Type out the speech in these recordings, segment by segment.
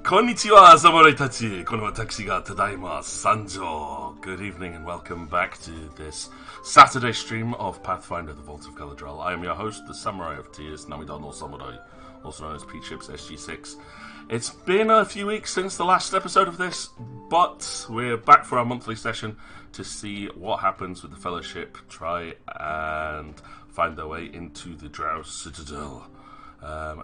Konnichiwa, samurai tachi. Kono watashi ga tadaima sanjo. Good evening and welcome back to this Saturday stream of Pathfinder, the Vault of Galudrahl. I am your host, the Samurai of Tears, Namida no Samurai, also known as Pete Ships SG6. It's been a few weeks since the last episode of this, but we're back for our monthly session to see what happens with the Fellowship, try and find their way into the Drow Citadel.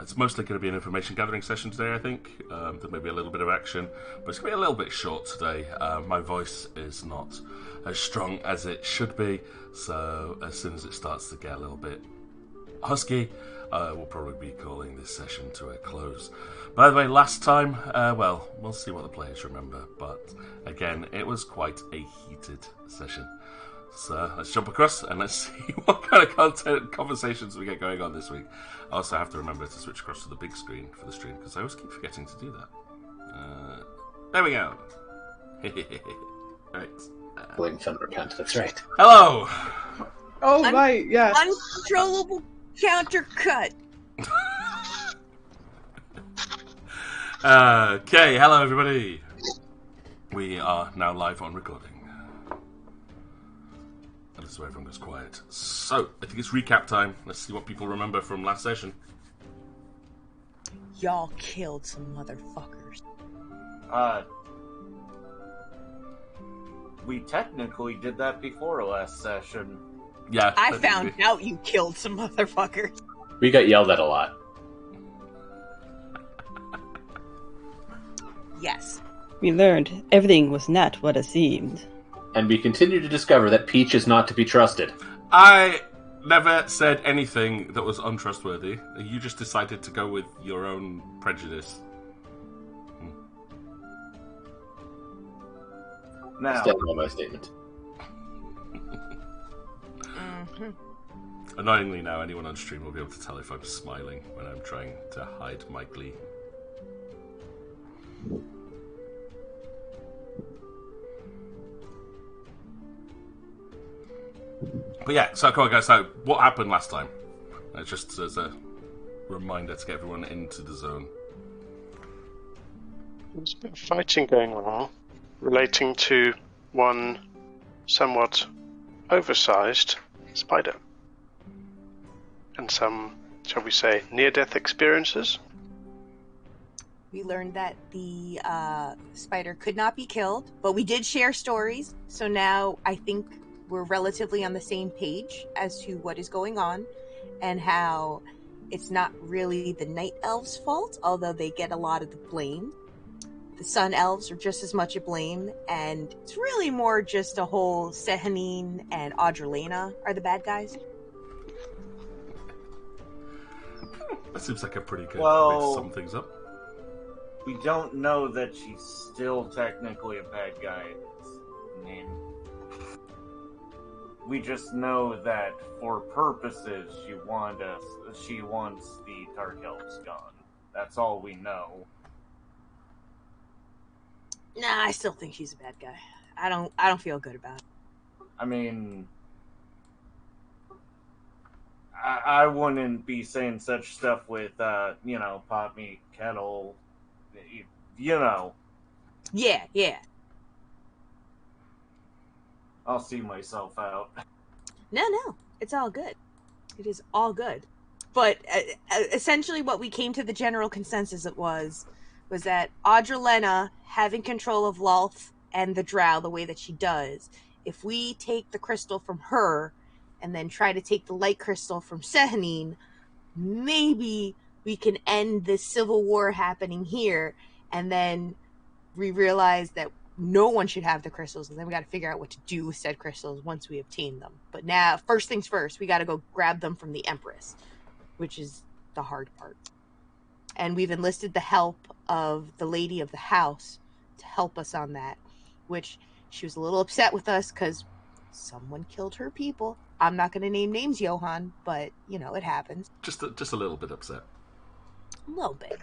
It's mostly going to be an information gathering session today, I think. There may be a little bit of action, but it's going to be a little bit short today. My voice is not as strong as it should be, so as soon as it starts to get a little bit husky, we'll probably be calling this session to a close. By the way, last time, well, we'll see what the players remember, but again, it was quite a heated session. So let's jump across and let's see what kind of content and conversations we get going on this week. I also have to remember to switch across to the big screen for the stream because I always keep forgetting to do that. There we go. Right. Waiting for the repent, that's right. Hello! Oh, right, yeah. Uncontrollable counter cut. Okay, hello everybody. We are now live on recording. This is where everyone goes quiet. So, I think it's recap time. Let's see what people remember from last session. Y'all killed some motherfuckers. We technically did that before last session. Yeah. I found out you killed some motherfuckers. We got yelled at a lot. Yes. We learned everything was not what it seemed. And we continue to discover that Peach is not to be trusted. I never said anything that was untrustworthy. You just decided to go with your own prejudice. Now, Stand by my statement. Annoyingly now, anyone on stream will be able to tell if I'm smiling when I'm trying to hide my glee. But yeah, so come on guys, so what happened last time? Just as a reminder to get everyone into the zone. There's a bit of fighting going on relating to one somewhat oversized spider. And some, shall we say, near-death experiences. We learned that the spider could not be killed, but we did share stories, so now I think we're relatively on the same page as to what is going on and how it's not really the night elves' fault, although they get a lot of the blame. The sun elves are just as much to blame, and it's really more just a whole Sehanine and Audrelena are the bad guys. That seems like a pretty good way Well, to sum things up. we don't know that she's still technically a bad guy. I mean, we just know that for purposes she wants the Dark Elves gone. That's all we know. Nah, I still think she's a bad guy. I don't feel good about it. I mean, I wouldn't be saying such stuff with, pot me, kettle, you know. Yeah. I'll see myself out. No, it's all good. It is all good. But essentially what we came to the general consensus was that Audrelena having control of Lolth and the Drow the way that she does, if we take the crystal from her and then try to take the light crystal from Sehanine, maybe we can end this civil war happening here, and then we realize that no one should have the crystals, and then we got to figure out what to do with said crystals once we obtain them. But now, first things first, we got to go grab them from the Empress, which is the hard part. And we've enlisted the help of the lady of the house to help us on that, which she was a little upset with us because someone killed her people. I'm not going to name names, Johan, but, it happens. Just a little bit upset. A little bit.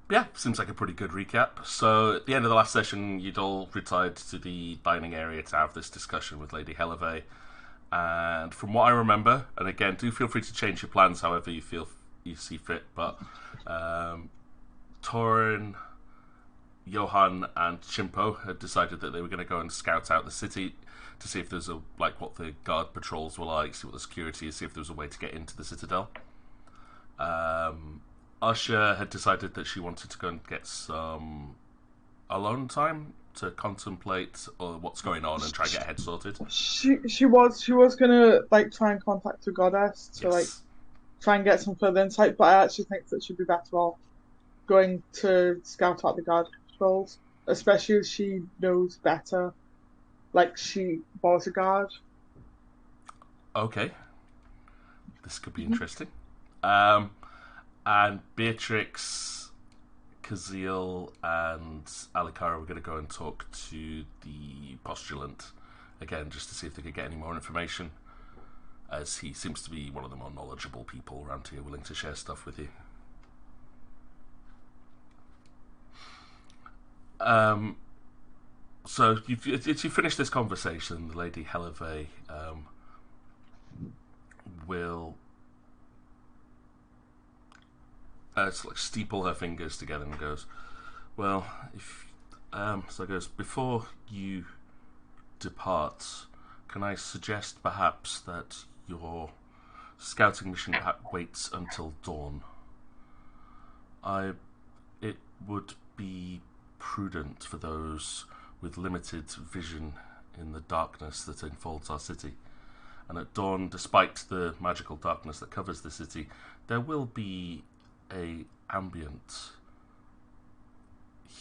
Yeah, seems like a pretty good recap. So, at the end of the last session, you'd all retired to the dining area to have this discussion with Lady Helave. And from what I remember, and again, do feel free to change your plans however you feel you see fit. But Torin, Johan, and Chimpo had decided that they were going to go and scout out the city to see if there's what the guard patrols were like, see what the security is, see if there was a way to get into the citadel. Usher had decided that she wanted to go and get some alone time to contemplate what's going on and try and get her head sorted. She was gonna try and contact the goddess to try and get some further insight, but I actually think that she'd be better off going to scout out the guard patrols, especially as she knows better. She was a guard. Okay. This could be interesting. And Beatrix, Kazil, and Alikara were going to go and talk to the postulant again, just to see if they could get any more information, as he seems to be one of the more knowledgeable people around here, willing to share stuff with you. So you finish this conversation, the Lady Helave will steeple her fingers together and goes, well, so it goes, before you depart, can I suggest perhaps that your scouting mission perhaps waits until dawn? It would be prudent for those with limited vision in the darkness that enfolds our city. And at dawn, despite the magical darkness that covers the city, there will be a ambient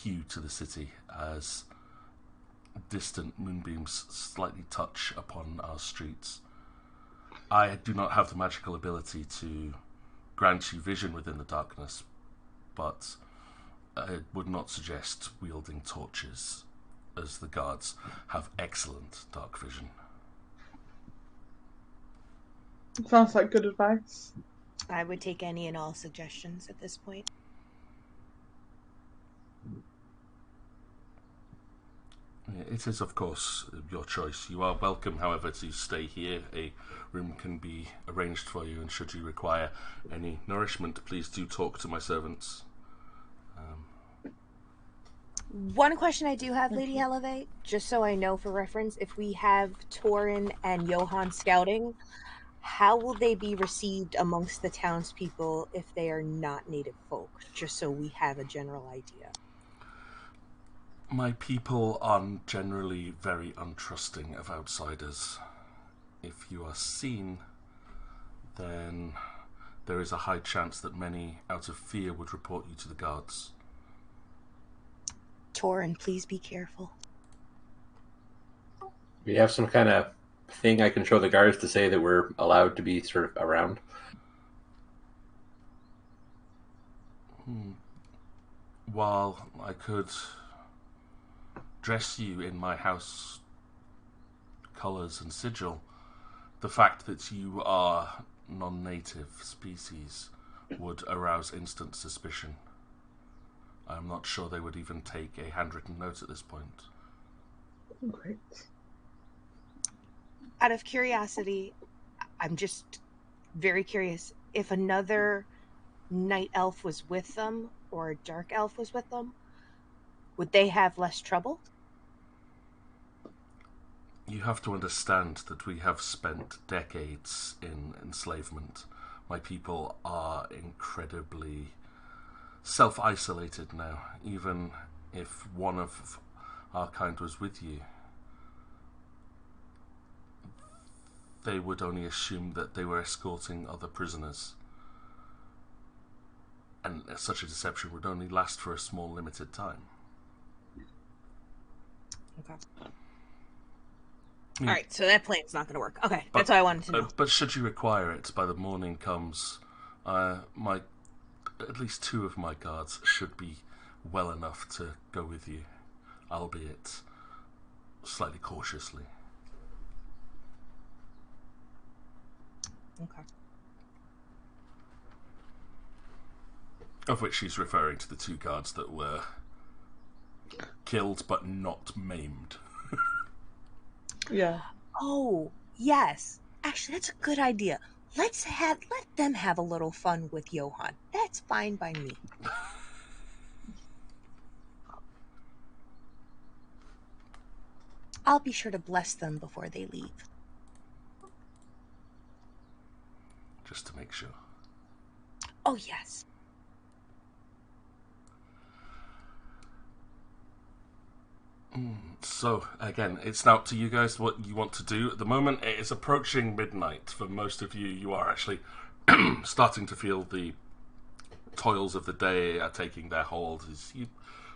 hue to the city as distant moonbeams slightly touch upon our streets. I do not have the magical ability to grant you vision within the darkness, but I would not suggest wielding torches, as the guards have excellent dark vision. Sounds like good advice. I would take any and all suggestions at this point. It is, of course, your choice. You are welcome, however, to stay here. A room can be arranged for you, and should you require any nourishment, please do talk to my servants. One question I do have, Lady Helave, just so I know for reference, if we have Torin and Johan scouting, how will they be received amongst the townspeople if they are not native folk? Just so we have a general idea. My people are generally very untrusting of outsiders. If you are seen, then there is a high chance that many, out of fear, would report you to the guards. Torin, please be careful. We have some kind of thing I can show the guards to say that we're allowed to be sort of around. While I could dress you in my house colours and sigil, the fact that you are non-native species would arouse instant suspicion. I'm not sure they would even take a handwritten note at this point. Great. Out of curiosity, I'm just very curious, if another night elf was with them or a dark elf was with them, would they have less trouble? You have to understand that we have spent decades in enslavement. My people are incredibly self-isolated now. Even if one of our kind was with you, they would only assume that they were escorting other prisoners. And such a deception would only last for a small, limited time. Okay. Alright, so that plan's not going to work. Okay, that's all I wanted to know. But should you require it, by the morning comes, at least 2 of my guards should be well enough to go with you, albeit slightly cautiously. Okay. Of which she's referring to the 2 guards that were killed but not maimed. Yeah. Oh, yes. Actually, that's a good idea. Let them have a little fun with Johann. That's fine by me. I'll be sure to bless them before they leave. Just to make sure. Oh, yes. So, again, it's now up to you guys what you want to do. At the moment, it is approaching midnight. For most of you, you are actually starting to feel the toils of the day are taking their hold. As you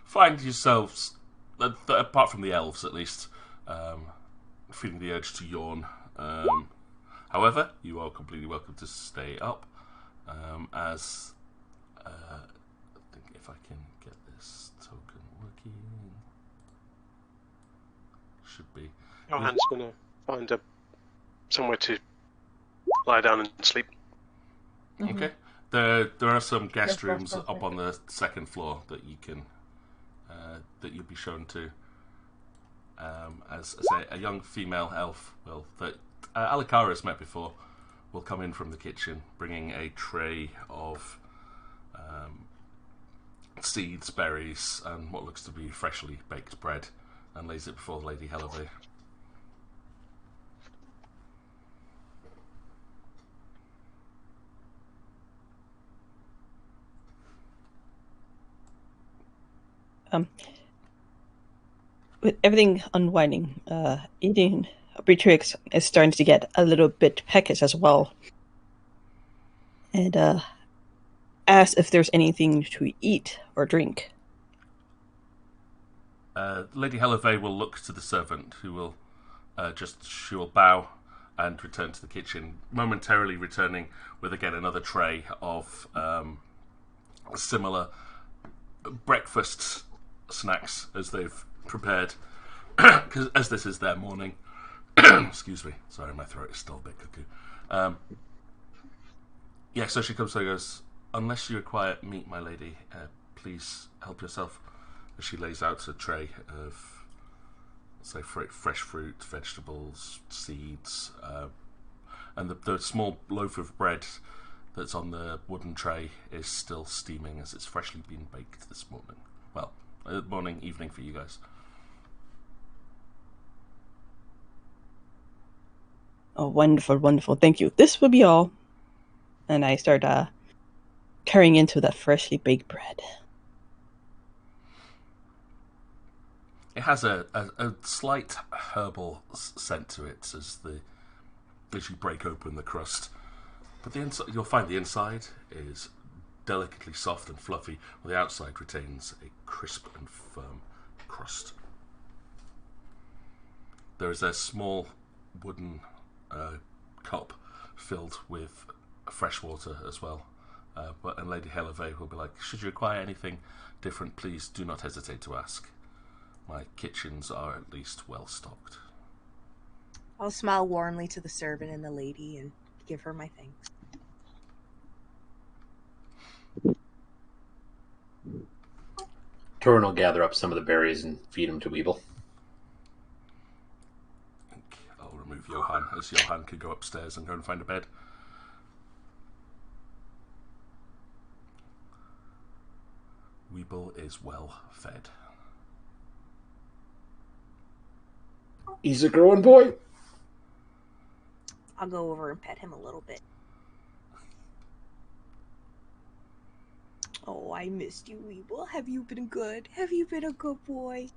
find yourselves, apart from the elves at least, feeling the urge to yawn. However, you are completely welcome to stay up, as I think if I can get this token working, should be. Johann's gonna find somewhere to lie down and sleep. Okay. There are some guest Yes, rooms that's up on the second floor that you can that you'll be shown to. As a young female elf that Alikara has met before will come in from the kitchen bringing a tray of seeds, berries, and what looks to be freshly baked bread, and lays it before Lady Hellevé. With everything unwinding, eating Beatrix is starting to get a little bit peckish as well. And asks if there's anything to eat or drink. Lady Hellevé will look to the servant, who will she will bow and return to the kitchen, momentarily returning with again another tray of similar breakfast snacks as they've prepared, as this is their morning. Excuse me, sorry, my throat is still a bit cuckoo. So she comes and goes, "Unless you require meat, my lady, please help yourself." As she lays out a tray of, say, fresh fruit, vegetables, seeds, and the small loaf of bread that's on the wooden tray is still steaming as it's freshly been baked this morning. Well, evening for you guys. Oh, wonderful, wonderful. Thank you. This will be all. And I start carrying into that freshly baked bread. It has a slight herbal scent to it as you break open the crust. But the inside, you'll find the inside is delicately soft and fluffy, while the outside retains a crisp and firm crust. There is a small wooden cup filled with fresh water as well. And Lady Hellevé will be like, "Should you require anything different, please do not hesitate to ask. My kitchens are at least well stocked." I'll smile warmly to the servant and the lady and give her my thanks. Torin will gather up some of the berries and feed them to Weeble. I'll remove Johann, as Johann could go upstairs and go and find a bed. Weeble is well fed. He's a growing boy. I'll go over and pet him a little bit. Oh, I missed you, Weeble. Have you been good? Have you been a good boy?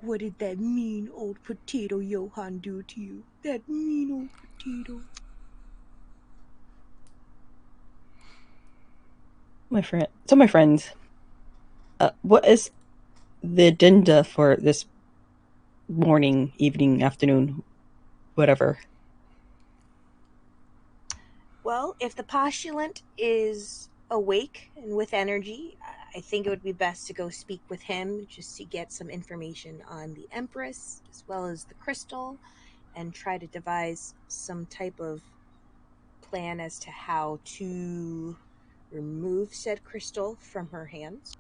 What did that mean old potato Johann do to you? That mean old potato. My friends, what is the agenda for this morning, evening, afternoon, whatever? Well, if the postulant is awake and with energy, I think it would be best to go speak with him just to get some information on the Empress as well as the crystal and try to devise some type of plan as to how to remove said crystal from her hands.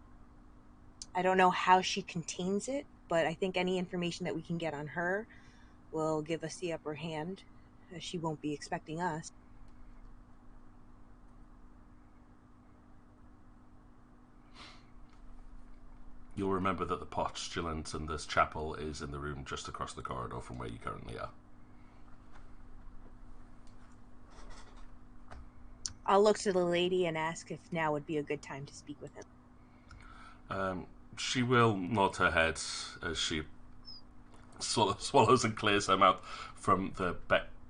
I don't know how she contains it, but I think any information that we can get on her will give us the upper hand. She won't be expecting us. You'll remember that the postulant and this chapel is in the room just across the corridor from where you currently are. I'll look to the lady and ask if now would be a good time to speak with him. She will nod her head as she swallows and clears her mouth from the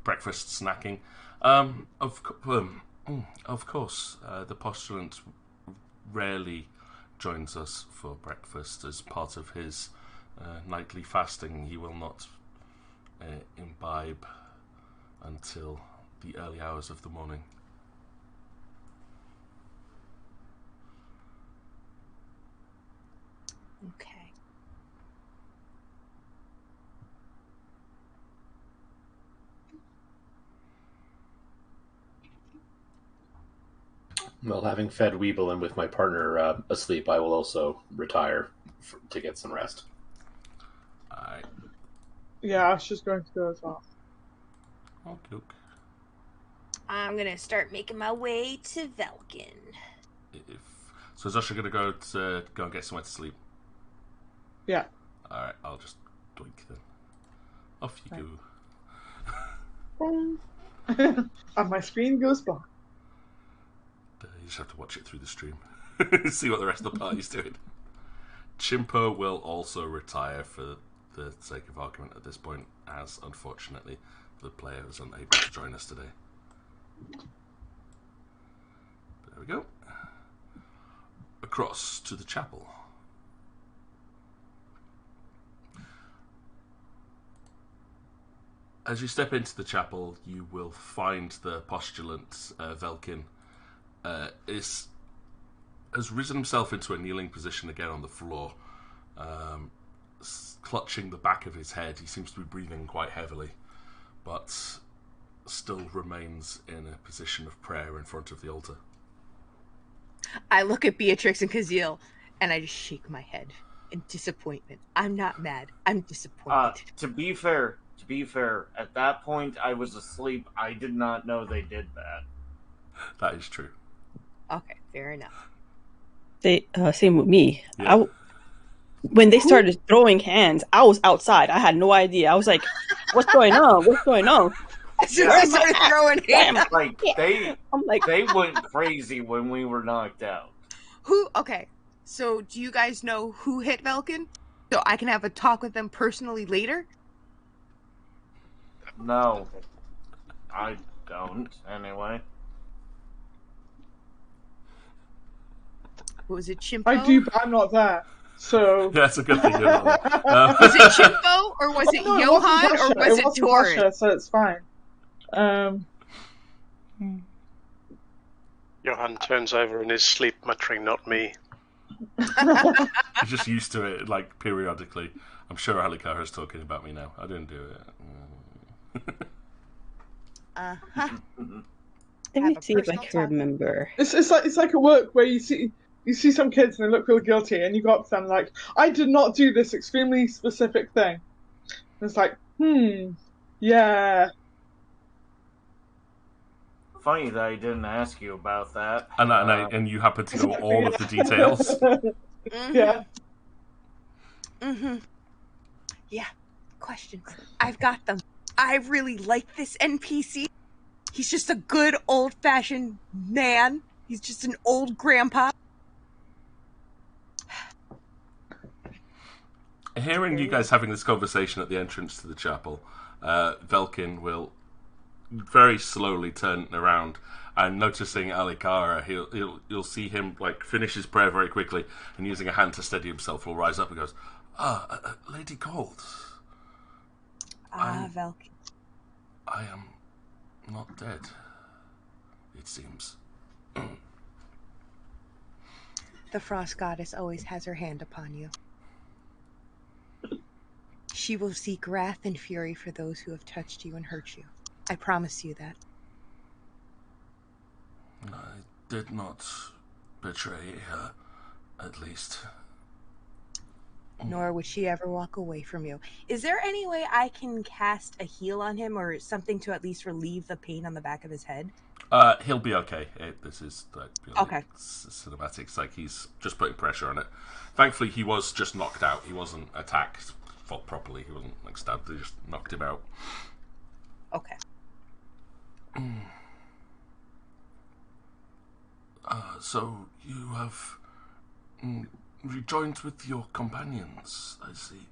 breakfast snacking. Of course, the postulant rarely joins us for breakfast as part of his nightly fasting. He will not imbibe until the early hours of the morning. Okay. Well, having fed Weeble and with my partner asleep, I will also retire to get some rest. Alright. Yeah, I was just going to go as well. Okay. I'm going to start making my way to Velkin. So is Usher going to go and get somewhere to sleep? Yeah. Alright, I'll just doink then. Off you Boom. And my screen goes black. go. You just have to watch it through the stream. See what the rest of the party's doing. Chimpo will also retire for the sake of argument at this point, as unfortunately the player was unable to join us today. There we go. Across to the chapel. As you step into the chapel, you will find the postulant Velkin has risen himself into a kneeling position again on the floor, clutching the back of his head. He seems to be breathing quite heavily, but still remains in a position of prayer in front of the altar. I look at Beatrix and Kazil, and I just shake my head in disappointment. I'm not mad. I'm disappointed. To be fair, at that point I was asleep. I did not know they did that. That is true. Okay, fair enough. Same with me. Yeah. When they started throwing hands, I was outside. I had no idea. I was like, "What's going on? What's going on?" As soon as I started throwing hands, Like I'm like, they went crazy when we were knocked out. who? Okay, so do you guys know who hit Velkin? So I can have a talk with them personally later. No, I don't. Anyway, Was it Chimpo? I do, but I'm not there. So. Yeah, that's a good thing. You're not there. Was it Chimpo or was it No, Johan or was it wasn't Torrid? Russia, so it's fine. Johan turns over in his sleep, muttering, "Not me." He's just used to it, like, periodically. I'm sure Alikara's talking about me now. I didn't do it. Uh-huh. let Have me a see if I personal can talk. remember. It's like at work where you see some kids and they look real guilty, and you go up to them like, "I did not do this extremely specific thing." And it's like, yeah. funny that I didn't ask you about that. And you happen to know all of the details. Yeah. Yeah. Questions. I've got them. I really like this NPC. He's just a good old-fashioned man. He's just an old grandpa. Hearing you guys having this conversation at the entrance to the chapel, Velkin will very slowly turn around, and noticing Alikara, you'll see him like finish his prayer very quickly, and using a hand to steady himself, will rise up and goes, Lady Gold. Velkin. I am not dead, it seems. The Frost Goddess always has her hand upon you. She will seek wrath and fury for those who have touched you and hurt you. I promise you that. I did not betray her, at least. nor would she ever walk away from you. Is there any way I can cast a heal on him or something to at least relieve the pain on the back of his head? He'll be okay. This is Okay. cinematics. Like, he's just putting pressure on it. Thankfully, he was just knocked out. He wasn't attacked properly. He wasn't like stabbed. They just knocked him out. Okay. So you have rejoined with your companions, I see.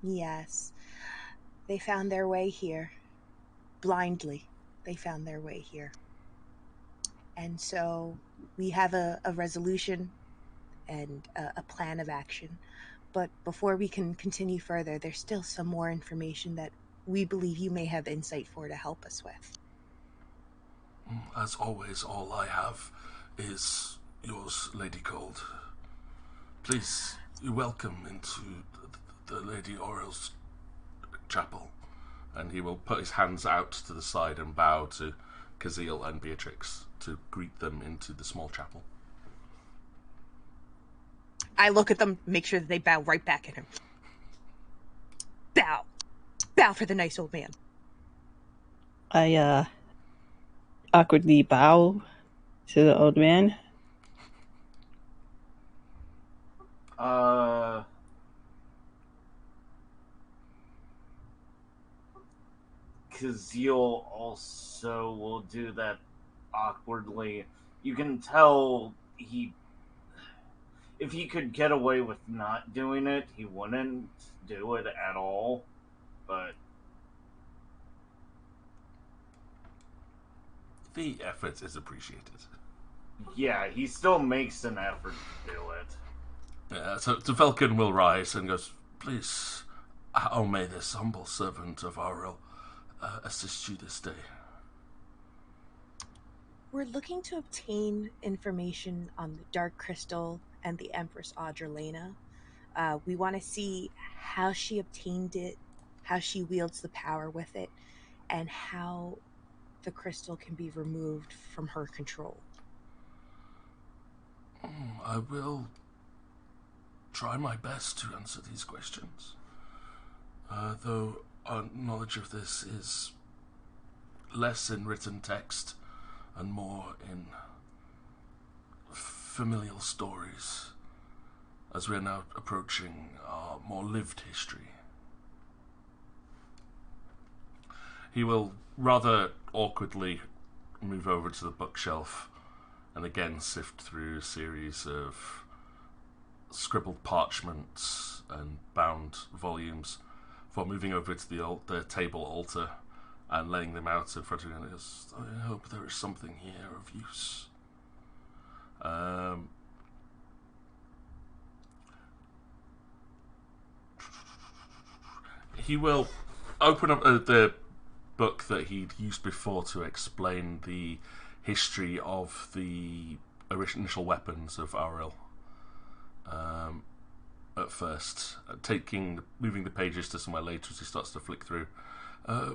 Yes. They found their way here. Blindly, they found their way here. And so we have a resolution and a plan of action. But before we can continue further, there's still some more information that we believe you may have insight for to help us with. As always, all I have is yours, Lady Cold. Please, you're welcome into the Lady Oral's chapel. And he will put his hands out to the side and bow to Kazeel and Beatrix to greet them into the small chapel. I look at them, make sure that they bow right back at him. Bow. Bow for the nice old man. I awkwardly bow to the old man. Kazeel also will do that awkwardly. You can tell if he could get away with not doing it, he wouldn't do it at all. But The effort is appreciated. yeah, he still makes an effort to do it. So Velkin will rise and goes, "Please, how may this humble servant of Auril assist you this day?" We're looking to obtain information on the Dark Crystal and the Empress Audrelena. We want to see how she obtained it, how she wields the power with it, and how the crystal can be removed from her control. I will try my best to answer these questions. Though our knowledge of this is less in written text and more in familial stories, as we are now approaching our more lived history. He will rather awkwardly move over to the bookshelf and again sift through a series of scribbled parchments and bound volumes before moving over to the table altar and laying them out in front of him. I hope there is something here of use. He will open up the book that he'd used before to explain the history of the initial weapons of Auril. At first, moving the pages to somewhere later as he starts to flick through.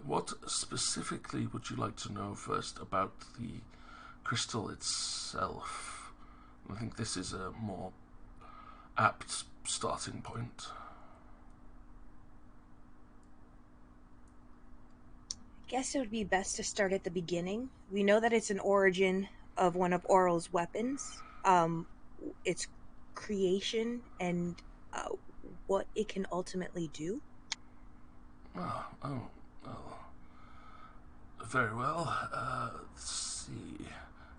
What specifically would you like to know first about the crystal itself? I think this is a more apt starting point. Guess it would be best to start at the beginning. We know that it's an origin of one of Oral's weapons, its creation, and what it can ultimately do. Oh, very well. Let's see.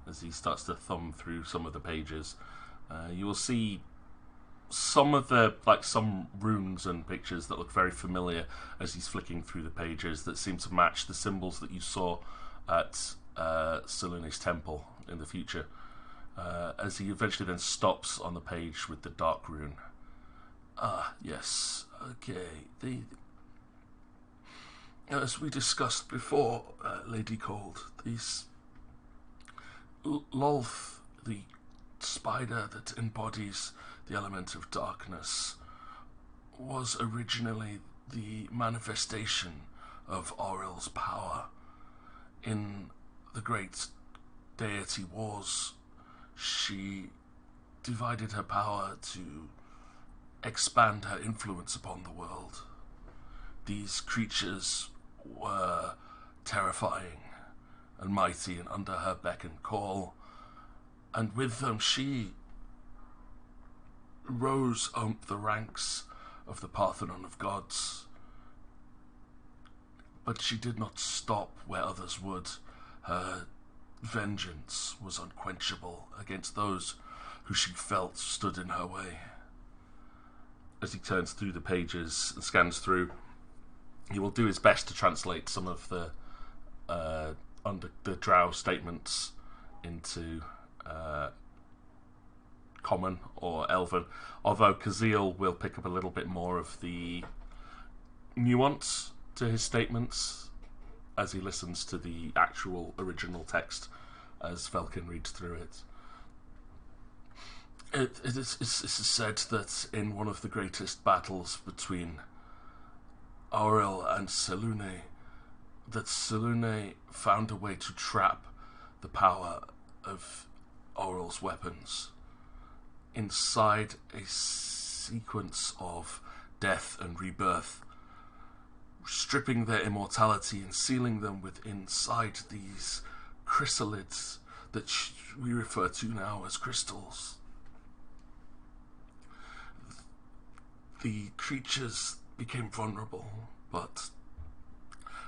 As he starts to thumb through some of the pages, you will see some runes and pictures that look very familiar as he's flicking through the pages that seem to match the symbols that you saw at Selûne's temple in the future. As he eventually then stops on the page with the dark rune. Yes. Okay. As we discussed before, Lady Cold, these Lolth, the spider that embodies the element of darkness, was originally the manifestation of Auril's power. In the great deity wars, she divided her power to expand her influence upon the world. These creatures were terrifying and mighty and under her beck and call, and with them she rose up the ranks of the Parthenon of gods. But she did not stop where others would. Her vengeance was unquenchable against those who she felt stood in her way. As he turns through the pages and scans through, he will do his best to translate some of the under the drow statements into common or elven, although Kazeel will pick up a little bit more of the nuance to his statements as he listens to the actual original text as Velkin reads through it. It is said that in one of the greatest battles between Auril and Selûne, that Selûne found a way to trap the power of Auril's weapons inside a sequence of death and rebirth, stripping their immortality and sealing them inside these chrysalids that we refer to now as crystals. The creatures became vulnerable, but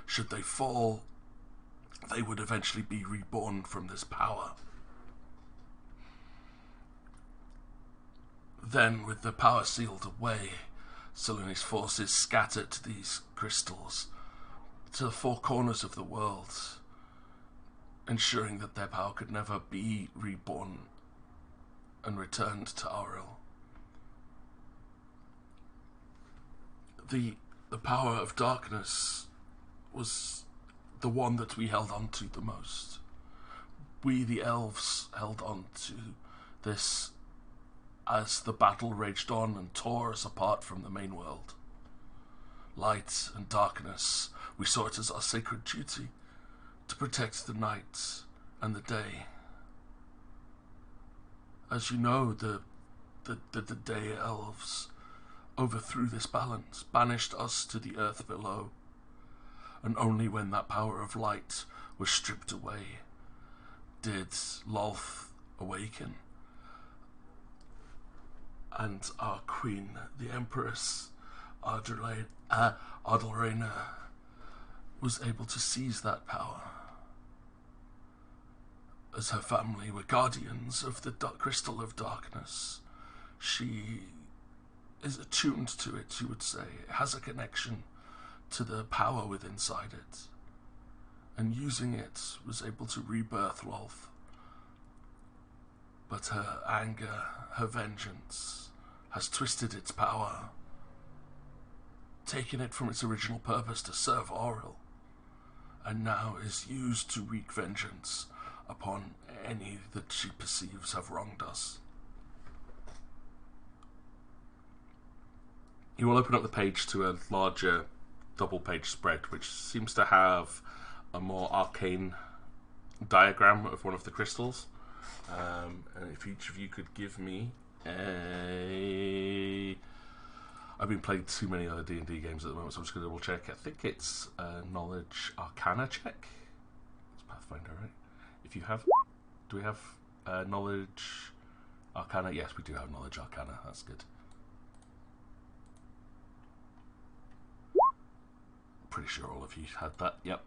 should they fall, they would eventually be reborn from this power. Then, with the power sealed away, Selûne's forces scattered these crystals to the four corners of the world, ensuring that their power could never be reborn and returned to Auril. The power of darkness was the one that we held on to the most. We, the elves, held on to this as the battle raged on and tore us apart from the main world. Light and darkness, we saw it as our sacred duty to protect the night and the day. As you know, the day elves overthrew this balance, banished us to the earth below, and only when that power of light was stripped away did Lolth awaken, and our queen, the Empress Adalrena, was able to seize that power. As her family were guardians of the crystal of darkness, she is attuned to it, you would say. It has a connection to the power within inside it, and using it was able to rebirth Lolth. But her anger, her vengeance, has twisted its power, taken it from its original purpose to serve Auril, and now is used to wreak vengeance upon any that she perceives have wronged us. You will open up the page to a larger double-page spread, which seems to have a more arcane diagram of one of the crystals. And if each of you could give me a... I've been playing too many other D&D games at the moment, so I'm just going to double check. I think it's a knowledge arcana check. It's Pathfinder, right? If you have... Do we have knowledge arcana? Yes, we do have knowledge arcana. That's good. Pretty sure all of you had that. Yep.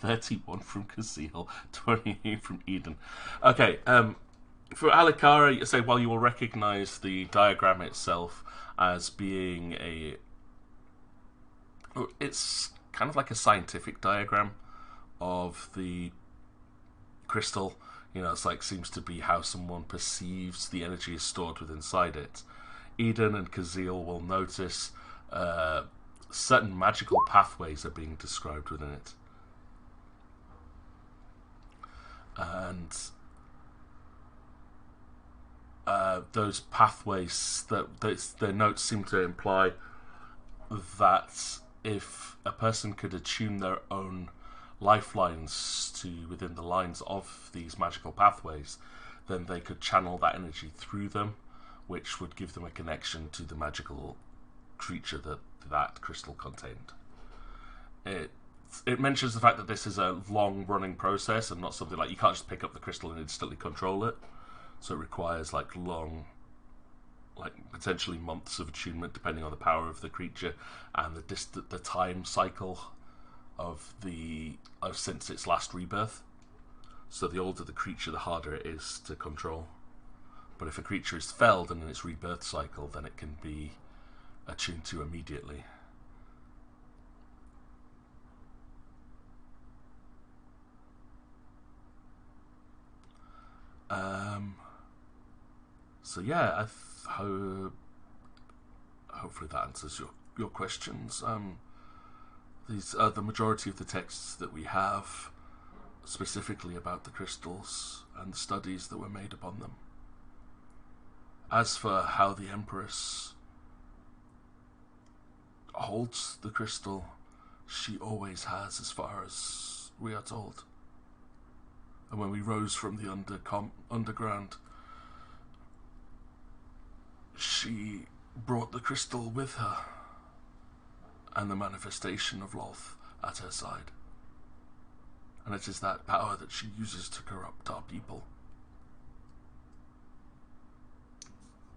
31 from Kazeel, 28 from Eden. Okay, for Alikara, you say, well, you will recognise the diagram itself as being it's kind of like a scientific diagram of the crystal. You know, it's like, seems to be how someone perceives the energy is stored within inside it. Eden and Kazeel will notice certain magical pathways are being described within it. And those pathways, their notes seem to imply that if a person could attune their own lifelines to within the lines of these magical pathways, then they could channel that energy through them, which would give them a connection to the magical creature that crystal contained. It mentions the fact that this is a long-running process and not something like you can't just pick up the crystal and instantly control it. So it requires long, potentially months of attunement, depending on the power of the creature and the time cycle of since its last rebirth. So the older the creature, the harder it is to control. But if a creature is felled and in its rebirth cycle, then it can be attuned to immediately. So yeah, hopefully that answers your questions. These are the majority of the texts that we have, specifically about the crystals and the studies that were made upon them. As for how the Empress holds the crystal, she always has, as far as we are told. And when we rose from the underground, she brought the crystal with her, and the manifestation of Lolth at her side. And it is that power that she uses to corrupt our people.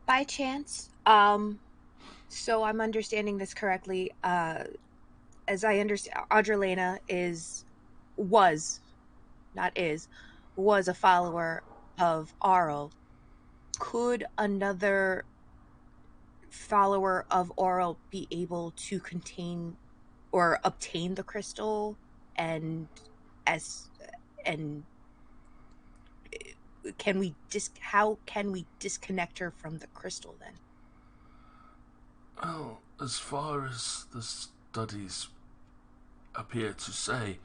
By chance, so I'm understanding this correctly, as I understand, Audrelena was a follower of Auril. Could another follower of Auril be able to contain or obtain the crystal how can we disconnect her from the crystal then? Well, as far as the studies appear to say,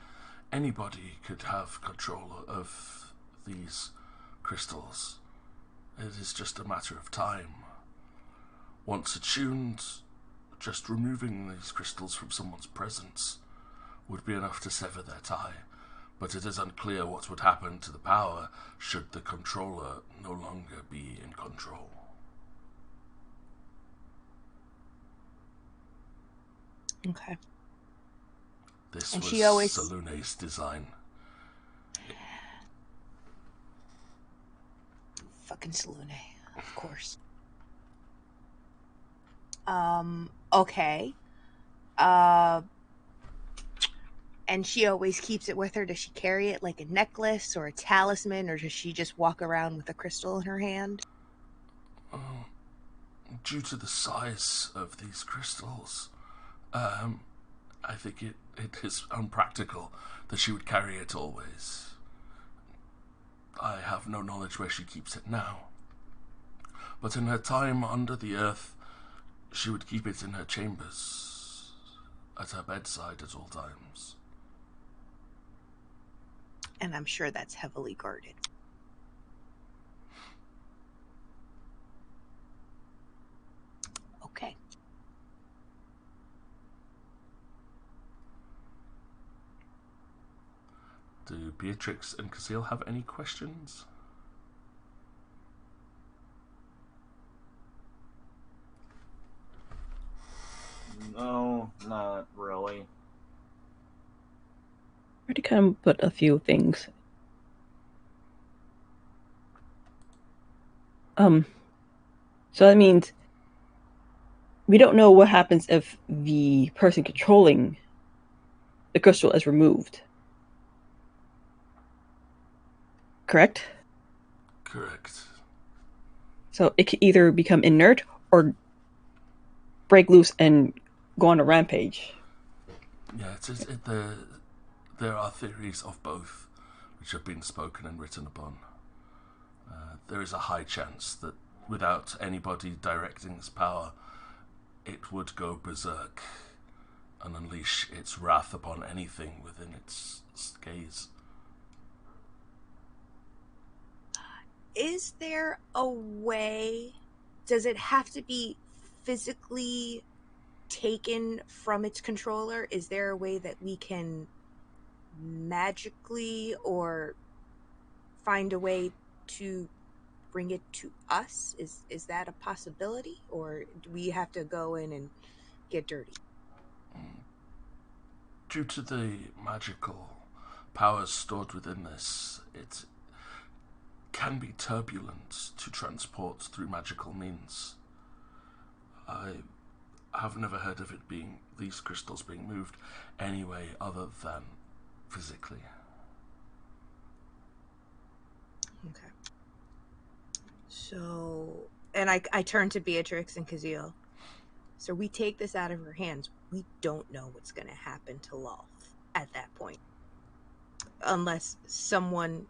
anybody could have control of these crystals. It is just a matter of time. Once attuned, just removing these crystals from someone's presence would be enough to sever their tie, but it is unclear what would happen to the power should the controller no longer be in control. Okay. This And was she always- Salune's design. Fucking Salune, of course. Okay. And she always keeps it with her. Does she carry it like a necklace or a talisman, or does she just walk around with a crystal in her hand? Due to the size of these crystals, I think it is unpractical that she would carry it always. I have no knowledge where she keeps it now. But in her time under the earth, she would keep it in her chambers, at her bedside at all times. And I'm sure that's heavily guarded. Okay. Do Beatrix and Casil have any questions? No, not really. Already kind of put a few things. So that means we don't know what happens if the person controlling the crystal is removed. Correct? Correct. So it can either become inert or break loose and go on a rampage. Yeah, there are theories of both, which have been spoken and written upon. There is a high chance that without anybody directing this power, it would go berserk and unleash its wrath upon anything within its gaze. Is there a way? Does it have to be physically taken from its controller? Is there a way that we can magically or find a way to bring it to us? Is that a possibility, or do we have to go in and get dirty? Due to the magical powers stored within this, it can be turbulent to transport through magical means. I have never heard of these crystals being moved any way other than physically. Okay. So, and I turn to Beatrix and Kazeel. So we take this out of her hands. We don't know what's going to happen to Lolth at that point. Unless someone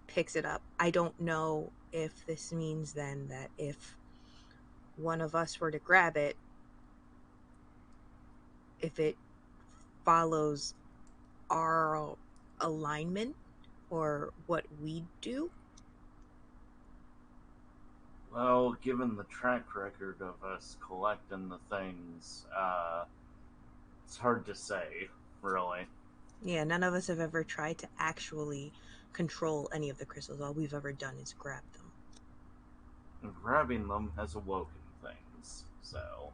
picks it up. I don't know if this means then that if one of us were to grab it, if it follows our alignment or what we do. Well, given the track record of us collecting the things, it's hard to say, really. Yeah, none of us have ever tried to actually control any of the crystals. All we've ever done is grab them. And grabbing them has awoken things, so...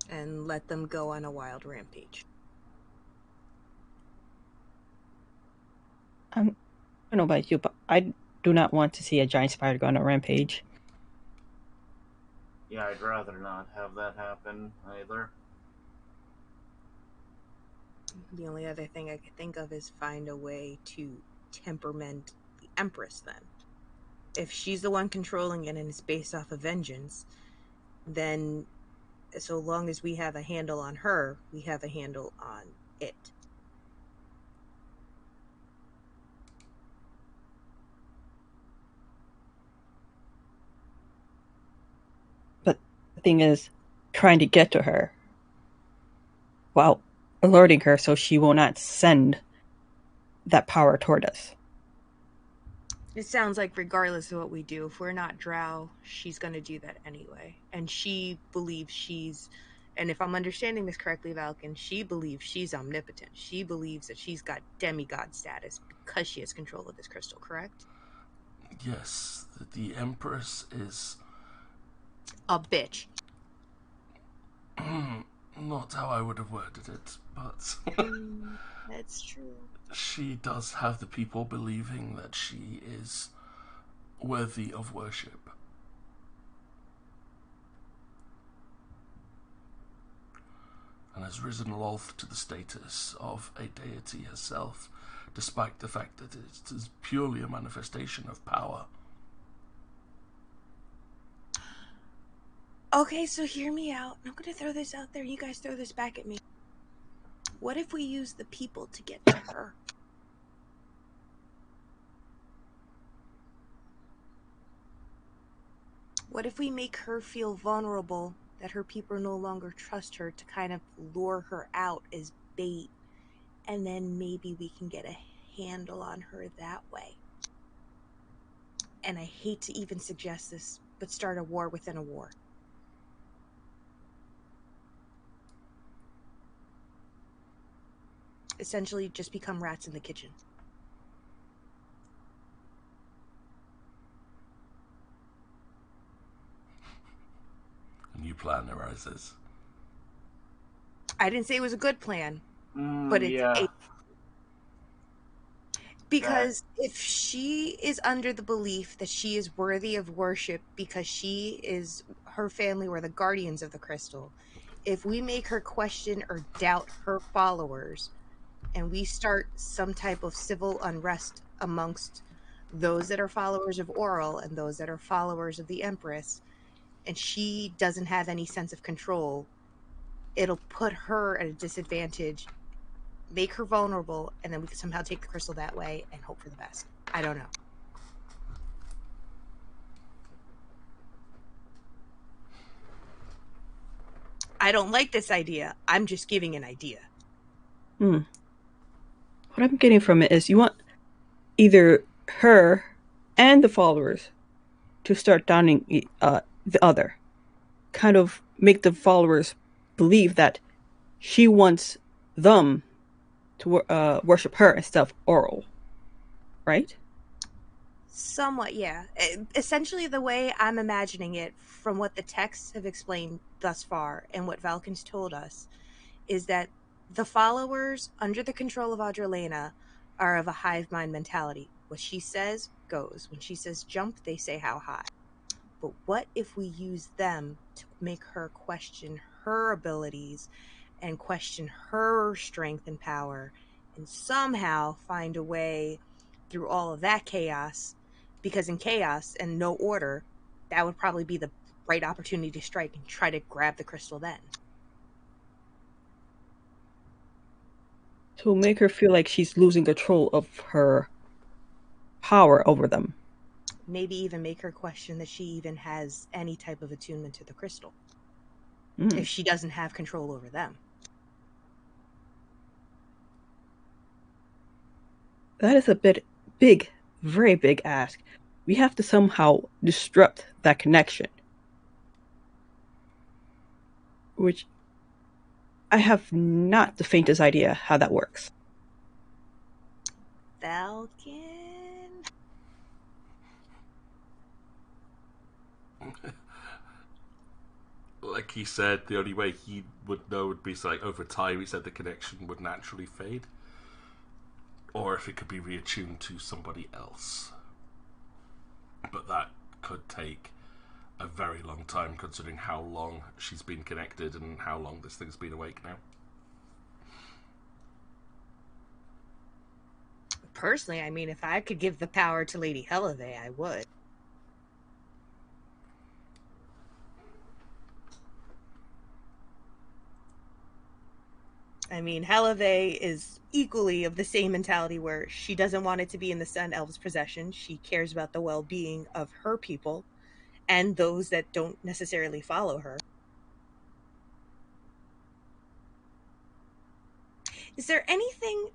And let them go on a wild rampage. I don't know about you, but I do not want to see a giant spider go on a rampage. Yeah, I'd rather not have that happen, either. The only other thing I could think of is find a way to temperament the Empress then. If she's the one controlling it and it's based off of vengeance, then so long as we have a handle on her, we have a handle on it. But the thing is, trying to get to her while alerting her so she will not send that power toward us. It sounds like regardless of what we do, if we're not Drow, she's going to do that anyway. And she believes and if I'm understanding this correctly, Valken, she believes she's omnipotent. She believes that she's got demigod status because she has control of this crystal, correct? Yes, the Empress is... A bitch. Not how I would have worded it, but... That's true. She does have the people believing that she is worthy of worship. And has risen Lolth to the status of a deity herself, despite the fact that it is purely a manifestation of power. Okay, so hear me out. I'm going to throw this out there. You guys throw this back at me. What if we use the people to get to her? What if we make her feel vulnerable, that her people no longer trust her, to kind of lure her out as bait, and then maybe we can get a handle on her that way? And I hate to even suggest this, but start a war within a war. Essentially just become rats in the kitchen. A new plan arises. I didn't say it was a good plan, but it's because if she is under the belief that she is worthy of worship because her family were the guardians of the crystal, if we make her question or doubt her followers, and we start some type of civil unrest amongst those that are followers of Oral and those that are followers of the Empress, and she doesn't have any sense of control, it'll put her at a disadvantage, make her vulnerable, and then we can somehow take the crystal that way and hope for the best. I don't know. I don't like this idea. I'm just giving an idea. What I'm getting from it is you want either her and the followers to start downing the other. Kind of make the followers believe that she wants them to worship her instead of Oral. Right? Somewhat, yeah. Essentially, the way I'm imagining it, from what the texts have explained thus far and what Valken's told us, is that the followers under the control of Audrelena are of a hive mind mentality. What she says goes. When she says jump, they say how high. But what if we use them to make her question her abilities and question her strength and power, and somehow find a way through all of that chaos? Because in chaos and no order, that would probably be the right opportunity to strike and try to grab the crystal then. To make her feel like she's losing control of her power over them. Maybe even make her question that she even has any type of attunement to the crystal. Mm. If she doesn't have control over them. That is a bit big, very big ask. We have to somehow disrupt that connection. Which I have not the faintest idea how that works. Falcon? Like he said, the only way he would know would be like over time. He said the connection would naturally fade, or if it could be reattuned to somebody else. But that could take a very long time, considering how long she's been connected and how long this thing's been awake now. Personally, I mean, if I could give the power to Lady Helave, I would. I mean, Helave is equally of the same mentality where she doesn't want it to be in the Sun Elves' possession. She cares about the well-being of her people and those that don't necessarily follow her. Is there anything,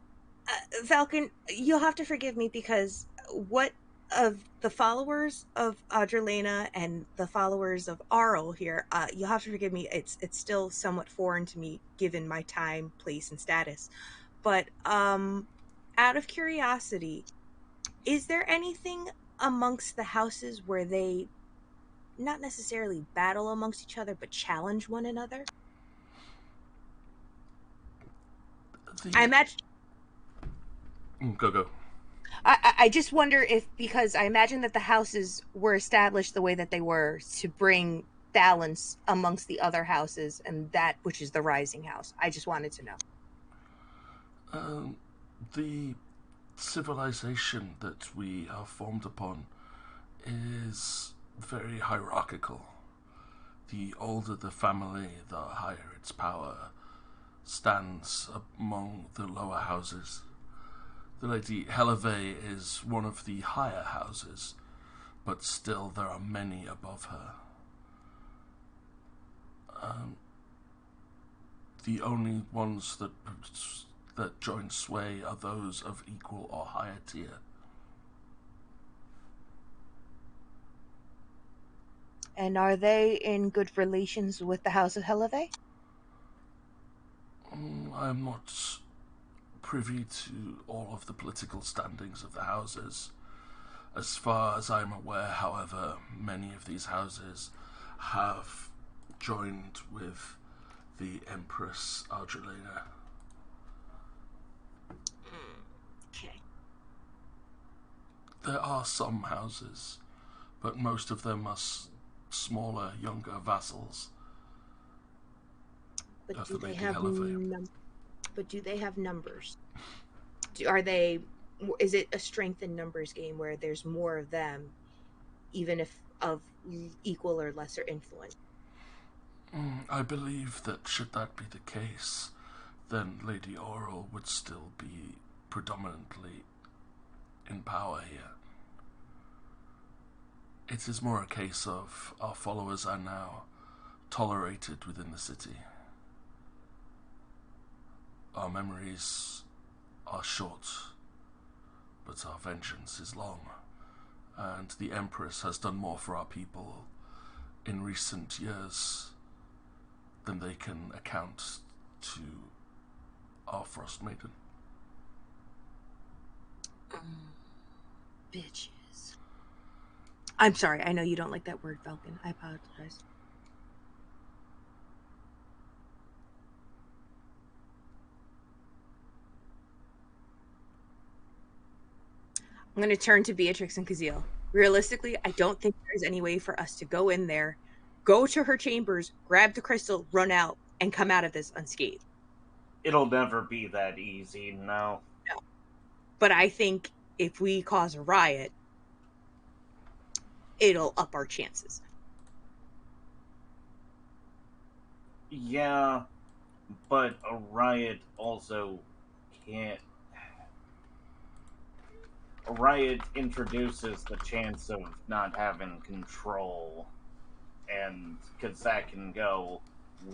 Falcon, you'll have to forgive me because what of the followers of Audrelena and the followers of Arl here, you'll have to forgive me, it's still somewhat foreign to me given my time, place, and status. But out of curiosity, is there anything amongst the houses where they not necessarily battle amongst each other but challenge one another? I imagine... Go. I just wonder if, because I imagine that the houses were established the way that they were to bring balance amongst the other houses and that which is the rising house. I just wanted to know. The civilization that we are formed upon is very hierarchical. The older the family, the higher its power stands among the lower houses. The Lady Helave is one of the higher houses, but still there are many above her. The only ones that join sway are those of equal or higher tier. And are they in good relations with the House of Helave? I'm not privy to all of the political standings of the houses. As far as I'm aware, however, many of these houses have joined with the Empress Audrelena. Okay. There are some houses, but most of them are smaller, younger vassals. But do they have numbers? Is it a strength in numbers game where there's more of them, even if of equal or lesser influence? I believe that should that be the case, then Lady Oral would still be predominantly in power here. It is more a case of our followers are now tolerated within the city. Our memories are short, but our vengeance is long, and the Empress has done more for our people in recent years than they can account to our Frost Maiden. Bitches. I'm sorry. I know you don't like that word, Falcon. I apologize. I'm going to turn to Beatrix and Kazil. Realistically, I don't think there's any way for us to go in there, go to her chambers, grab the crystal, run out, and come out of this unscathed. It'll never be that easy, no. No. But I think if we cause a riot, it'll up our chances. Yeah, but a riot also can't... A riot introduces the chance of not having control, and because that can go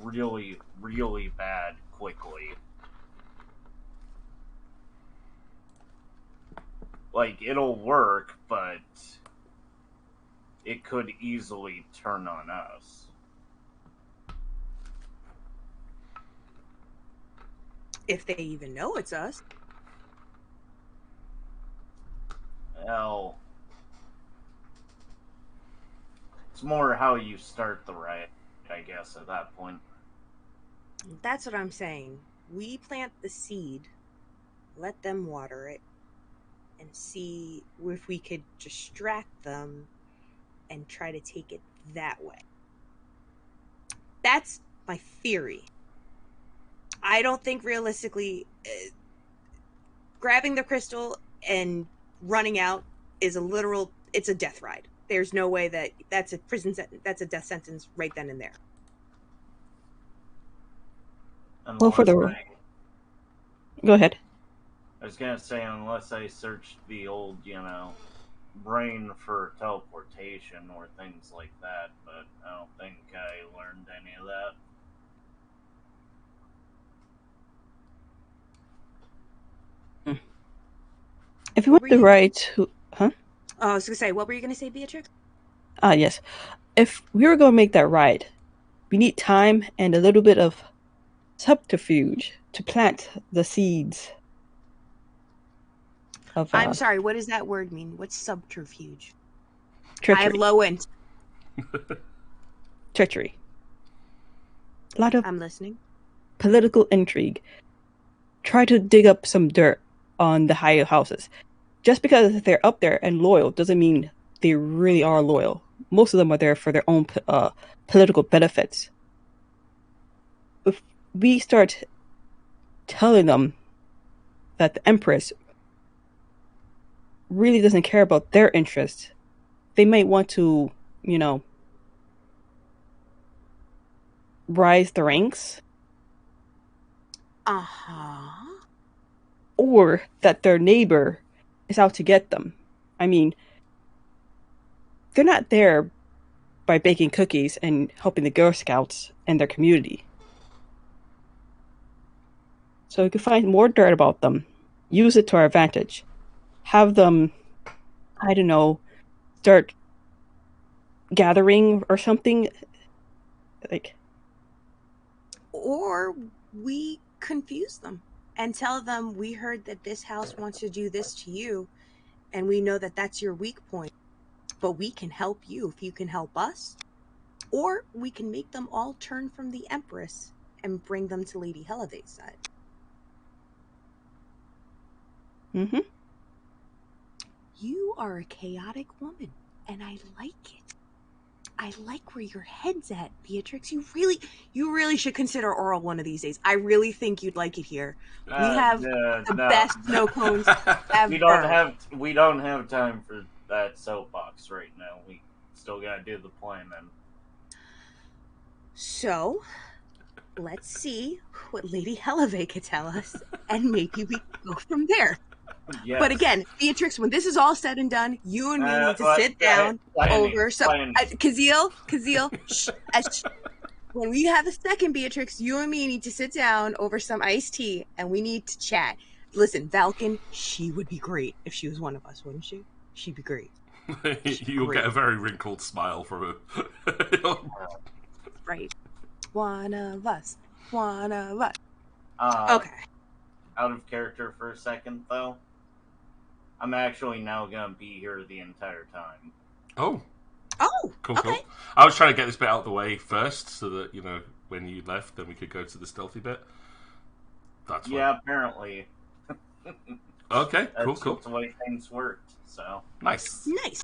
really, really bad quickly. Like, it'll work, but it could easily turn on us. If they even know it's us. Well, it's more how you start the riot, I guess, at that point. That's what I'm saying. We plant the seed, let them water it, and see if we could distract them and try to take it that way. That's my theory. I don't think realistically grabbing the crystal and running out is it's a death ride. There's no way that's a prison sentence, that's a death sentence right then and there. Well, for the... Go ahead. I was gonna say, unless I searched the old, brain for teleportation or things like that, but I don't think I learned any of that. If you want the right... Huh? Oh, I was going to say, what were you going to say, Beatrix? Yes. If we were going to make that ride, we need time and a little bit of subterfuge to plant the seeds of... I'm sorry, what does that word mean? What's subterfuge? Treachery. I have low end. Treachery. A lot of... I'm listening. Political intrigue. Try to dig up some dirt on the higher houses. Just because they're up there and loyal doesn't mean they really are loyal. Most of them are there for their own political benefits. If we start telling them that the Empress really doesn't care about their interests, they might want to, rise the ranks. Uh-huh. Or that their neighbor is out to get them. I mean, they're not there by baking cookies and helping the Girl Scouts and their community. So we can find more dirt about them, use it to our advantage, have them, I don't know, start gathering or something. Or we confuse them and tell them we heard that this house wants to do this to you, and we know that that's your weak point, but we can help you if you can help us. Or we can make them all turn from the Empress and bring them to Lady Helivate's side. Mm-hmm. You are a chaotic woman, and I like it. I like where your head's at, Beatrix. You really should consider Oral one of these days. I really think you'd like it here. We have the best snow cones ever. We don't have time for that soapbox right now. We still gotta do the plan then. So, let's see what Lady Helivate could tell us, and maybe we can go from there. Yes. But again, Beatrix, when this is all said and done, you and me need to sit down over some... Kazil, shh, when we have a second, Beatrix, you and me need to sit down over some iced tea, and we need to chat. Listen, Valken, she would be great if she was one of us, wouldn't she? She'd be great. You'll get a very wrinkled smile from her. Right. One of us. Okay. Out of character for a second, though. I'm actually now gonna be here the entire time. Oh. Oh, Cool, okay. cool. I was trying to get this bit out of the way first, so that when you left, then we could go to the stealthy bit. That's Yeah, apparently. Okay, cool, That's cool. just the way things worked, so. Nice. Nice.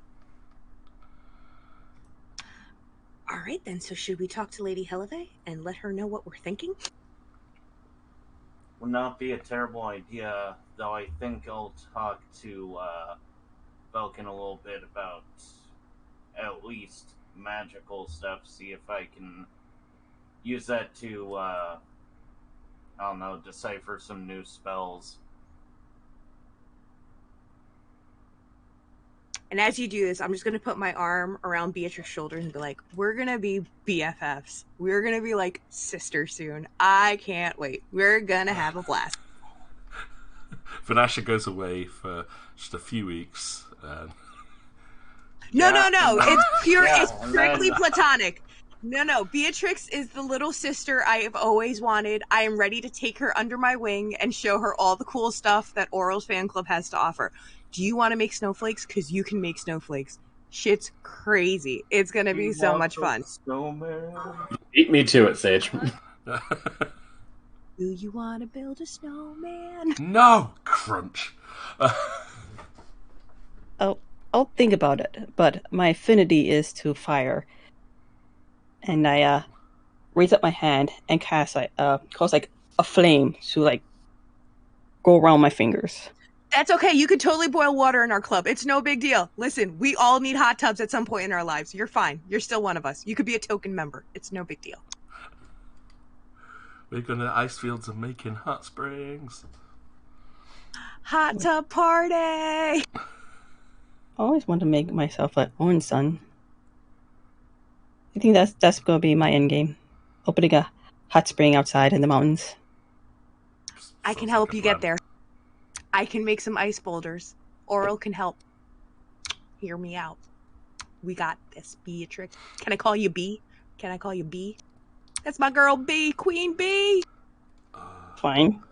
All right, then. So should we talk to Lady Heleve and let her know what we're thinking? Would not be a terrible idea, though I think I'll talk to Belkin a little bit about at least magical stuff, see if I can use that to, I don't know, decipher some new spells. And as you do this, I'm just going to put my arm around Beatrix's shoulders and be like, we're going to be BFFs. We're going to be like sisters soon. I can't wait. We're going to have a blast. Vanasha goes away for just a few weeks. No. It's pure. Yeah, It's strictly platonic. No. Beatrix is the little sister I have always wanted. I am ready to take her under my wing and show her all the cool stuff that Oral's fan club has to offer. Do you want to make snowflakes? Because you can make snowflakes. Shit's crazy. It's going to be so much fun. Snowman. Beat me to it, Sage. Do you want to build a snowman? No! Crunch. I'll think about it, but my affinity is to fire. And I raise up my hand and cause like a flame to like go around my fingers. That's okay. You could totally boil water in our club. It's no big deal. Listen, we all need hot tubs at some point in our lives. You're fine. You're still one of us. You could be a token member. It's no big deal. We're going to ice fields and making hot springs. Hot tub party! I always want to make myself an own sun. I think that's going to be my end game. Opening a hot spring outside in the mountains. I can help you get there. I can make some ice boulders. Oral can help. Hear me out. We got this, Beatrix. Can I call you B? Can I call you B? That's my girl B, Queen B. Fine.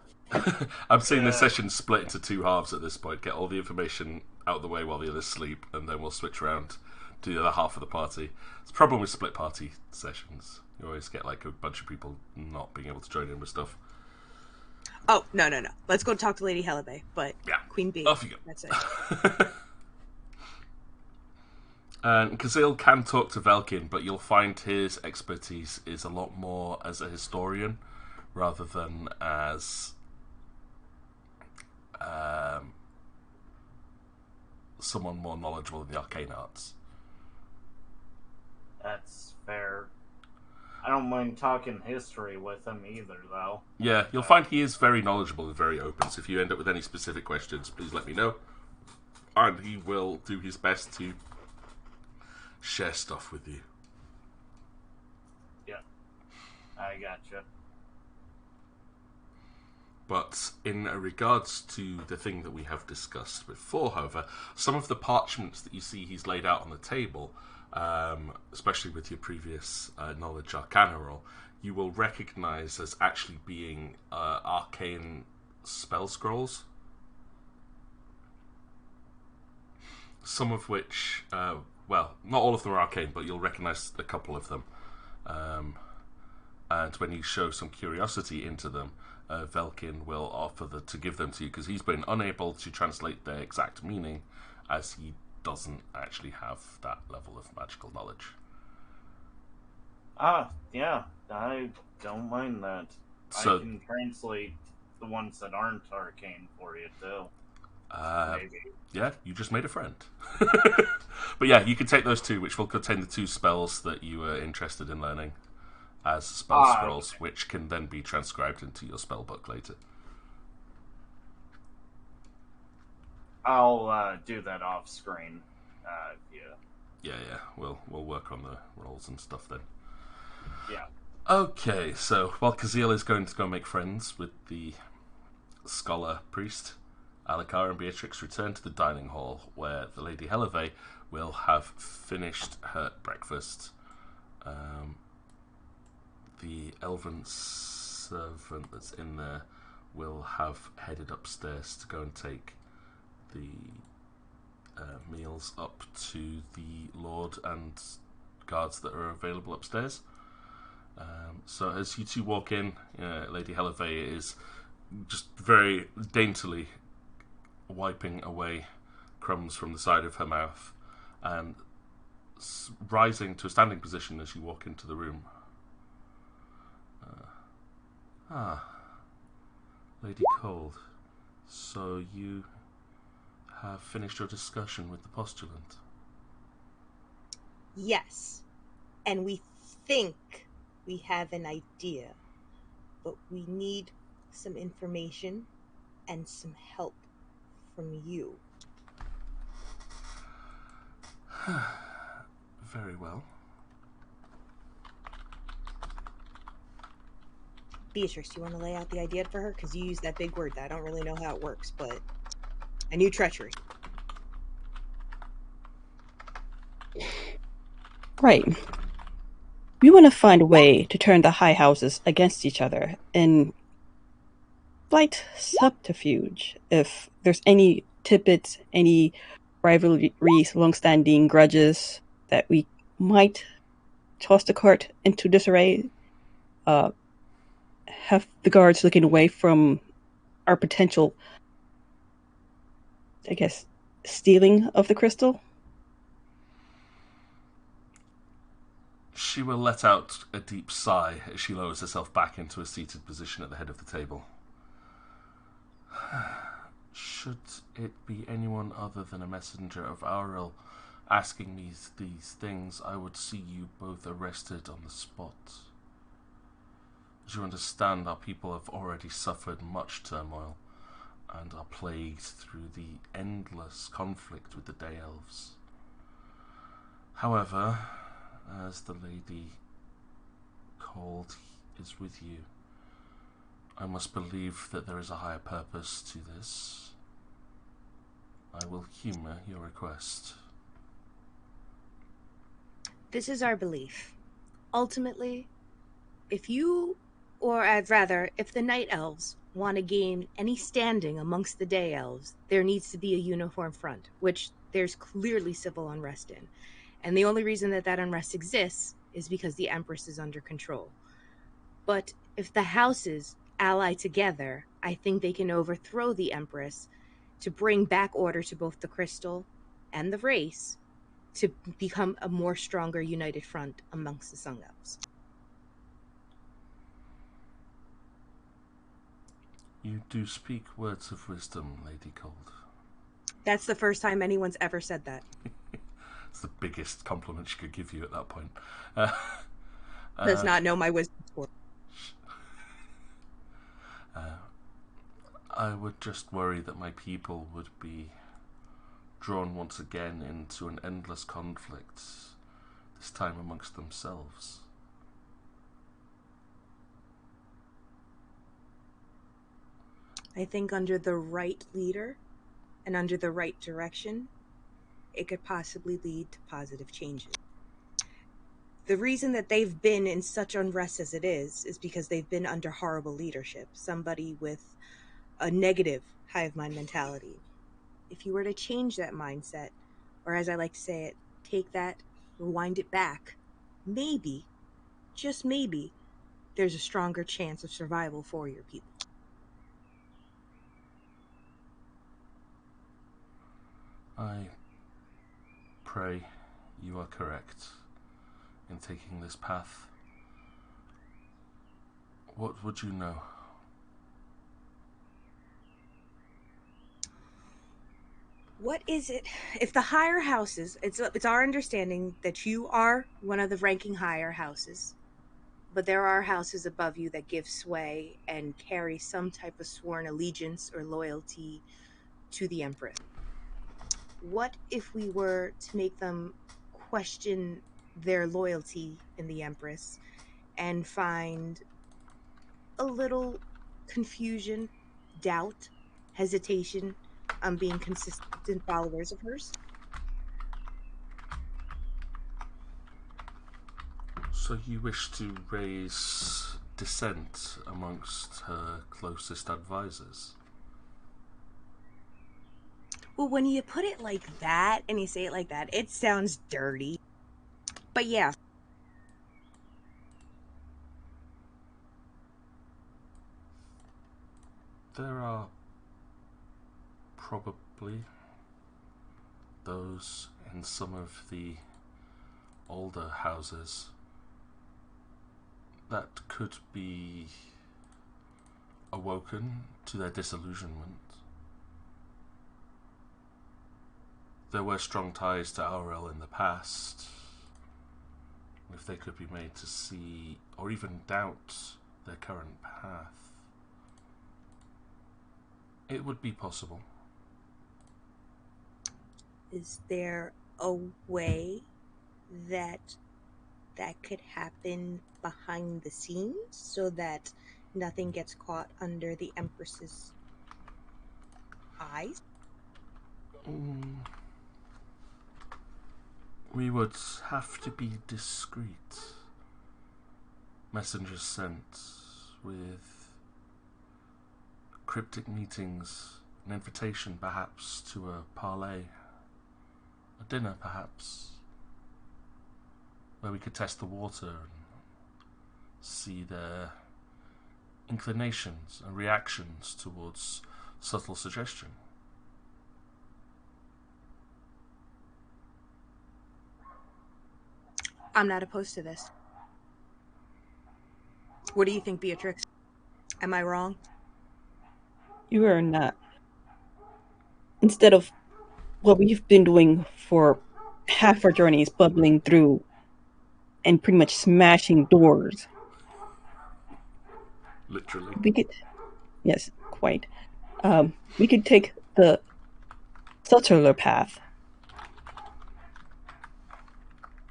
I'm seeing the session split into two halves at this point. Get all the information out of the way while the others sleep, and then we'll switch around to the other half of the party. It's a problem with split party sessions. You always get like a bunch of people not being able to join in with stuff. Oh, no. Let's go talk to Lady Helebe, but Yeah. Queen B. Off you go. That's it. And Kazil can talk to Velkin, but you'll find his expertise is a lot more as a historian rather than as someone more knowledgeable in the arcane arts. That's fair. I don't mind talking history with him either, though. Yeah, you'll find he is very knowledgeable and very open, so if you end up with any specific questions, please let me know. And he will do his best to share stuff with you. Yeah, I gotcha. But in regards to the thing that we have discussed before, however, some of the parchments that you see he's laid out on the table, especially with your previous knowledge arcana roll, you will recognise as actually being arcane spell scrolls. Some of which, well, not all of them are arcane, but you'll recognise a couple of them. And when you show some curiosity into them, Velkin will offer to give them to you, because he's been unable to translate their exact meaning, as he doesn't actually have that level of magical knowledge. Yeah, I don't mind that. So, I can translate the ones that aren't arcane for you, too. Maybe. Yeah, you just made a friend. But yeah, you can take those two, which will contain the two spells that you were interested in learning as spell scrolls, okay. which can then be transcribed into your spell book later. I'll do that off screen. Yeah, we'll work on the rolls and stuff then. Yeah. Okay, so while Kazil is going to go make friends with the scholar priest, Alikar and Beatrix return to the dining hall, where the Lady Heleve will have finished her breakfast. The elven servant that's in there will have headed upstairs to go and take the meals up to the Lord and guards that are available upstairs. So as you two walk in, Lady Helivea is just very daintily wiping away crumbs from the side of her mouth and rising to a standing position as you walk into the room. Lady Cold, so you have finished your discussion with the postulant? Yes, and we think we have an idea, but we need some information and some help from you. Very well. Beatrice, do you want to lay out the idea for her? Because you use that big word that I don't really know how it works, but I knew treachery. Right. We want to find a way to turn the high houses against each other in slight subterfuge. If there's any tidbits, any rivalries, long-standing grudges that we might toss the cart into disarray, have the guards looking away from our potential, I guess, stealing of the crystal. She will let out a deep sigh as she lowers herself back into a seated position at the head of the table. Should it be anyone other than a messenger of Auril asking me these things, I would see you both arrested on the spot. As you understand, our people have already suffered much turmoil and are plagued through the endless conflict with the Day Elves. However, as the Lady Cold is with you, I must believe that there is a higher purpose to this. I will humour your request. This is our belief. Ultimately, if you, or rather, if the Night Elves want to gain any standing amongst the Day Elves, there needs to be a uniform front, which there's clearly civil unrest in. And the only reason that unrest exists is because the Empress is under control. But if the houses ally together, I think they can overthrow the Empress to bring back order to both the crystal and the race, to become a more stronger united front amongst the Sun Elves. You do speak words of wisdom, Lady Cold. That's the first time anyone's ever said that. It's the biggest compliment she could give you at that point. Does not know my wisdom score. I would just worry that my people would be drawn once again into an endless conflict, this time amongst themselves. I think under the right leader and under the right direction, it could possibly lead to positive changes. The reason that they've been in such unrest as it is because they've been under horrible leadership, somebody with a negative hive mind mentality. If you were to change that mindset, or as I like to say it, take that, rewind it back, maybe, just maybe, there's a stronger chance of survival for your people. I pray you are correct in taking this path. What would you know? What is it? If the higher houses, it's our understanding that you are one of the ranking higher houses, but there are houses above you that give sway and carry some type of sworn allegiance or loyalty to the Empress. What if we were to make them question their loyalty in the Empress and find a little confusion, doubt, hesitation on being consistent followers of hers? So you wish to raise dissent amongst her closest advisors? Well, when you put it like that and you say it like that, it sounds dirty. But yeah. There are probably those in some of the older houses that could be awoken to their disillusionment. There were strong ties to Aurel in the past. If they could be made to see or even doubt their current path, it would be possible. Is there a way that could happen behind the scenes so that nothing gets caught under the Empress's eyes? We would have to be discreet. Messengers sent with cryptic meetings, an invitation perhaps to a parley, a dinner perhaps, where we could test the water and see their inclinations and reactions towards subtle suggestion. I'm not opposed to this. What do you think, Beatrix? Am I wrong? You are not. Instead of what we've been doing for half our journeys, bubbling through and pretty much smashing doors. Literally. We could, yes, quite. We could take the subtler path.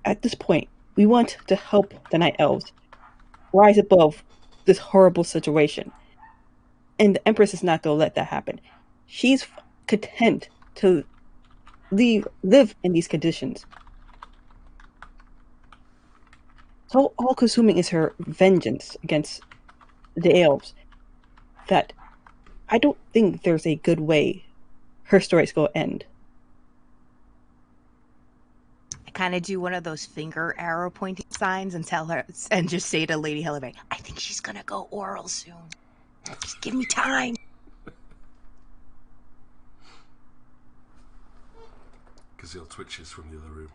At this point, we want to help the Night Elves rise above this horrible situation. And the Empress is not going to let that happen. She's content to live in these conditions. So all-consuming is her vengeance against the elves that I don't think there's a good way her story's going to end. I kind of do one of those finger arrow pointing signs and tell her, and just say to Lady Hellevae, I think she's gonna go oral soon. Just give me time. Gazelle twitches from the other room.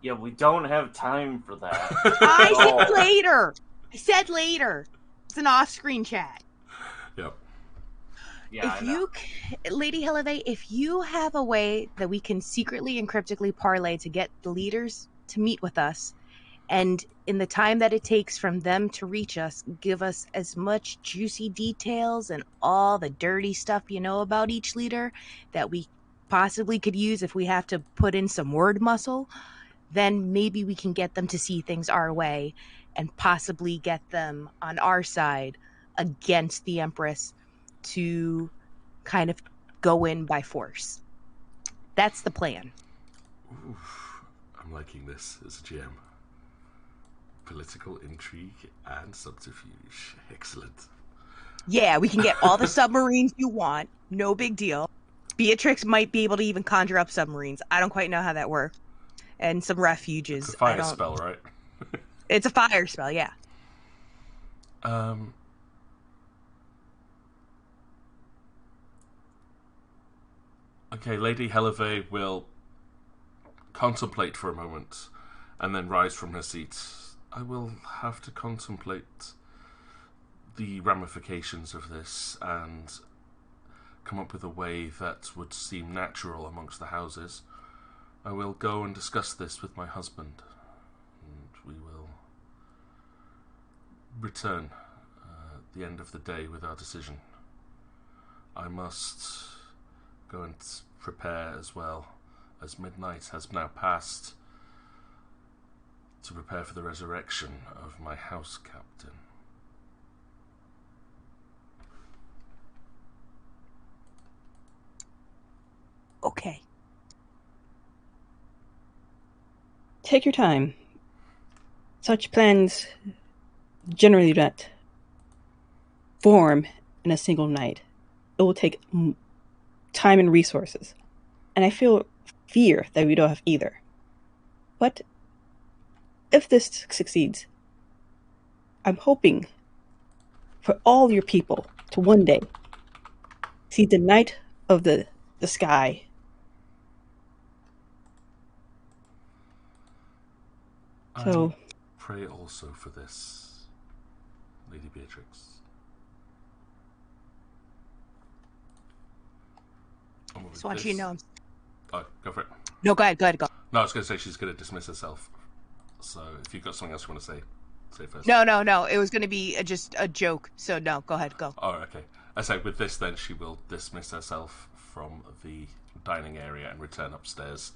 Yeah, we don't have time for that. I said later. I said later. It's an off-screen chat. Yep. Yeah, Lady Hellevae, if you have a way that we can secretly and cryptically parlay to get the leaders to meet with us, and in the time that it takes from them to reach us, give us as much juicy details and all the dirty stuff you know about each leader that we possibly could use if we have to put in some word muscle, then maybe we can get them to see things our way and possibly get them on our side against the Empress to kind of go in by force. That's the plan. Oof, I'm liking this as a GM. Political intrigue and subterfuge. Excellent. Yeah, we can get all the submarines you want. No big deal. Beatrix might be able to even conjure up submarines. I don't quite know how that works. And some refuges. It's a fire spell, right? It's a fire spell, yeah. Okay, Lady Hellevae will contemplate for a moment and then rise from her seat. I will have to contemplate the ramifications of this and come up with a way that would seem natural amongst the houses. I will go and discuss this with my husband, and we will return at the end of the day with our decision. I must go and prepare as well, as midnight has now passed, to prepare for the resurrection of my house captain. Okay. Take your time. Such plans generally do not form in a single night. It will take time and resources. And I feel fear that we don't have either. But if this succeeds, I'm hoping for all your people to one day see the night of the sky. So, I pray also for this, Lady Beatrix. Just want you to know. Oh, go for it. No, go ahead. Go. No, I was going to say she's going to dismiss herself. So if you've got something else you want to say first. No. It was going to be just a joke. So no, go ahead. Go. Oh, okay. I say with this, then she will dismiss herself from the dining area and return upstairs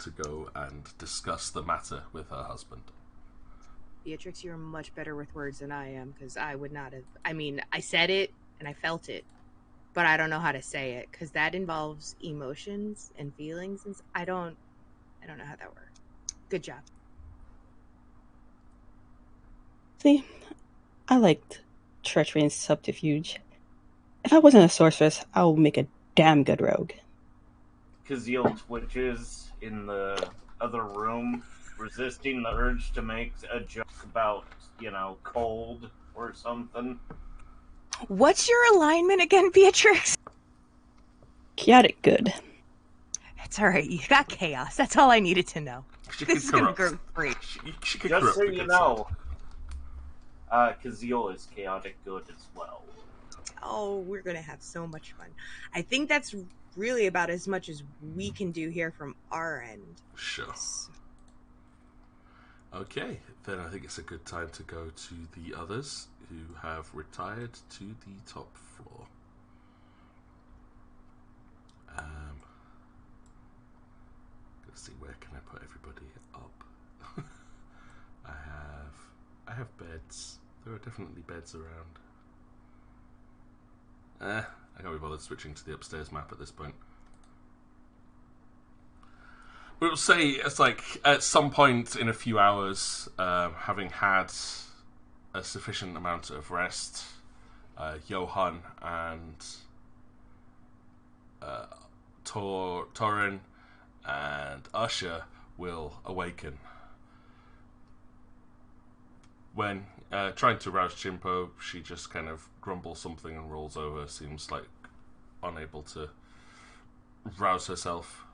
to go and discuss the matter with her husband. Beatrix, you're much better with words than I am, because I would not have. I mean, I said it and I felt it, but I don't know how to say it because that involves emotions and feelings, and I don't know how that works. Good job. see, I liked treachery and subterfuge. If I wasn't a sorceress, I would make a damn good rogue. Kazeel twitches in the other room, resisting the urge to make a joke about, cold or something. What's your alignment again, Beatrix? Chaotic good. It's all right. You got chaos. That's all I needed to know. This is going to go great. She could Just corrupt so the you good know, side. Kazeel is chaotic good as well. Oh, we're going to have so much fun. I think that's really about as much as we can do here from our end. Sure. Okay, then I think it's a good time to go to the others who have retired to the top floor. Let's see, where can I put everybody up? I have beds. There are definitely beds around. I can't be bothered switching to the upstairs map at this point. We'll say it's like at some point in a few hours, having had a sufficient amount of rest, Johan and Torin and Usher will awaken. When trying to rouse Chimpo, she just kind of grumbles something and rolls over, seems like unable to rouse herself.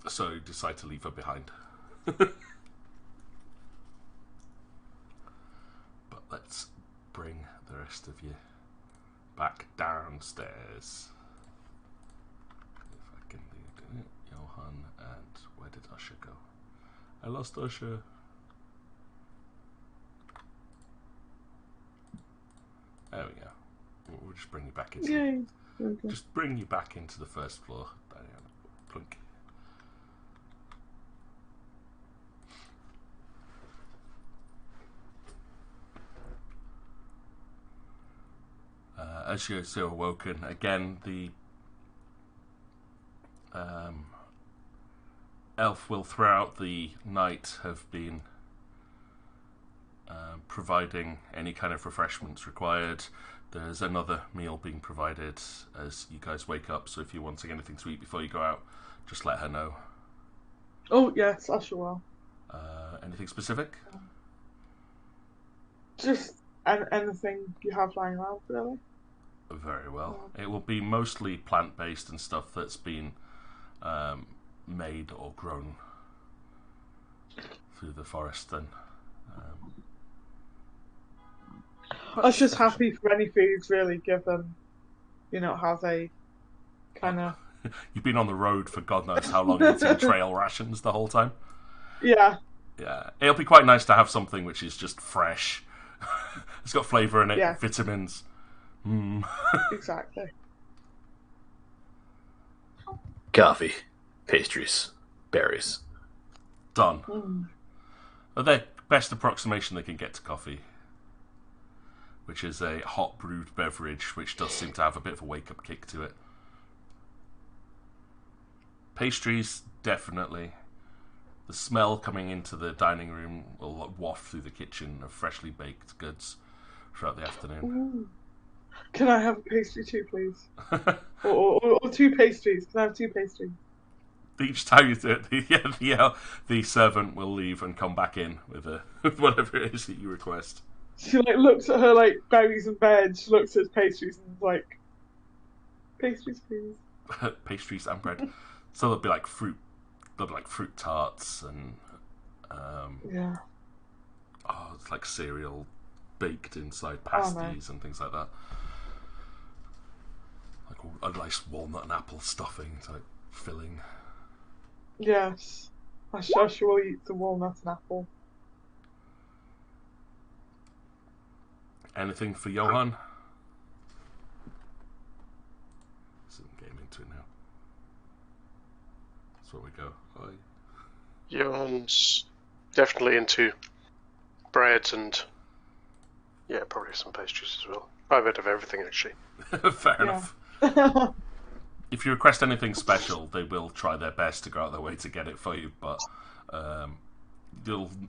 So you decide to leave her behind. But let's bring the rest of you back downstairs. If I can do it. Johan, and where did Usher go? I lost Usher. There we go. We'll just bring you back into. Yay. Okay. Just bring you back into the first floor, Diana. Plunk. As you're so awoken, again, the elf will throughout the night have been providing any kind of refreshments required. There's another meal being provided as you guys wake up, so if you're wanting anything to eat before you go out, just let her know. Oh, yes, I sure will. Anything specific? Just anything you have lying around, really. Very well. It will be mostly plant-based and stuff that's been made or grown through the forest then. I was just happy for any foods, really, given, how they kind of... You've been on the road for God knows how long, eating trail rations the whole time. Yeah. Yeah. It'll be quite nice to have something which is just fresh. It's got flavour in it, Yeah. vitamins. Exactly. Coffee, pastries, berries. Done. The best approximation they can get to coffee, which is a hot brewed beverage, which does seem to have a bit of a wake-up kick to it. Pastries, definitely. The smell coming into the dining room will waft through the kitchen of freshly baked goods throughout the afternoon. Ooh. Can I have a pastry too, please? Or two pastries. Can I have two pastries? Each time you do it, the servant will leave and come back in with with whatever it is that you request. She like looks at her like berries and veg. She looks at pastries and is like, pastries, please. Pastries and bread. So there'll be like fruit. There'll be like fruit tarts and Yeah. it's like cereal baked inside pasties and things like that. Like a nice walnut and apple stuffing type filling. Yes. I sure will eat the walnut and apple. Anything for Johan? Getting into it now. That's where we go. Hi. Johan's definitely into bread and probably some pastries as well. A bit of everything actually. Fair enough. If you request anything special, they will try their best to go out of their way to get it for you, but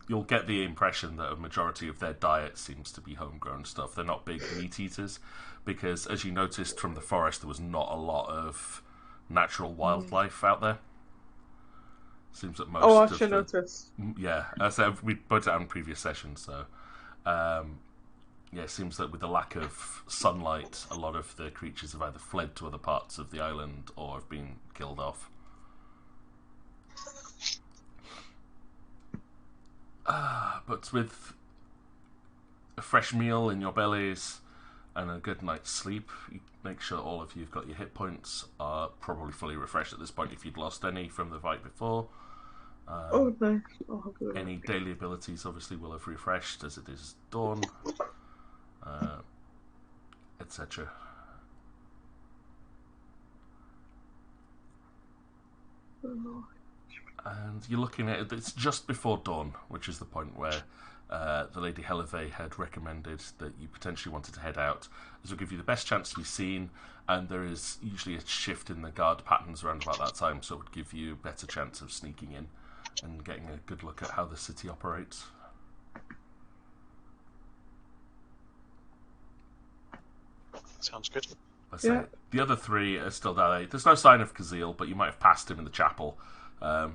you'll get the impression that a majority of their diet seems to be homegrown stuff. They're not big meat eaters, because as you noticed from the forest, there was not a lot of natural wildlife out there. Seems that most I should notice. Yeah, as we put it out in previous sessions, so it seems that with the lack of sunlight, a lot of the creatures have either fled to other parts of the island or have been killed off. But with a fresh meal in your bellies and a good night's sleep, you make sure all of you've got your hit points are probably fully refreshed at this point if you'd lost any from the fight before. Nice. Any daily abilities obviously will have refreshed as it is dawn, etc. And you're looking at it, it's just before dawn, which is the point where the Lady Heleve had recommended that you potentially wanted to head out. This will give you the best chance to be seen, and there is usually a shift in the guard patterns around about that time, so it would give you a better chance of sneaking in and getting a good look at how the city operates. Sounds good. The other three are still down. There's no sign of Kazil, but you might have passed him in the chapel,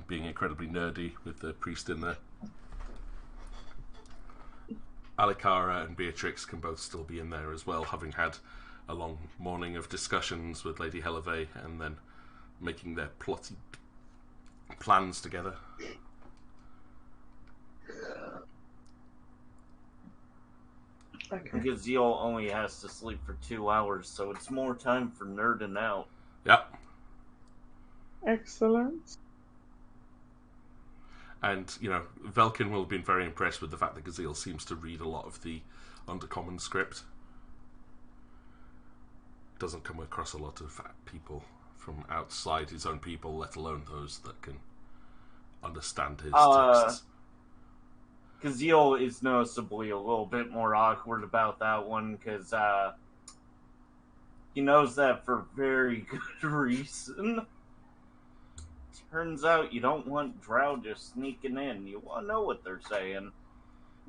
being incredibly nerdy with the priest in there. Alikara and Beatrix can both still be in there as well, having had a long morning of discussions with Lady Heleve and then making their plotty plans together. Gazeel only has to sleep for 2 hours, so it's more time for nerding out. Yep. Excellent. And, Velkin will have been very impressed with the fact that Gazeel seems to read a lot of the Undercommon script. Doesn't come across a lot of people from outside his own people, let alone those that can understand his texts. Gazeel is noticeably a little bit more awkward about that one, because he knows that for very good reason. Turns out you don't want Drow just sneaking in. You want to know what they're saying.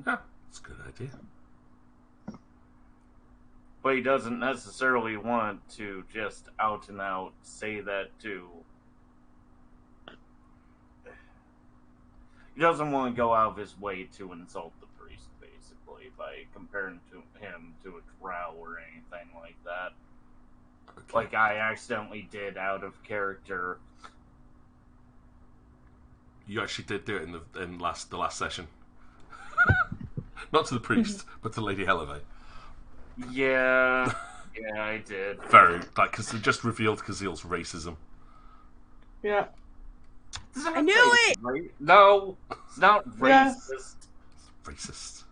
Yeah, that's a good idea. But he doesn't necessarily want to just out and out say that too. He doesn't want to go out of his way to insult the priest, basically, by comparing him to a drow or anything like that. Okay. Like I accidentally did out of character. You actually did do it in the last session. Not to the priest, but to Lady Heleve. Yeah, I did. Because it just revealed Kazeel's racism. Yeah. I knew it! Right? No, it's not racist. Yes. Racist.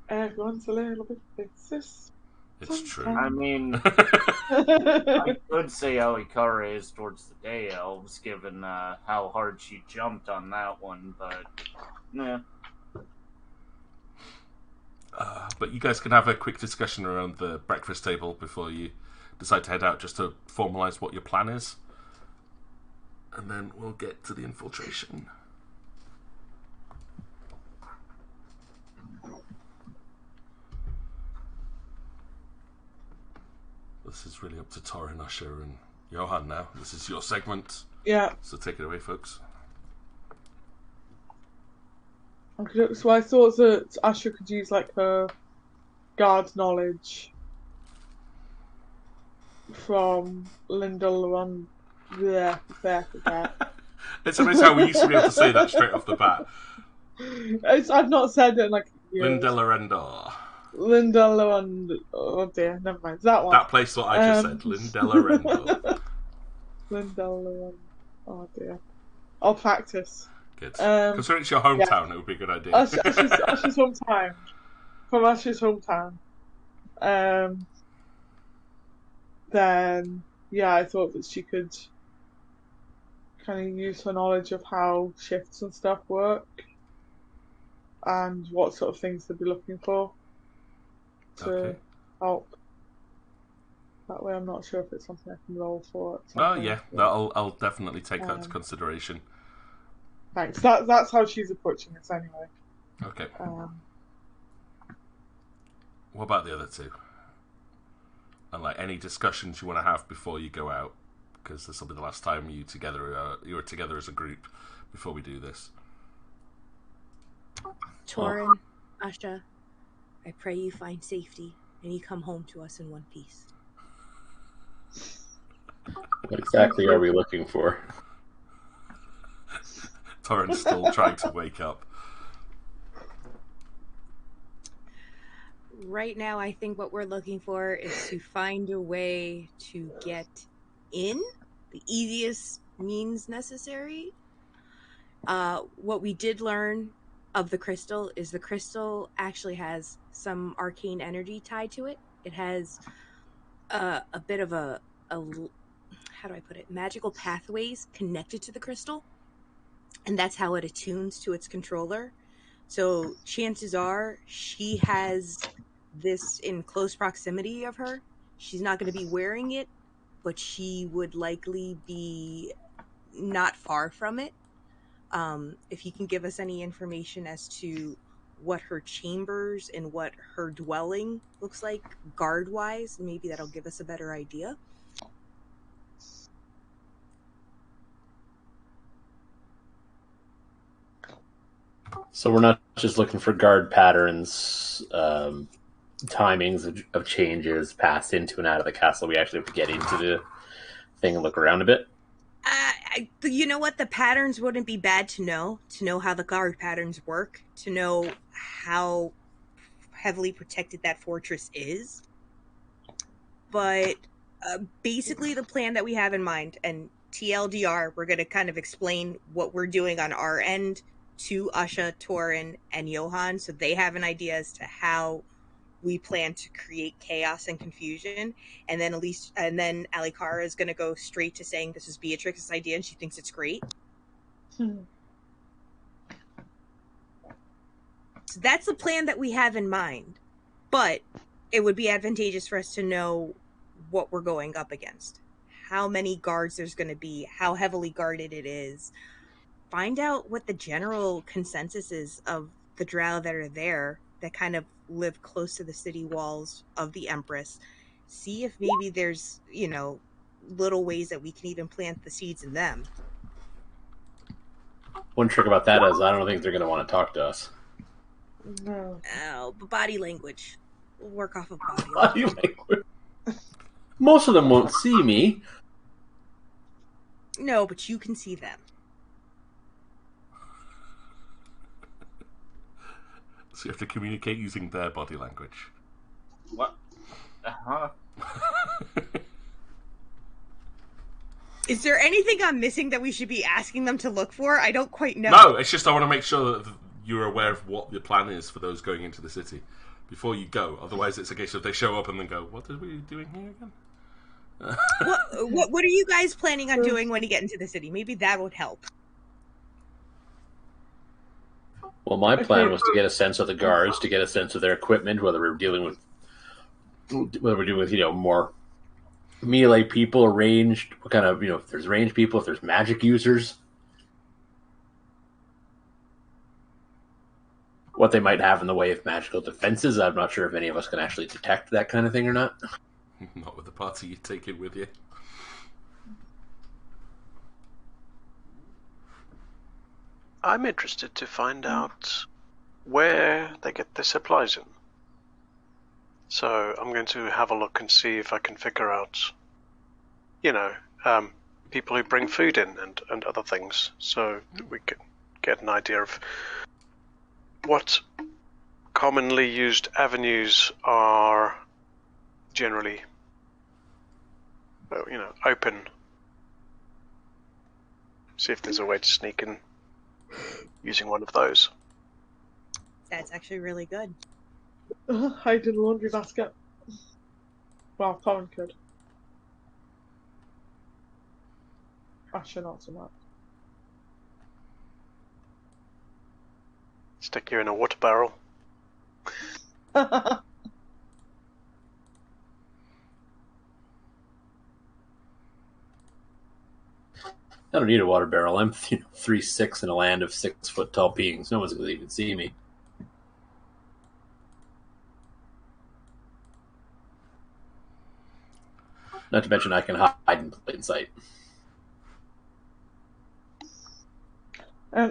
Everyone's a little bit racist. It's true. I mean, I could say Alikara is towards the Day Elves, given how hard she jumped on that one, but nah. But you guys can have a quick discussion around the breakfast table before you decide to head out, just to formalise what your plan is. And then we'll get to the infiltration. this is really up to Torin, Usher, and Johan now. This is your segment. Yeah. So take it away, folks. Okay, so I thought that Asher could use like her guard knowledge from Linda Lewand. Yeah, there. It's amazing how we used to be able to say that straight off the bat. I've not said it in like years. Linda Lorendor. Linda Lewand. Oh dear, never mind. That one. That place what I just said. Linda Lorendor. Linda Lewand. Oh dear. I'll practice. Good. Considering it's your hometown, it would be a good idea. Ash's hometown. From Ash's hometown. Then, yeah, I thought that she could kind of use her knowledge of how shifts and stuff work and what sort of things they'd be looking for to help. That way I'm not sure if it's something I can roll for. Oh, yeah. I'll definitely take that into consideration. Thanks. That's how she's approaching this anyway. Okay. What about the other two? And like any discussions you want to have before you go out, because this will be the last time you were together as a group before we do this. Torin, Asha, I pray you find safety and you come home to us in one piece. What exactly are we looking for? Torin's still trying to wake up. Right now, I think what we're looking for is to find a way to get in the easiest means necessary. What we did learn of the crystal is the crystal actually has some arcane energy tied to it. It has a bit of a how do I put it? Magical pathways connected to the crystal, and that's how it attunes to its controller. So chances are she has this in close proximity of her. She's not going to be wearing it, but she would likely be not far from it. If you can give us any information as to what her chambers and what her dwelling looks like guard-wise, maybe that'll give us a better idea. So we're not just looking for guard patterns, timings of changes passed into and out of the castle. We actually have to get into the thing and look around a bit. You know what? The patterns wouldn't be bad to know how the guard patterns work, to know how heavily protected that fortress is. But basically the plan that we have in mind, and TLDR, we're going to kind of explain what we're doing on our end to Asha, Torin, and Johan, so they have an idea as to how we plan to create chaos and confusion. And then Alikara is going to go straight to saying this is Beatrix's idea and she thinks it's great. So that's the plan that we have in mind. But it would be advantageous for us to know what we're going up against. How many guards there's going to be, how heavily guarded it is. Find out what the general consensus is of the drow that are there that kind of live close to the city walls of the Empress. See if maybe there's, little ways that we can even plant the seeds in them. One trick about that is I don't think they're going to want to talk to us. No. Oh, but body language. We'll work off of Body language. Most of them won't see me. No, but you can see them. So you have to communicate using their body language. What? Uh-huh. Is there anything I'm missing that we should be asking them to look for? I don't quite know. No, it's just I want to make sure that you're aware of what the plan is for those going into the city before you go. Otherwise, it's a case of they show up and then go, "What are we doing here again?" What are you guys planning on doing when you get into the city? Maybe that would help. Well, my plan was to get a sense of the guards, to get a sense of their equipment, whether we're dealing with more melee people, ranged, what kind of, if there's ranged people, if there's magic users, what they might have in the way of magical defenses. I'm not sure if any of us can actually detect that kind of thing or not. Not with the party you take it with you. I'm interested to find out where they get their supplies in. So I'm going to have a look and see if I can figure out, people who bring food in and other things, so that we can get an idea of what commonly used avenues are generally, open. See if there's a way to sneak in using one of those. That's actually really good. Hide in the laundry basket. Well, Corin could. Actually, not so much. Stick you in a water barrel. I don't need a water barrel. I'm 3'6" in a land of 6-foot tall beings. No one's going to even see me. Not to mention I can hide in plain sight.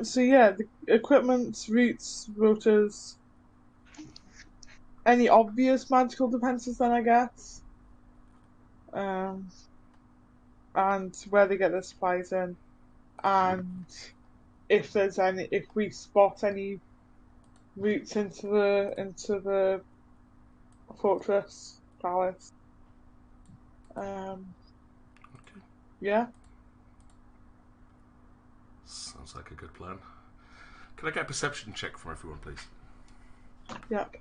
So yeah, the equipment, routes, rotors, any obvious magical defenses then, I guess. And where they get their supplies in. And if we spot any routes into the fortress, palace. Okay. Yeah. Sounds like a good plan. Can I get a perception check from everyone, please? Yep.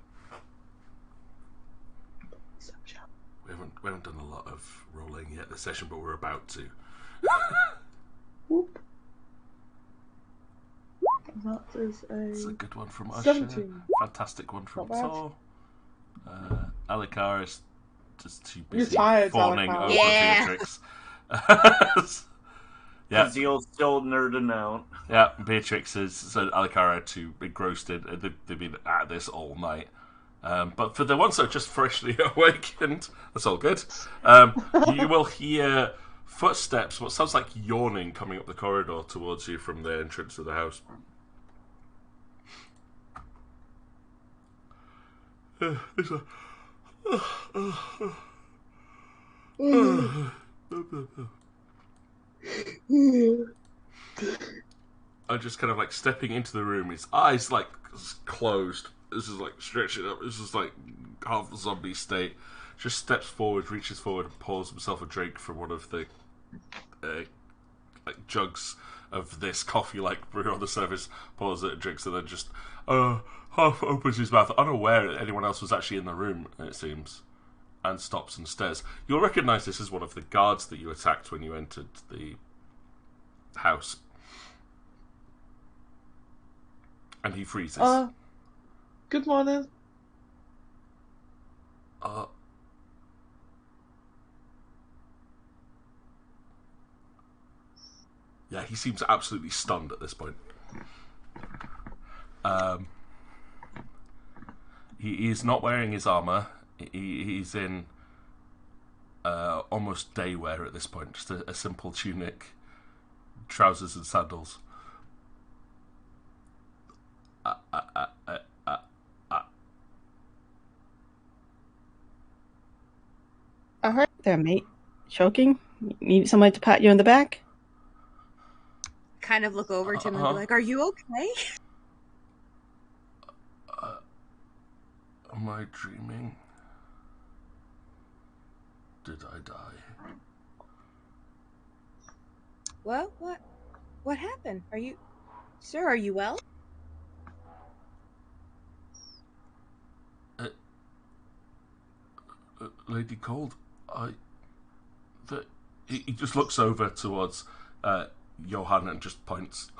We haven't done a lot of rolling yet this session, but we're about to. Whoop. That is It's a a good one from Usher. 17. Fantastic one from Not bad. Tor. Alikar is just too You're busy tired, fawning Alikar. over Yeah. Beatrix. Yeah, Because you'll still nerding out. yeah. Beatrix is so Alikar are too engrossed in. They've been at this all night. But for the ones that are just freshly awakened, that's all good. You will hear footsteps, what sounds like yawning, coming up the corridor towards you from the entrance of the house. It's a... I'm just kind of like stepping into the room. His eyes like closed. This is like stretching up. This is like half zombie state. Just steps forward, reaches forward, and pours himself a drink from one of the like jugs of this coffee-like brew on the surface. Pours it and drinks, and then just half opens his mouth, unaware that anyone else was actually in the room. It seems, and stops and stares. You'll recognise this as one of the guards that you attacked when you entered the house. And he freezes. Good morning. Yeah, he seems absolutely stunned at this point. He is not wearing his armor. He's in almost day wear at this point. Just a simple tunic, trousers and sandals. Alright there, mate. Choking? You need somebody to pat you on the back? Kind of look over to him and be like, "Are you okay?" Am I dreaming? Did I die? What? What happened? Sir, are you well? Lady Cold, he just looks over towards Johann and just points.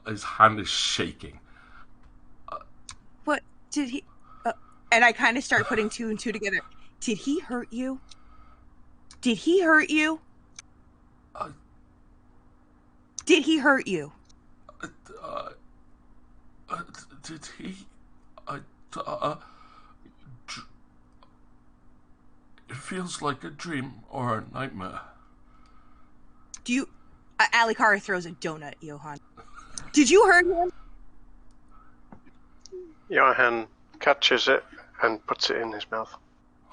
His hand is shaking. What did he? And I kind of start putting two and two together. Did he hurt you? Did he hurt you? Did he hurt you? Did he? It feels like a dream or a nightmare. Do you... Alikara throws a donut at Johan. Did you hurt him? Johan catches it and puts it in his mouth.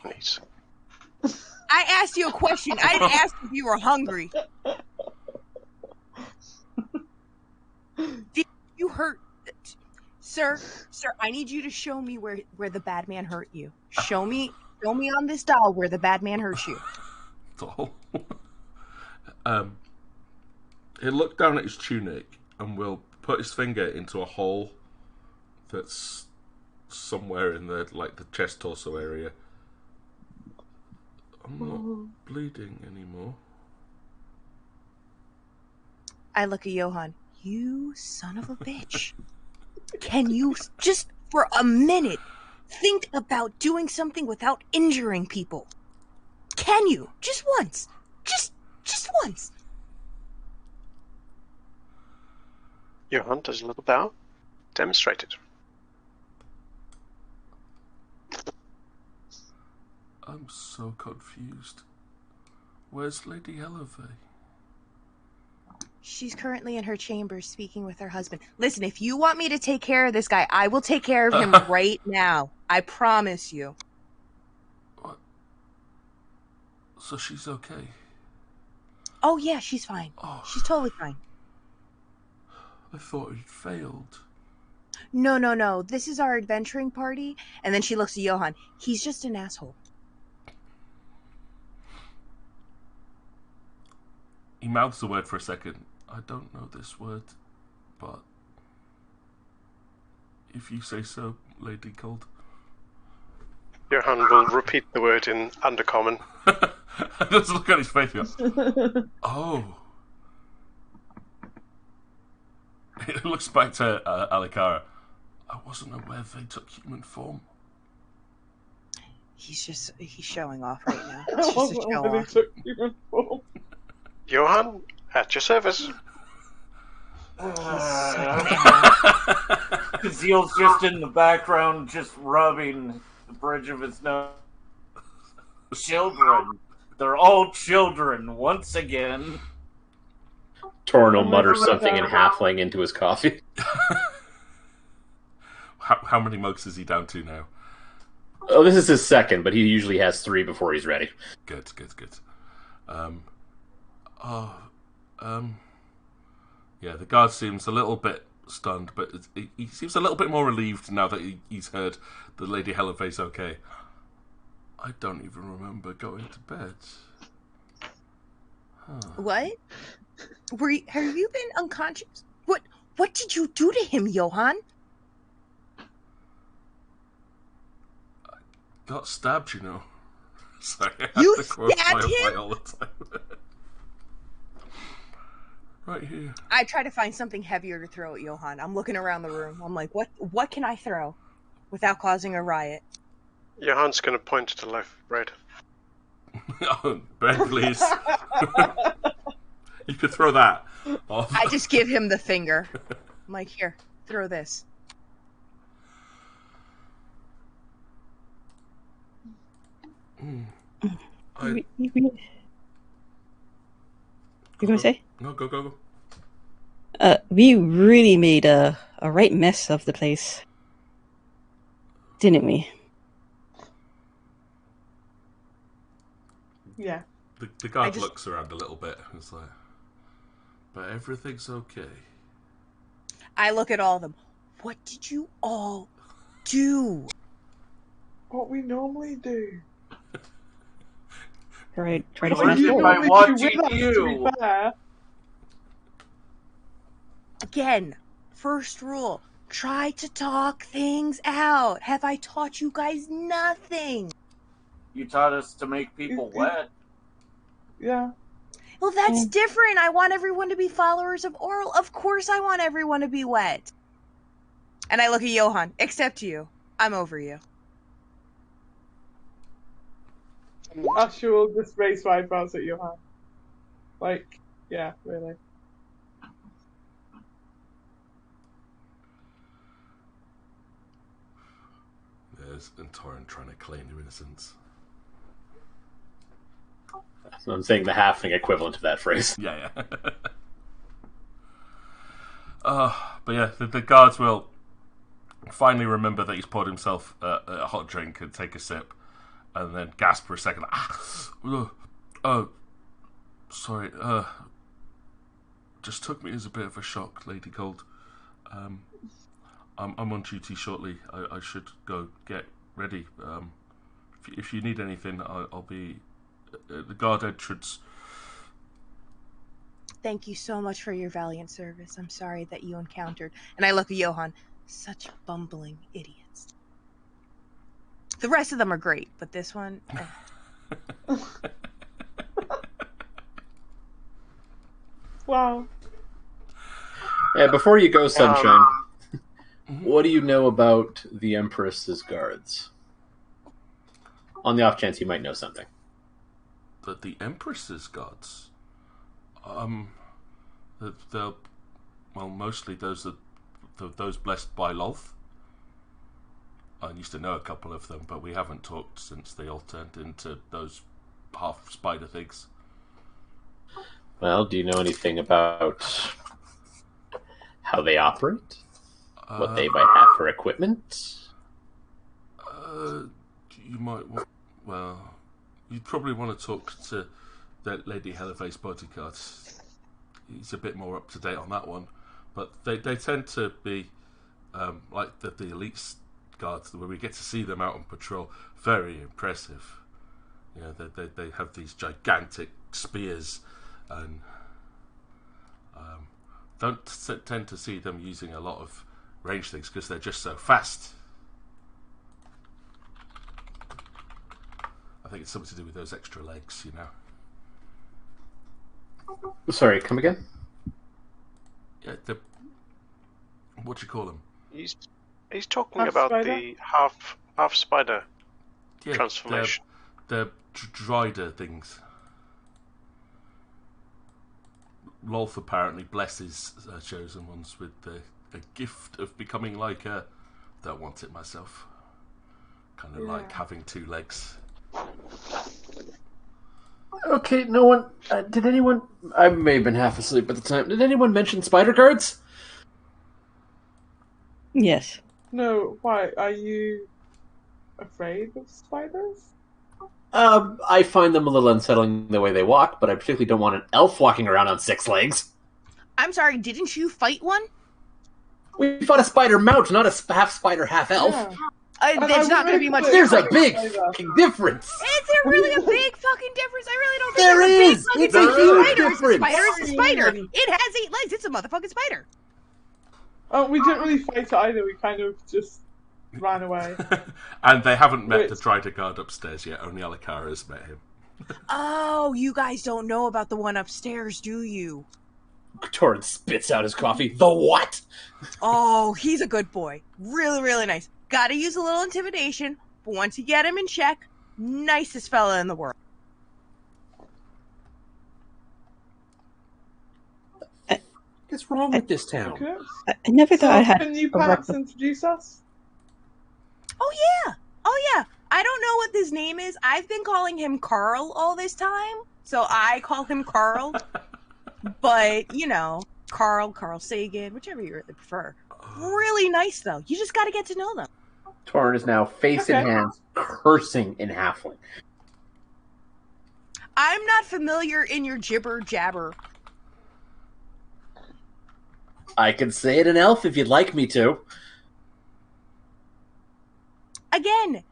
And eats. I asked you a question. I didn't ask if you were hungry. Did you hurt... Sir, I need you to show me where the bad man hurt you. Show me on this doll where the bad man hurt you. Doll. He'll look down at his tunic and will put his finger into a hole that's somewhere in the chest torso area. I'm not bleeding anymore. I look at Johan. You son of a bitch. Can you just for a minute think about doing something without injuring people? Can you? Just once. Just once. Johan does a little bow. Demonstrate it. I'm so confused. Where's Lady Eleve? She's currently in her chambers speaking with her husband. Listen, if you want me to take care of this guy, I will take care of him right now. I promise you. What? So she's okay? Oh, yeah, she's fine. Oh. She's totally fine. I thought he'd failed. No. This is our adventuring party. And then she looks at Johan. He's just an asshole. He mouths the word for a second. I don't know this word, but if you say so, Lady Cold. Johan will repeat the word in Undercommon. Let's look at his face. Oh. It looks back to Alikara. I wasn't aware they took human form. He's showing off right now. It's just a show off. Took human form. Johan, at your service. Kazil's just in the background, just rubbing the bridge of his nose. Children. They're all children, once again. Torn will mutter something in halfling into his coffee. How many mugs is he down to now? Oh, this is his second, but he usually has 3 before he's ready. Good. Yeah, the guard seems a little bit stunned, but he seems a little bit more relieved now that he's heard that Lady Heleve's okay. I don't even remember going to bed. What? Have you been unconscious? What did you do to him, Johan? I got stabbed, you know. Sorry, I have You to quote stabbed Firefly him? all the time. Right here. I try to find something heavier to throw at Johan. I'm looking around the room. I'm like, what can I throw without causing a riot? Johan's going to point to the left, bread. Oh, bread, please. You could throw that. Oh. I just give him the finger. I'm like, here, throw this. You gonna say? No, go. We really made a right mess of the place, didn't we? Yeah. The guard looks around a little bit. It's like, but everything's okay. I look at all of them. What did you all do? What we normally do. Try to Well, find you Ford. might normally watch do with us, to you. be fair. Again, first rule. Try to talk things out. Have I taught you guys nothing? You taught us to make people wet. Yeah. Well, that's different. I want everyone to be followers of Oral. Of course I want everyone to be wet. And I look at Johan. Except you. I'm over you. Asher will just raise my eyebrows at Johan. Like, yeah, really. There's Antorin trying to claim their innocence. So I'm saying the halfling equivalent of that phrase. Yeah. But yeah, the guards will finally remember that he's poured himself a hot drink and take a sip, and then gasp for a second. Sorry. Just took me as a bit of a shock, Lady Gold. I'm on duty shortly. I should go get ready. If you need anything, I'll be at the guard entrance. Thank you so much for your valiant service. I'm sorry that you encountered, and I look at Johan, such bumbling idiots. The rest of them are great, but this one... Wow. Yeah, before you go, Sunshine, what do you know about the Empress's guards? On the off chance you might know something. The Empress's guards? They're mostly those blessed by Lolth. I used to know a couple of them, but we haven't talked since they all turned into those half spider things. Well, do you know anything about how they operate? What they might have for equipment? You might want... Well, you'd probably want to talk to that Lady Helleface bodyguard. He's a bit more up to date on that one. But they tend to be like the elite guards, where we get to see them out on patrol. Very impressive. You know, they have these gigantic spears, and don't tend to see them using a lot of range things because they're just so fast. I think it's something to do with those extra legs, you know. Sorry, come again? Yeah, what do you call them? He's talking Half about spider? the half spider transformation. They're drider things. Lolth apparently blesses chosen ones with a gift of becoming like her. Don't want it myself. Kind of like having two legs. Okay, no one... did anyone... I may have been half asleep at the time. Did anyone mention spider guards? Yes. No, why? Are you afraid of spiders? I find them a little unsettling the way they walk, but I particularly don't want an elf walking around on 6 legs. I'm sorry, didn't you fight one? We fought a spider mount, not a half spider, half elf. Yeah. There's not going to be much There's a difference. big fucking difference. Is there really a big fucking difference? I really don't think There there's a is. big fucking It's a difference. huge Spider is a difference. spider is a spider. It has 8 legs. It's a motherfucking spider. Oh, we didn't really fight it either. We kind of just ran away. And they haven't met Wait. the Drider guard upstairs yet. Only Alakara's met him. Oh, you guys don't know about the one upstairs, do you? Torrance spits out his coffee. The what? Oh, he's a good boy. Really, really nice. Gotta use a little intimidation, but once you get him in check, nicest fella in the world. What's wrong with this town? Okay. I never thought I had Can you a perhaps record. introduce us? Oh yeah. I don't know what his name is. I've been calling him Carl all this time, so I call him Carl. But, you know, Carl Sagan, whichever you really prefer. Really nice, though. You just got to get to know them. Torrance is now face in Okay. hands, cursing in halfling. I'm not familiar in your jibber jabber. I can say it in elf if you'd like me to. Again,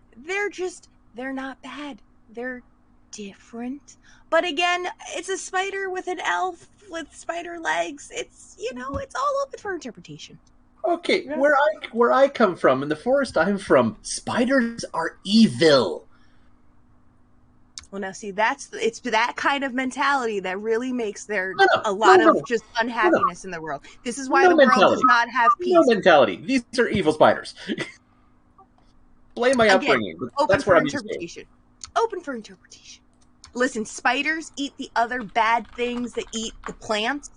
they're not bad. They're different. But again, it's a spider with an elf with spider legs. It's, you know, it's all open for interpretation. Okay, Yeah. where I come from, in the forest I'm from, spiders are evil. Well, now see, it's that kind of mentality that really makes there No, a lot no. of just unhappiness in the world. This is why No the world mentality. does not have peace. No mentality. These are evil spiders. Blame my Again, upbringing. Open That's for where I'm used to. interpretation. Open for interpretation. Listen, spiders eat the other bad things that eat the plants.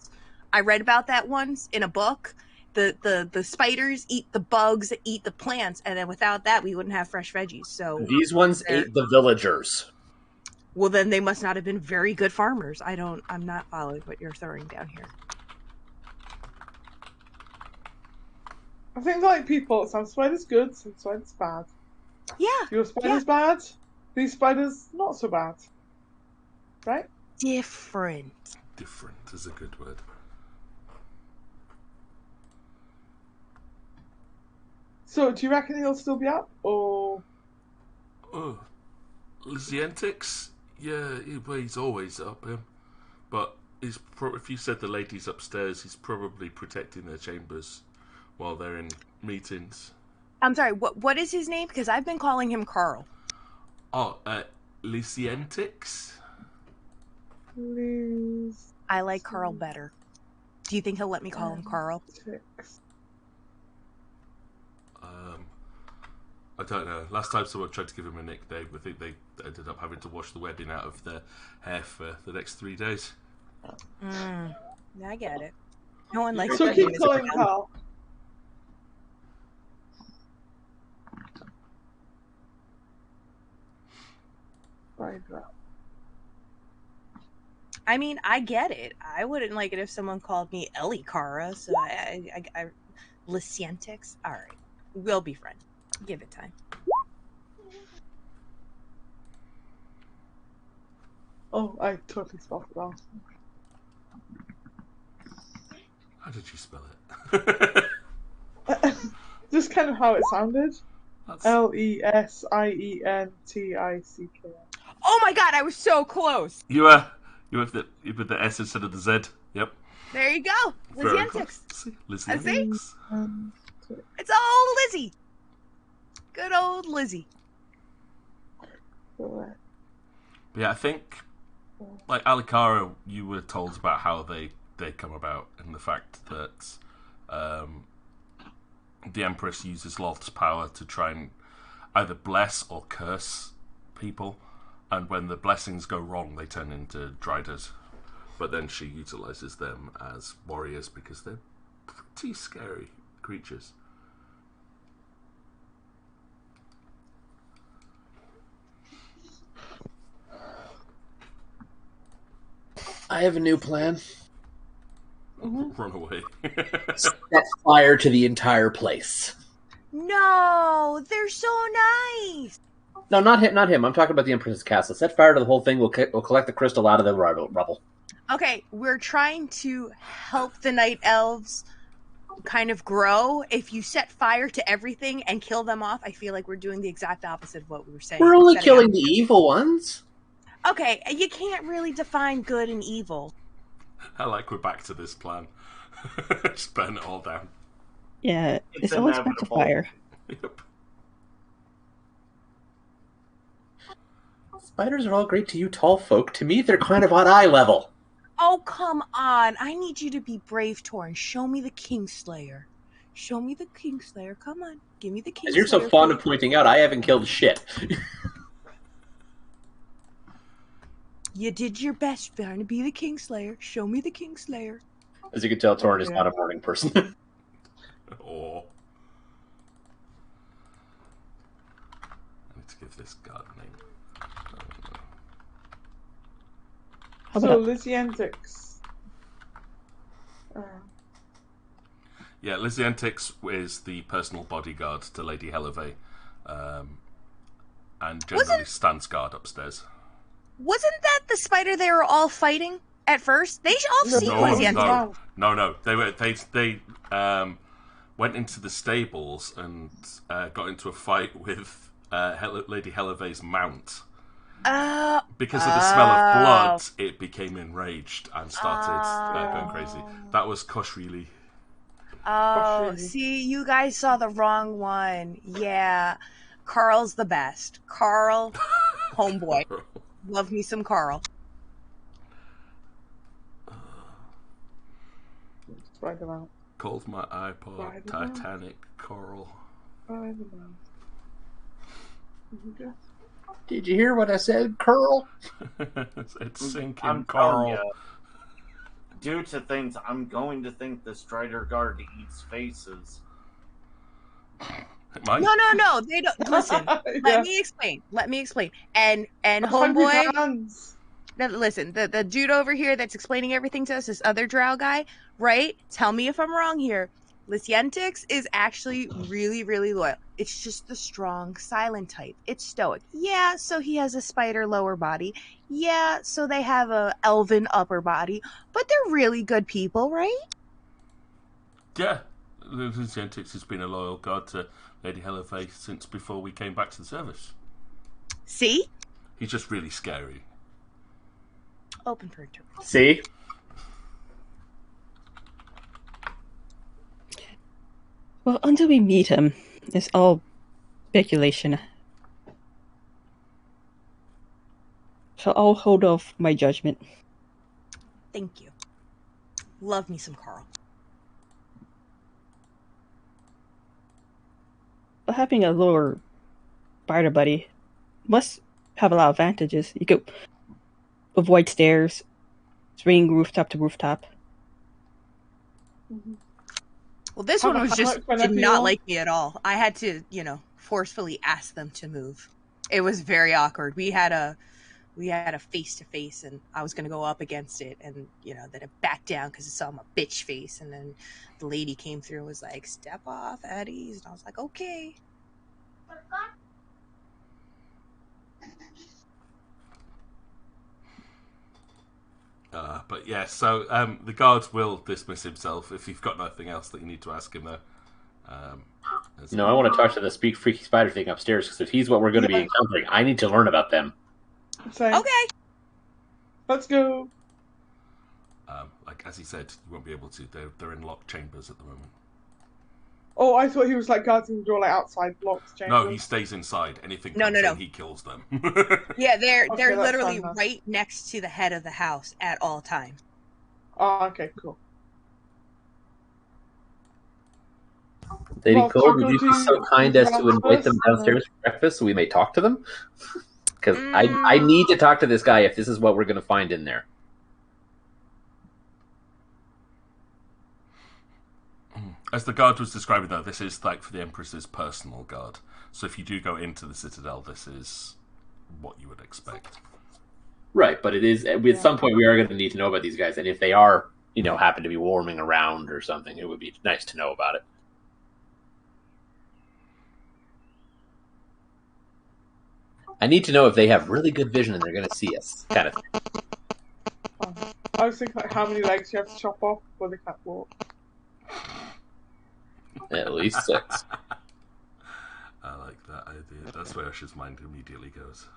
I read about that once in a book. The spiders eat the bugs that eat the plants, and then without that, we wouldn't have fresh veggies. So These ones ate the villagers. Well, then they must not have been very good farmers. I'm not following what you're throwing down here. I think like people, some spiders good, some spiders bad. Yeah. Your spider's bad, these spiders not so bad. Right? Different. Different is a good word. So, do you reckon he'll still be up, or? Oh, Lysiantix? Yeah, he's always up, him. But if you said the ladies upstairs, he's probably protecting their chambers while they're in meetings. I'm sorry, what is his name? Because I've been calling him Carl. Oh, Lysiantix? I like Carl better. Do you think he'll let me call him Carl? I don't know. Last time someone tried to give him a nickname, I think they ended up having to wash the webbing out of their hair for the next 3 days. I get it. No one likes So my keep name is calling Carl. Carl. I mean, I get it. I wouldn't like it if someone called me Ellie Cara, so I Lysiantix. All right, we'll be friends. Give it time. Oh, I totally spelled it wrong. How did you spell it? Just kind of how it sounded. That's... Lesientic. Oh my god, I was so close. You have the S instead of the Z. Yep. There you go. Lysiantix. Lysiantix. It's old Lizzie. Good old Lizzie. Yeah, I think, like Alikara, you were told about how they come about, and the fact that the Empress uses Lolth's power to try and either bless or curse people, and when the blessings go wrong, they turn into Driders. But then she utilizes them as warriors because they're pretty scary creatures. I have a new plan. Run away. Set fire to the entire place. No, they're so nice. No, not him. I'm talking about the Empress's castle. Set fire to the whole thing. We'll collect the crystal out of the rubble. Okay, we're trying to help the night elves kind of grow. If you set fire to everything and kill them off, I feel like we're doing the exact opposite of what we were saying. We're only killing the evil ones. Okay, you can't really define good and evil. I like we're back to this plan. Just burn it all down. Yeah, it's always back to fire. Yep. Spiders are all great to you tall folk. To me, they're kind of on eye level. Oh, come on. I need you to be brave, Torn. Show me the Kingslayer. Show me the Kingslayer. Come on. Give me the Kingslayer. As you're so fond of pointing out, I haven't killed shit. You did your best trying to be the Kingslayer. Show me the Kingslayer. As you can tell, Torn is not a morning person. Oh. I need to give this guard a name. So, Lysiantix. Yeah, Lysiantix is the personal bodyguard to Lady Helivay, and generally stands guard upstairs. Wasn't that the spider they were all fighting at first? They all seen Lysiantix. No. They went into the stables and got into a fight with Lady Helivay's mount. Because of the smell of blood, it became enraged and started going crazy. That was Koshvili. Oh, see, you guys saw the wrong one. Yeah, Carl's the best. Carl, homeboy. Love me some Carl. Called my iPod Titanic Coral. Did you hear what I said, Curl? It's sinking, I'm Coral. telling you, due to things, I'm going to think the Strider Guard eats faces. Mine? No. They don't listen. Yeah. Let me explain. And I'm trying to move homeboy, hands. now, listen, the dude over here that's explaining everything to us, this other drow guy, right? Tell me if I'm wrong here. Lysiantix is actually really, really loyal. It's just the strong, silent type. It's stoic. Yeah, so he has a spider lower body. Yeah, so they have a elven upper body. But they're really good people, right? Yeah. Lucientix has been a loyal guard to Lady Hellofaith since before we came back to the service. See? He's just really scary. Open for interpretation. See? Well, until we meet him, it's all speculation. So I'll hold off my judgment. Thank you. Love me some Carl. But having a lower spider buddy must have a lot of advantages. You could avoid stairs, swing rooftop to rooftop. Well, this Have one a was just hammock whenever did you not want. like me at all. I had to, forcefully ask them to move. It was very awkward. We had a face to face, and I was gonna go up against it, and then it backed down because it saw my bitch face, and then the lady came through and was like, "Step off at ease," and I was like, "Okay." But yeah, so the guard will dismiss himself if you've got nothing else that you need to ask him, though. No, I want to talk to the speak freaky spider thing upstairs, because if he's what we're going to be encountering, I need to learn about them. Same. Okay. Let's go. Like as he said, you won't be able to. They're in locked chambers at the moment. Oh, I thought he was like guarding the door, like outside locked chambers. No, he stays inside. Anything No, comes no. in, he kills them. Yeah, they're Okay, that's literally fine, then. right next to the head of the house at all times. Oh, okay, cool. Lady Well, Cole, would you Taco, be so do kind you as to want invite them this? downstairs for breakfast so we may talk to them? Because I need to talk to this guy if this is what we're going to find in there. As the guard was describing, though, this is like for the Empress's personal guard. So if you do go into the Citadel, this is what you would expect. Right, but it is at some point we are going to need to know about these guys, and if they are, happen to be warming around or something, it would be nice to know about it. I need to know if they have really good vision and they're going to see us, kind of thing. I was thinking like how many legs you have to chop off before they can't walk. At least 6. I like that idea. That's where Usher's mind immediately goes.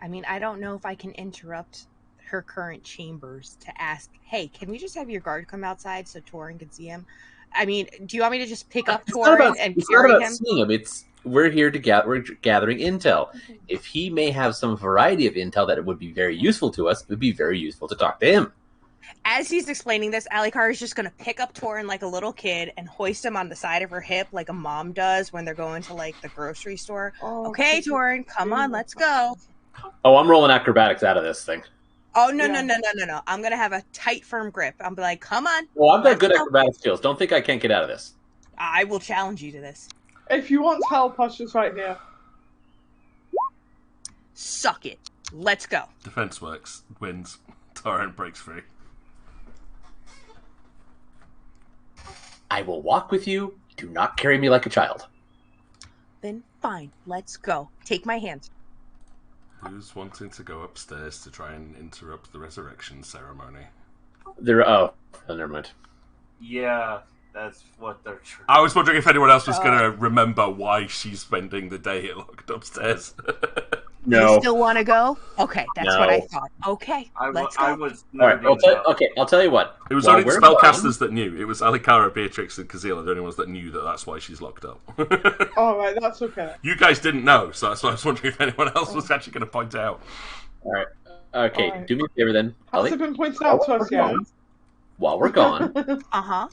I mean, I don't know if I can interrupt her current chambers to ask, "Hey, can we just have your guard come outside so Torin can see him?" I mean, do you want me to just pick up Torin and it's carry not about him? seeing him. We're here to we're gathering intel. If he may have some variety of intel that it would be very useful to us, it would be very useful to talk to him. As he's explaining this, Alikar is just going to pick up Torin like a little kid and hoist him on the side of her hip like a mom does when they're going to like the grocery store. Oh, Okay, Torin, come on, let's go. Oh, I'm rolling acrobatics out of this thing. Oh, no. I'm going to have a tight, firm grip. I'm like, come on. Well, I've got let's good go. acrobatic skills. Don't think I can't get out of this. I will challenge you to this. If you want help, Usher's right here. Suck it. Let's go. Defense works, wins. Torrent breaks free. I will walk with you. Do not carry me like a child. Then fine, let's go. Take my hand. Who's wanting to go upstairs to try and interrupt the resurrection ceremony? Never mind. Yeah, that's what they're trying. I was wondering if anyone else was going to remember why she's spending the day locked upstairs. No. You still want to go? Okay, that's what I No. thought. Okay, I let's go. was All right. I'll tell you what. It was While only the we're spellcasters that knew. It was Alikara, Beatrix, and Kazila, the only ones that knew that that's why she's locked up. Alright, that's okay. You guys didn't know, so that's why I was wondering if anyone else was actually going to point out. All right. Okay. All right. Do me a favor then. Has Ali, it been pointed out to us yet? while we're gone, Uh-huh.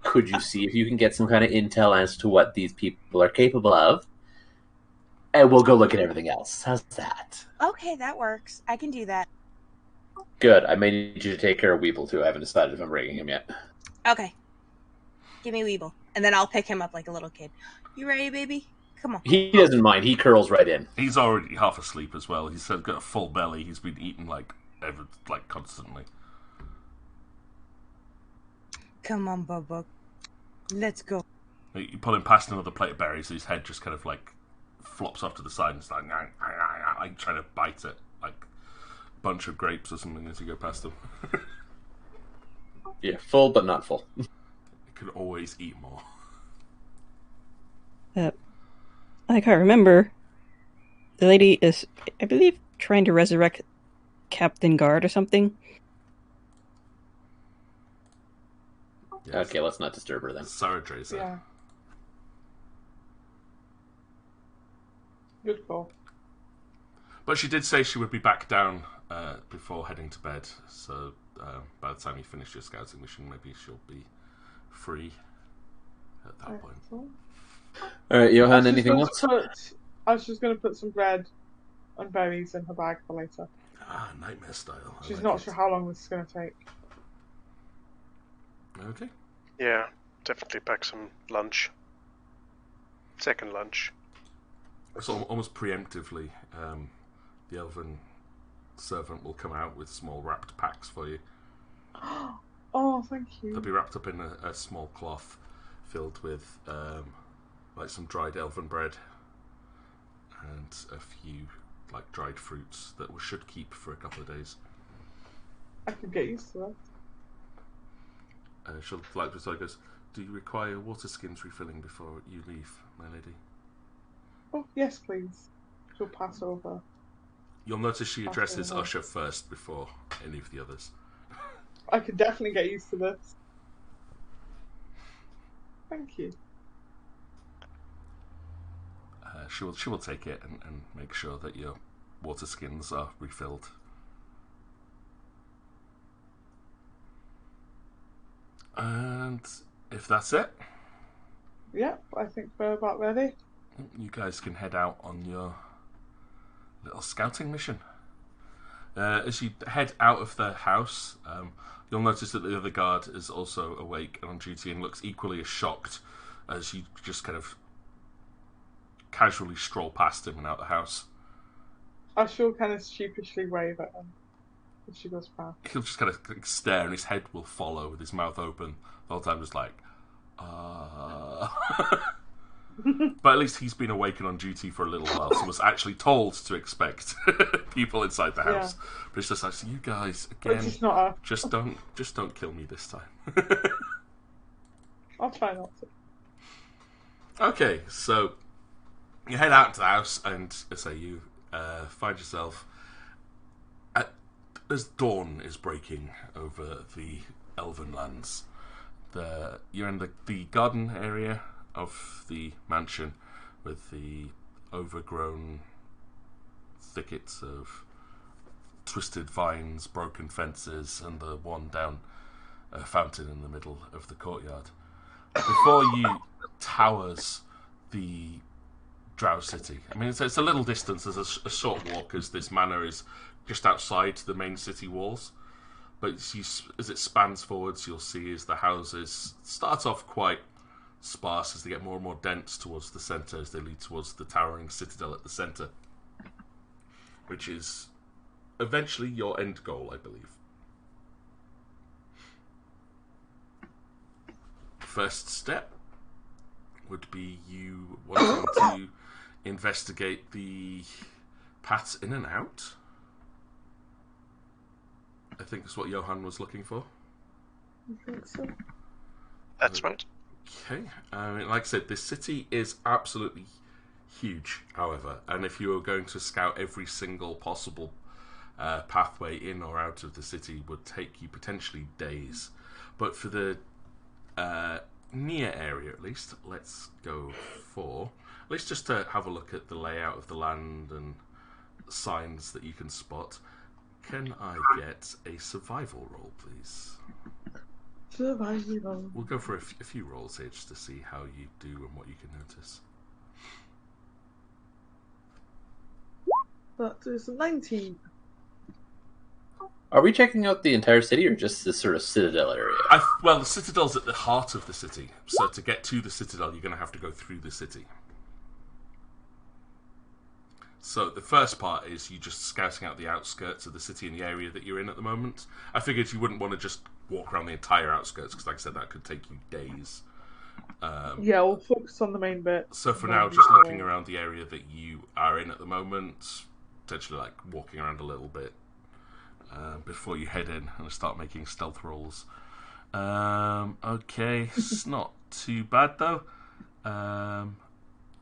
could you see if you can get some kind of intel as to what these people are capable of? And we'll go look at everything else. How's that? Okay, that works. I can do that. Good. I may need you to take care of Weeble too. I haven't decided if I'm bringing him yet. Okay. Give me Weeble. And then I'll pick him up like a little kid. You ready, baby? Come on. He doesn't mind. He curls right in. He's already half asleep as well. He's got a full belly. He's been eating constantly. Come on, Bubba. Let's go. You pull him past another plate of berries, his head just kind of flops off to the side and it's like trying to bite it, like a bunch of grapes or something as you go past him. Yeah, full but not full. You can always eat more. I can't remember. The lady is, I believe, trying to resurrect Captain Guard or something. Yes. Okay, let's not disturb her then. Sarah Drazer. Yeah. Good call. But she did say she would be back down before heading to bed, so by the time you finish your scouting mission, maybe she'll be free at that point. All right, Johan, anything else? I was just going to put some bread and berries in her bag for later. Nightmare style. She's not sure how long this is going to take. Okay. Yeah, definitely pack some lunch. Second lunch. So almost preemptively, the elven servant will come out with small wrapped packs for you. Oh, thank you. They'll be wrapped up in a small cloth filled with some dried elven bread and a few dried fruits that should keep for a couple of days. I could get used to that. She'll goes, do you require water skins refilling before you leave, my lady? Oh, yes, please. She'll pass over. You'll notice she addresses Usher first before any of the others. I could definitely get used to this. Thank you. She will take it and make sure that your water skins are refilled. And if that's it, Yep, I think we're about ready. you guys can head out on your little scouting mission. As you head out of the house, you'll notice that the other guard is also awake and on duty and looks equally as shocked as you just kind of casually stroll past him and out the house. I shall kind of sheepishly wave at him as she goes past. He'll just kind of stare and his head will follow with his mouth open the whole time, just like, But at least he's been awake and on duty for a little while, so was actually told to expect people inside the house. Yeah. But it's just like, so you guys, Which again, is not just don't kill me this time. I'll try not to. Okay, so you head out to the house and you find yourself as dawn is breaking over the elven lands. You're in the garden area of the mansion with the overgrown thickets of twisted vines, broken fences, and the one down fountain in the middle of the courtyard. Before you towers the Drow City. I mean, it's a little distance. There's a short walk as this manor is just outside the main city walls. But as it spans forwards, you'll see as the houses start off quite sparse as they get more and more dense towards the centre as they lead towards the towering citadel at the centre, which is eventually your end goal, I believe. First step would be you wanting to investigate the paths in and out. I think that's what Johan was looking for. I think so. That's right. Okay. Like I said, this city is absolutely huge, however, and if you were going to scout every single possible pathway in or out of the city would take you potentially days. But for the near area, at least, let's go for... Let's just have a look at the layout of the land and signs that you can spot. Can I get a survival roll, please? Survival. We'll go for a few rolls here just to see how you do and what you can notice. That is 19. Are we checking out the entire city or just this sort of citadel area? Well, the Citadel's at the heart of the city, so to get to the Citadel, you're going to have to go through the city. So the first part is you just scouting out the outskirts of the city in the area that you're in at the moment. I figured you wouldn't want to just walk around the entire outskirts, because like I said, that could take you days. Yeah, we'll focus on the main bit. So for now, just looking around the area that you are in at the moment, potentially like walking around a little bit before you head in and start making stealth rolls. Okay, it's not too bad though.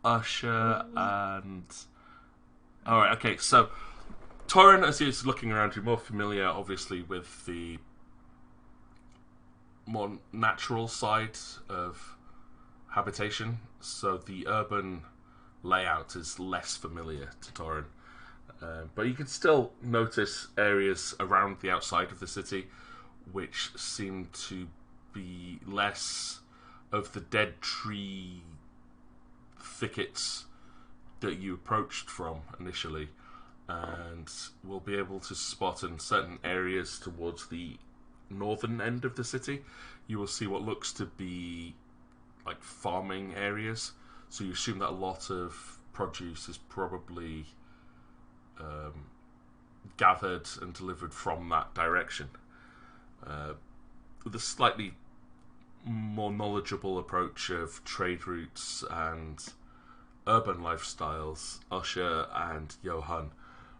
Usher and... Alright, okay, so Torin, as he's looking around, you're more familiar, obviously, with the more natural side of habitation, so the urban layout is less familiar to Torin. But you can still notice areas around the outside of the city which seem to be less of the dead tree thickets that you approached from initially, and will be able to spot in certain areas towards the northern end of the city. You will see what looks to be like farming areas, so you assume that a lot of produce is probably gathered and delivered from that direction. With a slightly more knowledgeable approach of trade routes and urban lifestyles, Usher and Johan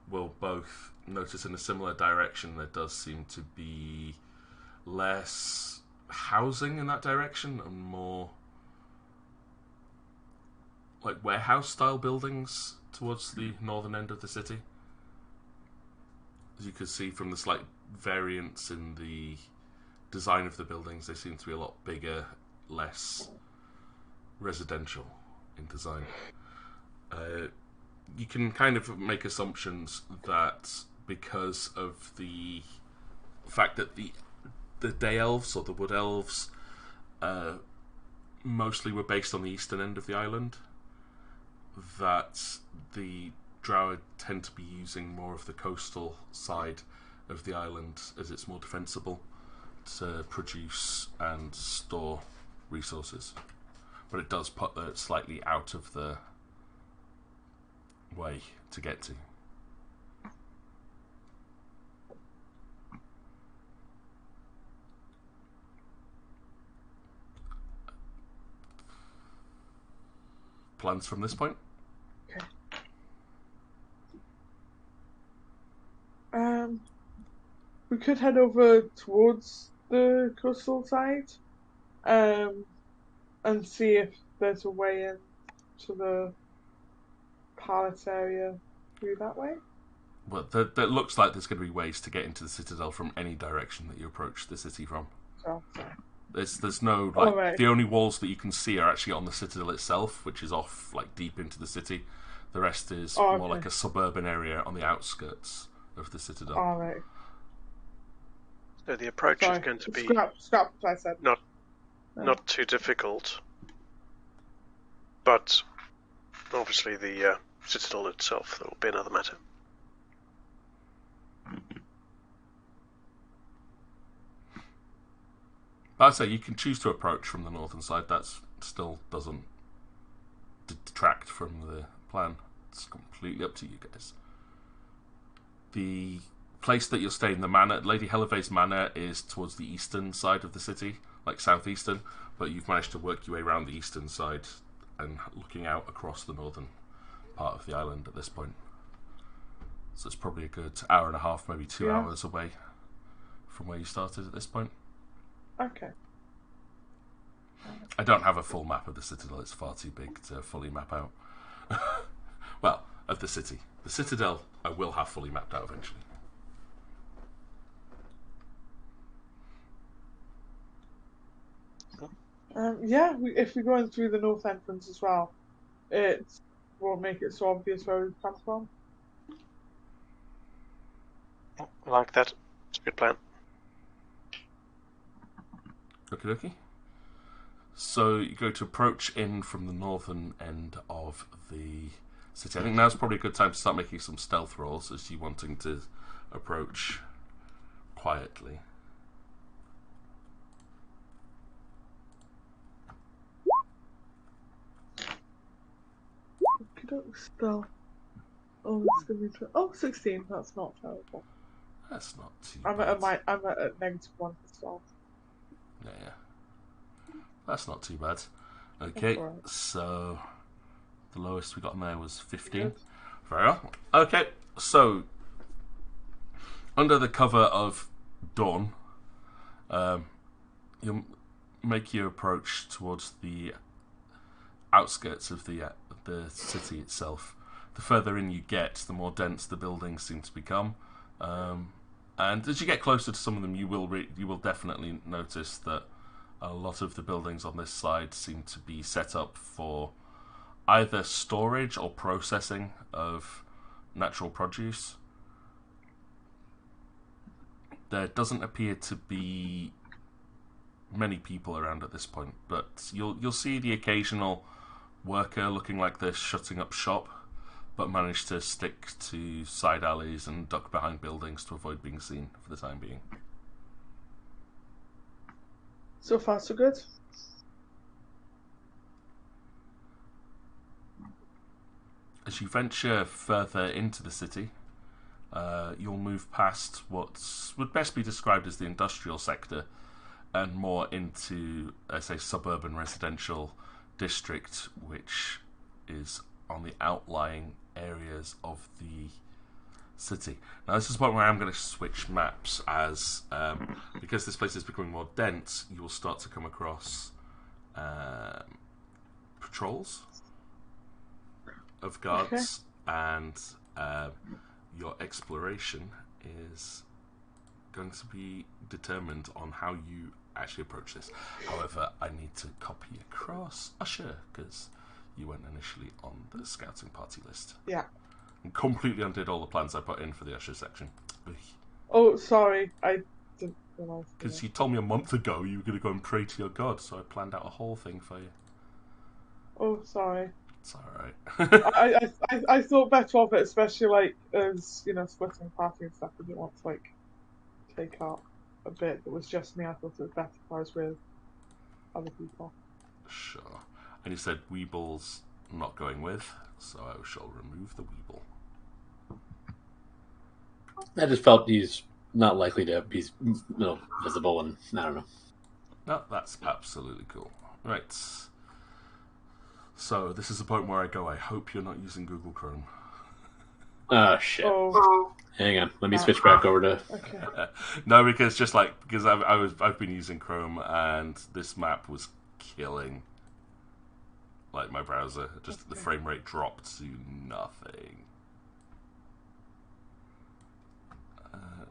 will both notice in a similar direction there does seem to be less housing in that direction and more like warehouse style buildings towards the northern end of the city. As you can see from the slight variance in the design of the buildings, they seem to be a lot bigger, less residential in design. You can kind of make assumptions that because of the fact that the day elves or the wood elves mostly were based on the eastern end of the island, that the Drow tend to be using more of the coastal side of the island as it's more defensible to produce and store resources. But it does put it slightly out of the way to get to. Plans from this point? Okay. We could head over towards the coastal side, and see if there's a way in to the palace area through that way. Well, there looks like there's going to be ways to get into the Citadel from any direction that you approach the city from. Oh. There's no like right. The only walls that you can see are actually on the Citadel itself, which is off like deep into the city. The rest is more like a suburban area on the outskirts of the Citadel. All right. So the approach is going to be scrap, I said. not too difficult, but obviously the citadel itself, that will be another matter. I'd say you can choose to approach from the northern side. That still doesn't detract from the plan. It's completely up to you guys. The place that you'll stay in, the manor, Lady Helive's manor, is towards the eastern side of the city, like southeastern, but you've managed to work your way around the eastern side and looking out across the northern part of the island at this point. So it's probably a good hour and a half, maybe 2 hours away from where you started at this point. Okay. I don't have a full map of the Citadel, it's far too big to fully map out. Well, of the city. The Citadel I will have fully mapped out eventually. If we're going through the north entrance as well, it won't make it so obvious where we've come from. I like that. It's a good plan. Okie dokie. So you go to approach in from the northern end of the city. I think now's probably a good time to start making some stealth rolls as you wanting to approach quietly. Spell. Oh, it's gonna be 16. That's not terrible. That's not too I'm bad. at a -1 for stealth. Yeah. That's not too bad. Okay, Alright. so the lowest we got on there was 15. Good. Very well. Okay, so under the cover of dawn, you'll make your approach towards the outskirts of the city itself. The further in you get, the more dense the buildings seem to become. And as you get closer to some of them, you will definitely notice that a lot of the buildings on this side seem to be set up for either storage or processing of natural produce. There doesn't appear to be many people around at this point, but you'll see the occasional worker looking like they're shutting up shop, but manage to stick to side alleys and duck behind buildings to avoid being seen for the time being. So far, so good. As you venture further into the city, you'll move past what would best be described as the industrial sector and more into, say, suburban residential district, which is on the outlying areas of the city. Now, this is the point where I'm going to switch maps, as because this place is becoming more dense, you will start to come across patrols of guards, and your exploration is going to be determined on how you actually approach this. However, I need to copy across Usher, because you weren't initially on the scouting party list. Yeah. And completely undid all the plans I put in for the Usher section. Oh, sorry. I didn't realise. Because you told me a month ago you were going to go and pray to your god, so I planned out a whole thing for you. Oh, sorry. It's alright. I thought better of it, especially like as splitting party and stuff. I didn't want to like take out a bit that was just me. I thought it was better if I was with other people. Sure. And you said Weeble's not going with, so I shall remove the Weeble. I just felt he's not likely to be visible, and I don't know. No, that's absolutely cool. Right. So, this is the point where I go, I hope you're not using Google Chrome. Oh, shit. Oh. Hang on. Let me switch back over to... Okay. No, because I've been using Chrome, and this map was killing like my browser. Just the frame rate dropped to nothing.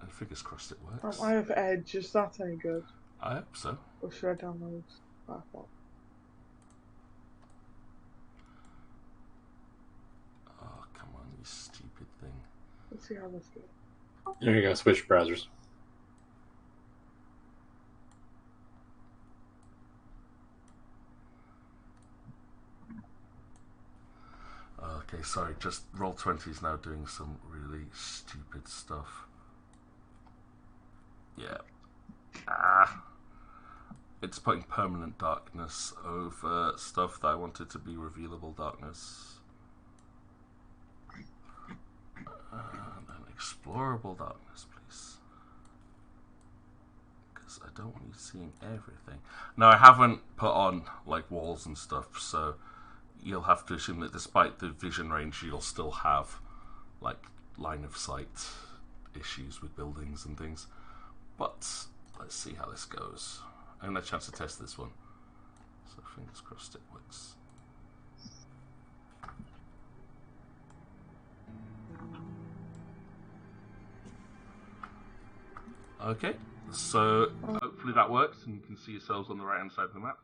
And fingers crossed it works. I have Edge. Is that any good? I hope so. Or should I download Firefox? Oh, come on, you stupid thing. Let's see how this goes. There you go. Switch browsers. Okay, sorry, just Roll20 is now doing some really stupid stuff. Yeah. It's putting permanent darkness over stuff that I wanted to be revealable darkness. And explorable darkness, please. Because I don't want you seeing everything. Now, I haven't put on like walls and stuff, so you'll have to assume that despite the vision range, you'll still have like line of sight issues with buildings and things. But let's see how this goes. I haven't had a chance to test this one, so fingers crossed it works. Okay, so hopefully that works and you can see yourselves on the right hand side of the map.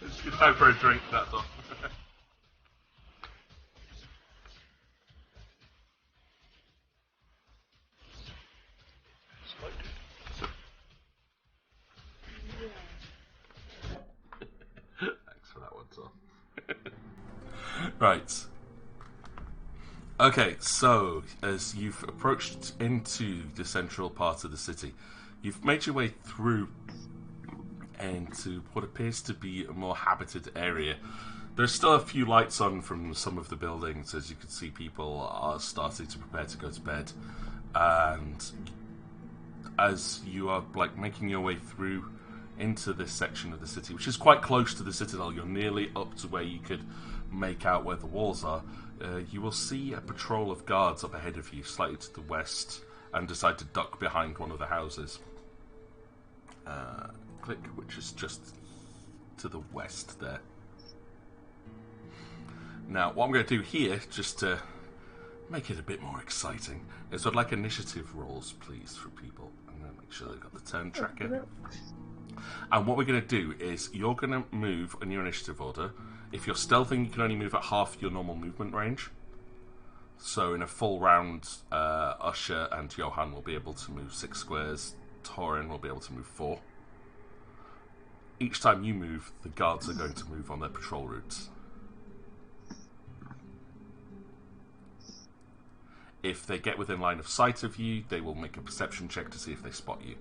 It's time for a drink, that's all. Thanks for that one, Tom. Right. Okay, so as you've approached into the central part of the city, you've made your way through into what appears to be a more habited area. There's still a few lights on from some of the buildings, as you can see people are starting to prepare to go to bed. And as you are making your way through into this section of the city, which is quite close to the citadel, you're nearly up to where you could make out where the walls are. You will see a patrol of guards up ahead of you, slightly to the west, and decide to duck behind one of the houses. Click, which is just to the west there. Now, what I'm going to do here, just to make it a bit more exciting, is I'd like initiative rolls, please, for people. I'm going to make sure they've got the turn tracker. And what we're going to do is you're going to move on your initiative order. If you're stealthing, you can only move at half your normal movement range. So in a full round, Usher and Johan will be able to move 6 squares. Torin will be able to move 4. Each time you move, the guards are going to move on their patrol routes. If they get within line of sight of you, they will make a perception check to see if they spot you.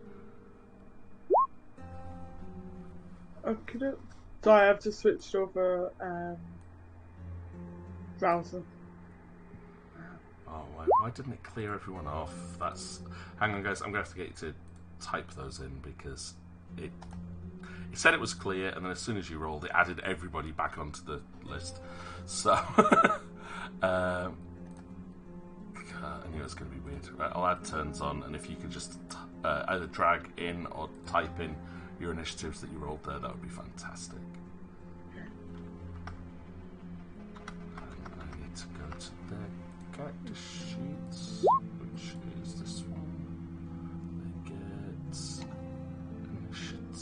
Okay. Sorry, I've just switched over browser. Oh, why didn't it clear everyone off? Hang on, guys. I'm going to have to get you to type those in because it said it was clear, and then as soon as you rolled, it added everybody back onto the list. So, I knew it was going to be weird. Right, I'll add turns on, and if you could just either drag in or type in your initiatives that you rolled there, that would be fantastic. And I need to go to their character sheets, which is this one. They get initiative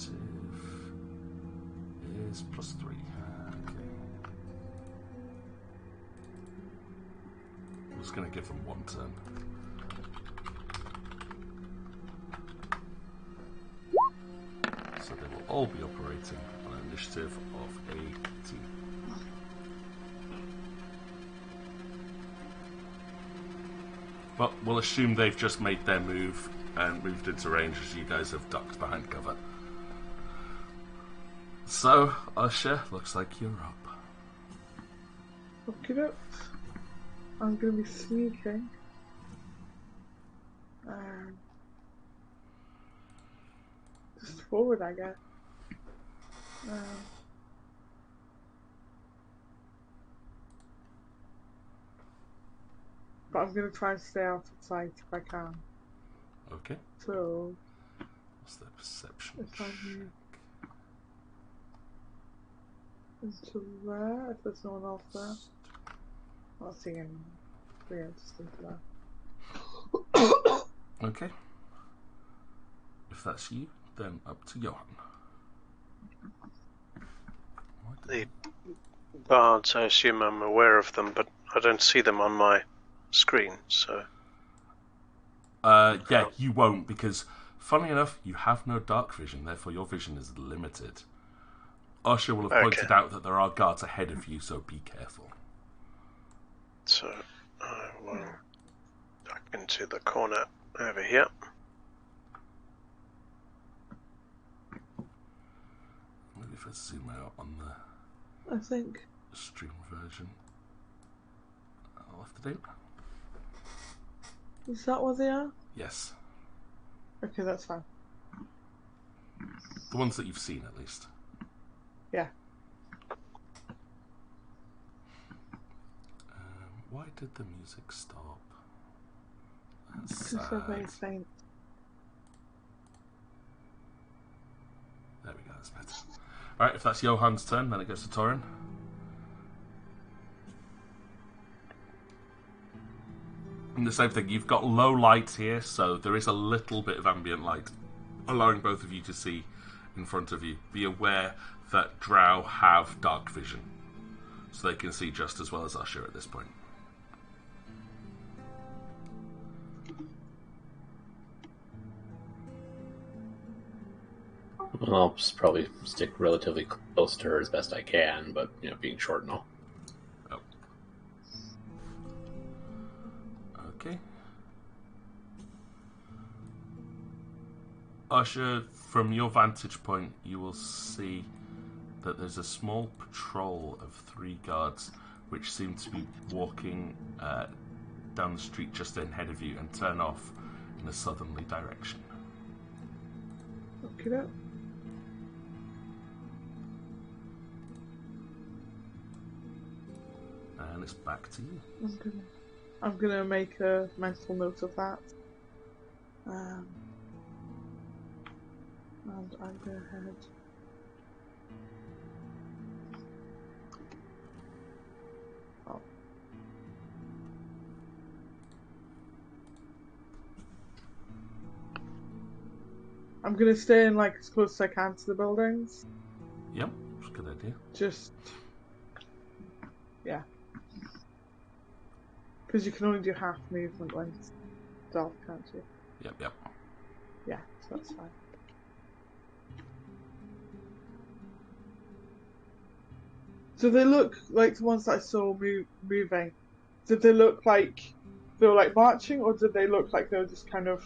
is +3. Okay. I'm just going to give them 1 turn. So they will all be operating on an initiative of 18. But we'll assume they've just made their move and moved into range as you guys have ducked behind cover. So, Usher, looks like you're up. Okay, I'm gonna be sneaking. Just forward, I guess. But I'm gonna try and stay out of sight if I can. Okay. So, What's the perception? if I move into there, if there's no one else there, I'm not seeing anyone. So yeah, just into there. Okay. If that's you, then up to Johan. The bards, I assume I'm aware of them, but I don't see them on my screen, so... Yeah, you won't, because, funnily enough, you have no dark vision, therefore your vision is limited. Usher will have pointed out that there are guards ahead of you, so be careful. So, I will duck into the corner over here. Maybe if I zoom out on the I think. stream version. I'll have to do. Is that what they are? Yes. Okay, that's fine. The ones that you've seen, at least. Yeah. Why did the music stop? That's Because they're very sad. faint. There we go, that's better. Alright, if that's Johan's turn, then it goes to Torin. And the same thing, you've got low light here, so there is a little bit of ambient light, allowing both of you to see in front of you. Be aware that drow have dark vision, so they can see just as well as Usher at this point. I'll just probably stick relatively close to her as best I can, but, being short and all. Oh. Okay. Usher, from your vantage point, you will see that there's a small patrol of 3 guards which seem to be walking down the street just ahead of you and turn off in a southerly direction. Okay, then. And it's back to you. I'm gonna make a mental note of that. And I'm gonna head. Oh. I'm gonna stay in like as close as I can to the buildings. Yep, that's a good idea. Just yeah. Because you can only do half movement when it's stealth, can't you? Yep. Yeah, so that's fine. So they look like the ones that I saw moving. Did they look like they were like marching, or did they look like they were just kind of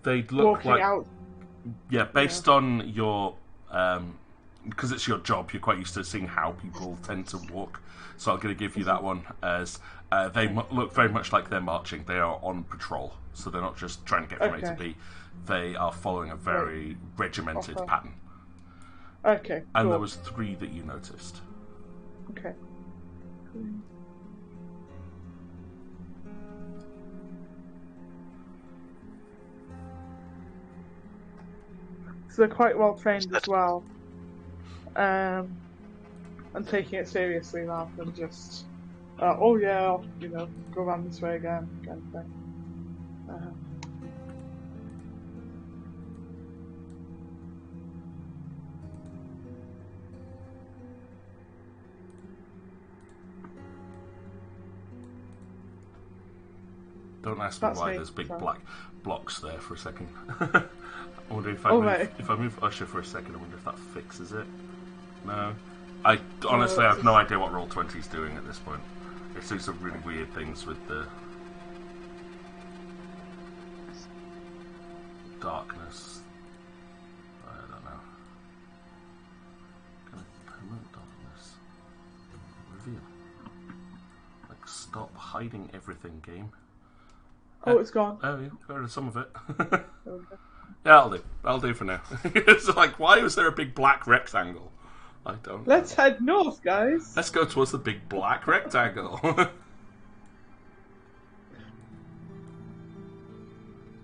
They look walking like out? Yeah, based on your because it's your job, you're quite used to seeing how people tend to walk. So I'm going to give you that one as they look very much like they're marching. They are on patrol, so they're not just trying to get from A to Okay. B. They are following a very regimented Okay. pattern. Okay, And cool. there was 3 that you noticed. Okay. So they're quite well trained as well. And taking it seriously rather than just, oh yeah, I'll, go around this way again, kind of thing. Don't ask me That's why me, there's big sorry. black blocks there for a second. I wonder if I Oh, move, right. if I move Usher for a second, I wonder if that fixes it. No. I honestly No, have it's no just- idea what Roll20 is doing at this point. It's doing some really weird things with the darkness. I don't know. Kind of permanent darkness. Reveal. Like, stop hiding everything, game. Oh, it's gone. Oh, yeah, got rid of some of it. Okay. Yeah, I'll do. I'll do for now. It's like, why was there a big black rectangle? I don't know. Let's head north, guys. Let's go towards the big black rectangle.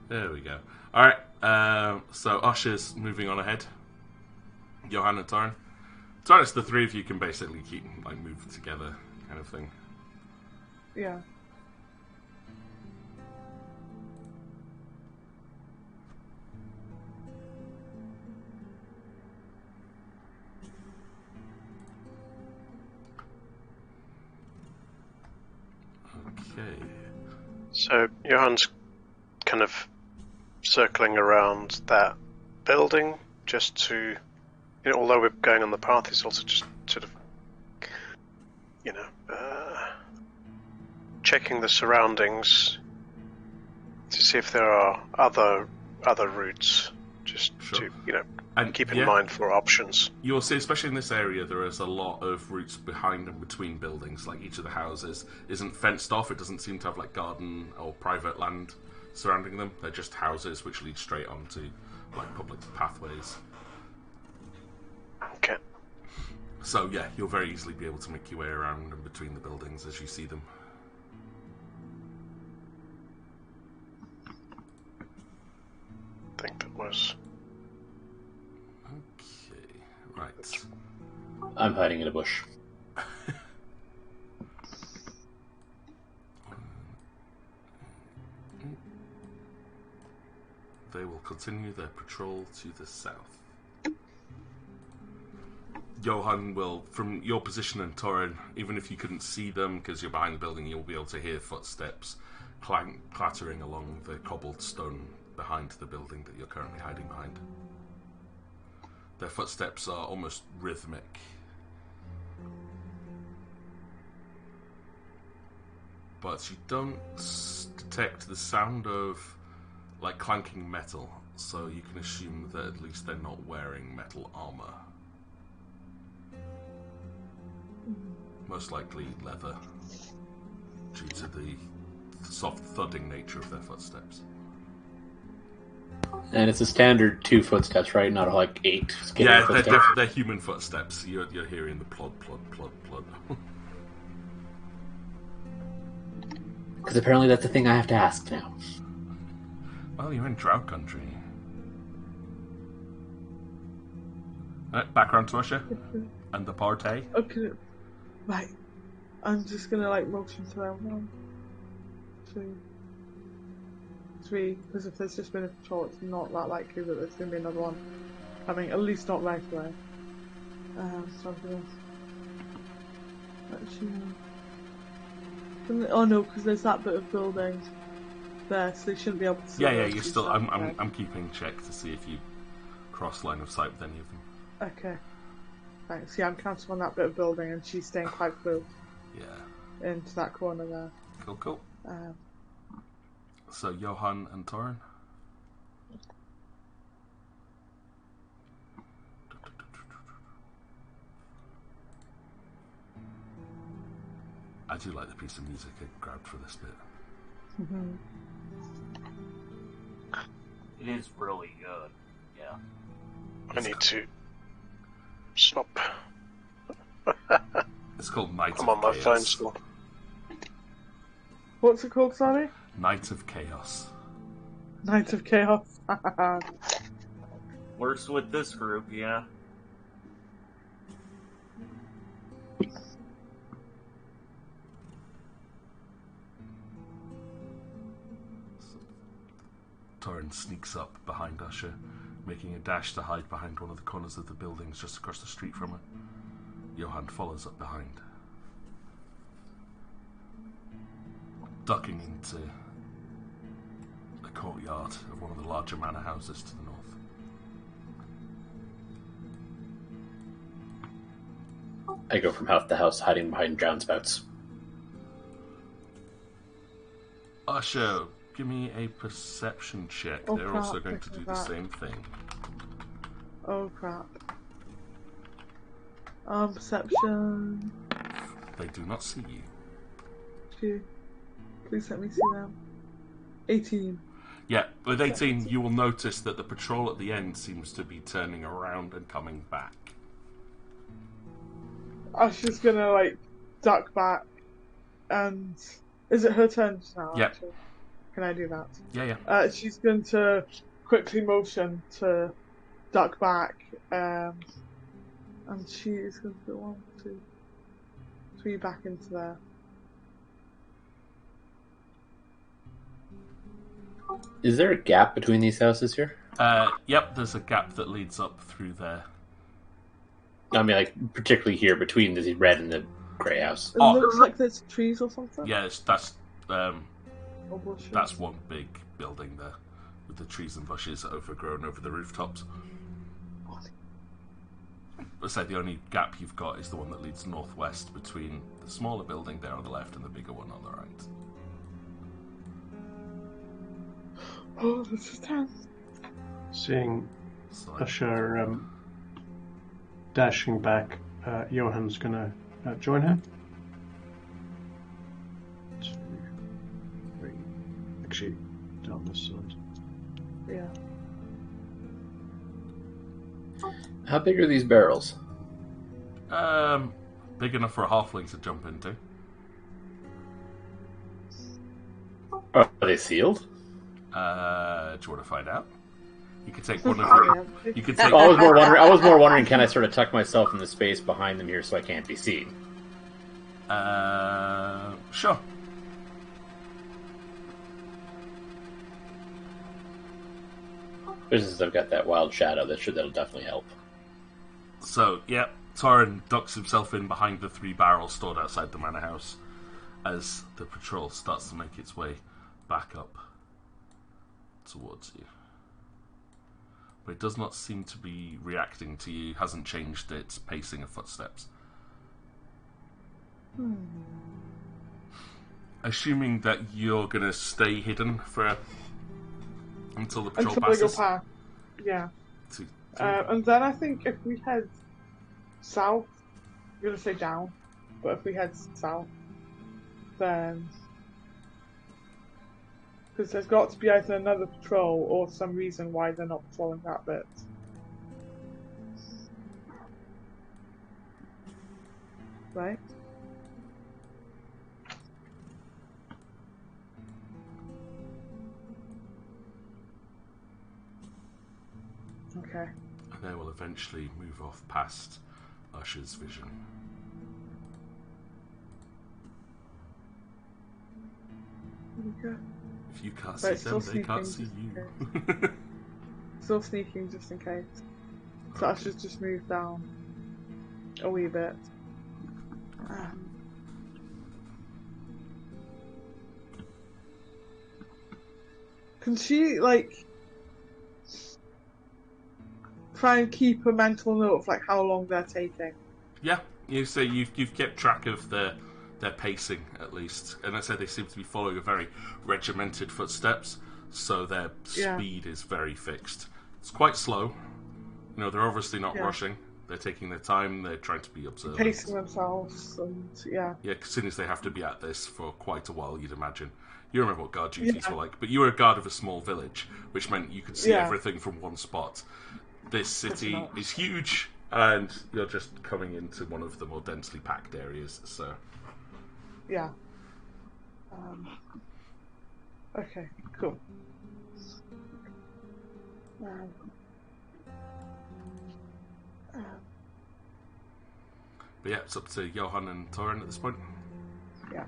There we go. Alright, so Usher's moving on ahead. Johan and Torrin. Torrin, it's the 3 of you can basically keep, like, move together kind of thing. Yeah. Okay. So Johan's kind of circling around that building just to, although we're going on the path, he's also just sort of, checking the surroundings to see if there are other routes, just Sure. to, And keep in yeah, mind for options. You'll see, especially in this area, there is a lot of routes behind and between buildings. Like, each of the houses isn't fenced off. It doesn't seem to have, like, garden or private land surrounding them. They're just houses which lead straight onto, like, public pathways. Okay. So, yeah, you'll very easily be able to make your way around and between the buildings as you see them. I think that was. Okay, right. I'm hiding in a bush. They will continue their patrol to the south. Johan will, from your position in Torrin, even if you couldn't see them because you're behind the building, you'll be able to hear footsteps clattering along the cobbled stone behind the building that you're currently hiding behind. Their footsteps are almost rhythmic. but you don't detect the sound of like clanking metal, so you can assume that at least they're not wearing metal armor. Most likely leather, due to the soft thudding nature of their footsteps. And it's a standard 2 footsteps, right? Not like 8 skipping Yeah, footsteps. they're human footsteps. You're hearing the plod, plod, plod, plod. Because apparently that's the thing I have to ask now. Well, you're in drought country. Background to Usher and the party. Okay, right. I'm just gonna like motion to them. 1, 2, 3. Because if there's just been a patrol, it's not that likely that there's gonna be another one coming. At least not right away. So I'm gonna actually. Oh no, because there's that bit of building there, so they shouldn't be able to see. Yeah, those you're two still. standing I'm there. keeping check to see if you cross line of sight with any of them. Okay. Thanks. Yeah, I'm counting on that bit of building, and she's staying quite close Yeah. into that corner there. Cool. So Johan and Torin. I do like the piece of music I grabbed for this bit. It is really good. Yeah. I need to stop. It's called Night I'm of on my Chaos. phone still. What's it called, sorry? Night of Chaos. Night of Chaos. Works with this group, yeah. Torin sneaks up behind Usher, making a dash to hide behind one of the corners of the buildings just across the street from her. Johan follows up behind, ducking into the courtyard of one of the larger manor houses to the north. I go from house to house, hiding behind downspouts. Usher, give me a perception check. Oh, They're crap, also going to look do at the that. same thing. Oh crap. Perception. They do not see you. 2. Please let me see them. 18. Yeah, with 18, you will notice that the patrol at the end seems to be turning around and coming back. Ashley's gonna like duck back, and is it her turn just now? Yep. Actually? Can I do that? Yeah. She's going to quickly motion to duck back, and she is going to put 1, 2, 3 back into there. Is there a gap between these houses here? Yep, there's a gap that leads up through there. I mean, like, particularly here between the red and the grey house. It Oh. looks like there's trees or something. Yeah, Or bushes. that's one big building there, with the trees and bushes overgrown over the rooftops. Let's say the only gap you've got is the one that leads northwest between the smaller building there on the left and the bigger one on the right. Oh, this is tense. Seeing So, Usher dashing back, Johan's gonna join her. 2, 3. Actually, down this side. Yeah. How big are these barrels? big enough for a halfling to jump into. Are they sealed? Do you want to find out? You could take one of your. You could take. I was more wondering, can I sort of tuck myself in the space behind them here so I can't be seen? Sure. Just as I've got that wild shadow, that'll definitely help. So, yeah, Torin ducks himself in behind the 3 barrels stored outside the manor house as the patrol starts to make its way back up towards you. But it does not seem to be reacting to you, hasn't changed its pacing of footsteps. assuming that you're going to stay hidden for until the patrol Until they go passes. past. Yeah. To- And then I think if we head south, I'm going to say down, but if we head south, then... Because there's got to be either another patrol or some reason why they're not patrolling that bit. Right? Okay. and they will eventually move off past Usher's vision. Okay. If you can't Right, see them, still they can't sneaking, see just you. Still sneaking just in case. So I should just move down a wee bit. Can she, like, try and keep a mental note of, like, how long they're taking? Yeah, you say you've kept track of their pacing at least, and I said they seem to be following a very regimented footsteps, so their Yeah. speed is very fixed. It's quite slow. You know, they're obviously not Yeah. rushing. They're taking their time. They're trying to be observant. Pacing themselves, and yeah. Yeah, considering they have to be at this for quite a while, you'd imagine. You remember what guard duties Yeah. were like, but you were a guard of a small village, which meant you could see Yeah. everything from one spot. This city much. is huge, and you're just coming into one of the more densely packed areas, so... Yeah. Okay, cool. But yeah, it's up to Johan and Torin at this point. Yeah.